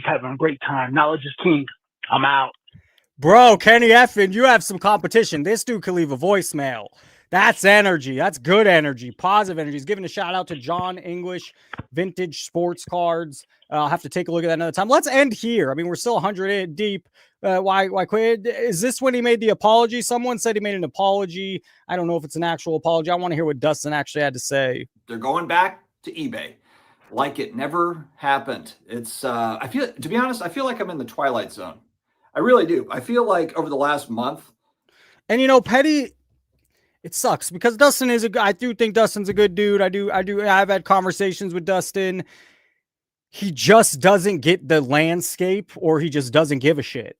having a great time. Knowledge is king. I'm out. Bro, Kenny Effin, you have some competition. This dude can leave a voicemail. That's energy. That's good energy. Positive energy. He's giving a shout out to John English Vintage Sports Cards. I'll have to take a look at that another time. Let's end here. I mean, we're still 100 deep. Why quit? Is this when he made the apology? Someone said he made an apology. I don't know if it's an actual apology. I want to hear what Dustin actually had to say. They're going back to eBay like it never happened. It's I feel, to be honest, I feel like I'm in the Twilight Zone. I really do. I feel like over the last month. And Petty, it sucks because Dustin is I do think Dustin's a good dude. I've had conversations with Dustin. He just doesn't get the landscape, or he just doesn't give a shit.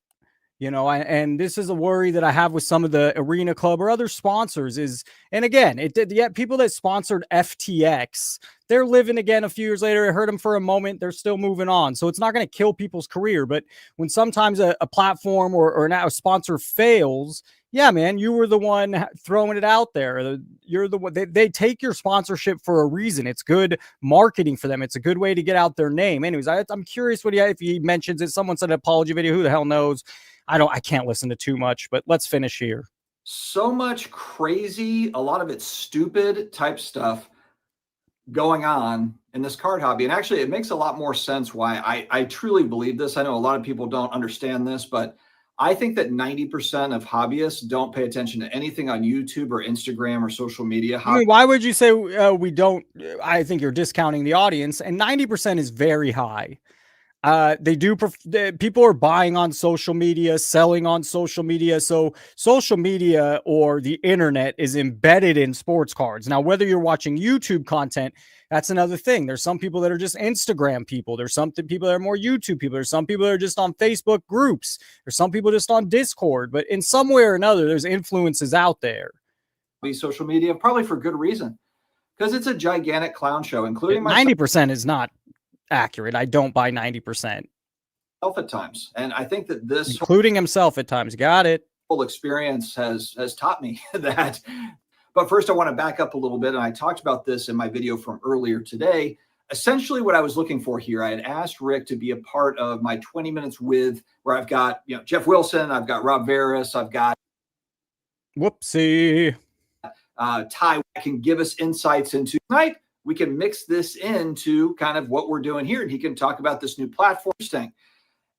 And this is a worry that I have with some of the Arena Club or other sponsors and again, people that sponsored FTX, they're living again a few years later. It hurt them for a moment. They're still moving on. So it's not going to kill people's career. But when sometimes a platform or now a sponsor fails, yeah, man, you were the one throwing it out there. You're the one. They take your sponsorship for a reason. It's good marketing for them. It's a good way to get out their name. Anyways, I'm curious if he mentions it. Someone said an apology video. Who the hell knows? I can't listen to too much, but let's finish here. So much crazy, a lot of it stupid type stuff going on in this card hobby. And actually, it makes a lot more sense why I truly believe this. I know a lot of people don't understand this, but I think that 90% of hobbyists don't pay attention to anything on YouTube or Instagram or social media. I mean, why would you say we don't? I think you're discounting the audience, and 90% is very high. People are buying on social media, selling on social media. So social media or the internet is embedded in sports cards. Now, whether you're watching YouTube content, that's another thing. There's some people that are just Instagram people. There's some people that are more YouTube people. There's some people that are just on Facebook groups. There's some people just on Discord, but in some way or another, there's influences out there. Social media, probably for good reason, because it's a gigantic clown show, including 90% is not accurate. I don't buy 90% at times, and I think that this, including himself at times, got it. Whole experience has taught me that. But first, I want to back up a little bit, and I talked about this in my video from earlier today. Essentially, what I was looking for here, I had asked Rick to be a part of my 20 minutes with, where I've got Jeff Wilson, I've got Rob Veras, I've got whoopsie Ty can give us insights into tonight. We can mix this into kind of what we're doing here, and he can talk about this new platform thing.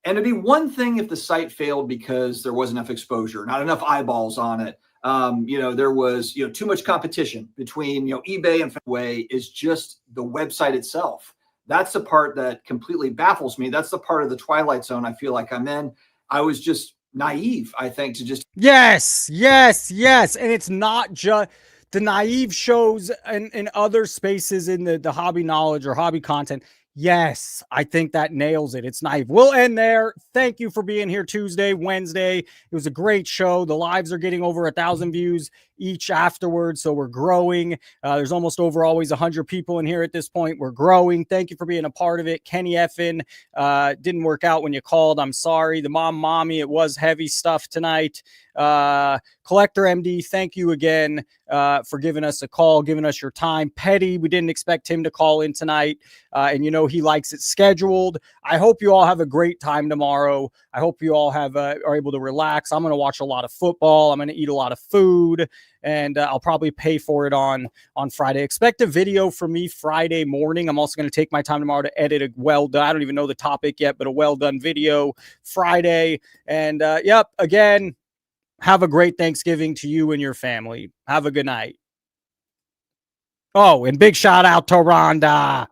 And it'd be one thing if the site failed because there wasn't enough exposure, not enough eyeballs on it. There was too much competition between eBay and Fenway. Is just the website itself. That's the part that completely baffles me. That's the part of the Twilight Zone I feel like I'm in. I was just naive, I think, to just yes. And it's not just the naive shows in other spaces in the hobby knowledge or hobby content. Yes, I think that nails it. It's naive. We'll end there. Thank you for being here Tuesday, Wednesday. It was a great show. The lives are getting over 1,000 views each afterwards. So we're growing. There's almost over always 100 people in here at this point. We're growing. Thank you for being a part of it. Kenny Effin, didn't work out when you called. I'm sorry. The mommy, it was heavy stuff tonight. Collector MD, thank you again for giving us a call, giving us your time. Petty, we didn't expect him to call in tonight, and you know he likes it scheduled. I hope you all have a great time tomorrow. I hope you all are able to relax. I'm going to watch a lot of football. I'm going to eat a lot of food, and I'll probably pay for it on Friday. Expect a video from me Friday morning. I'm also going to take my time tomorrow to edit a well done. I don't even know the topic yet, but a well done video Friday. And yep, again, have a great Thanksgiving to you and your family. Have a good night. Oh, and big shout out to Rhonda.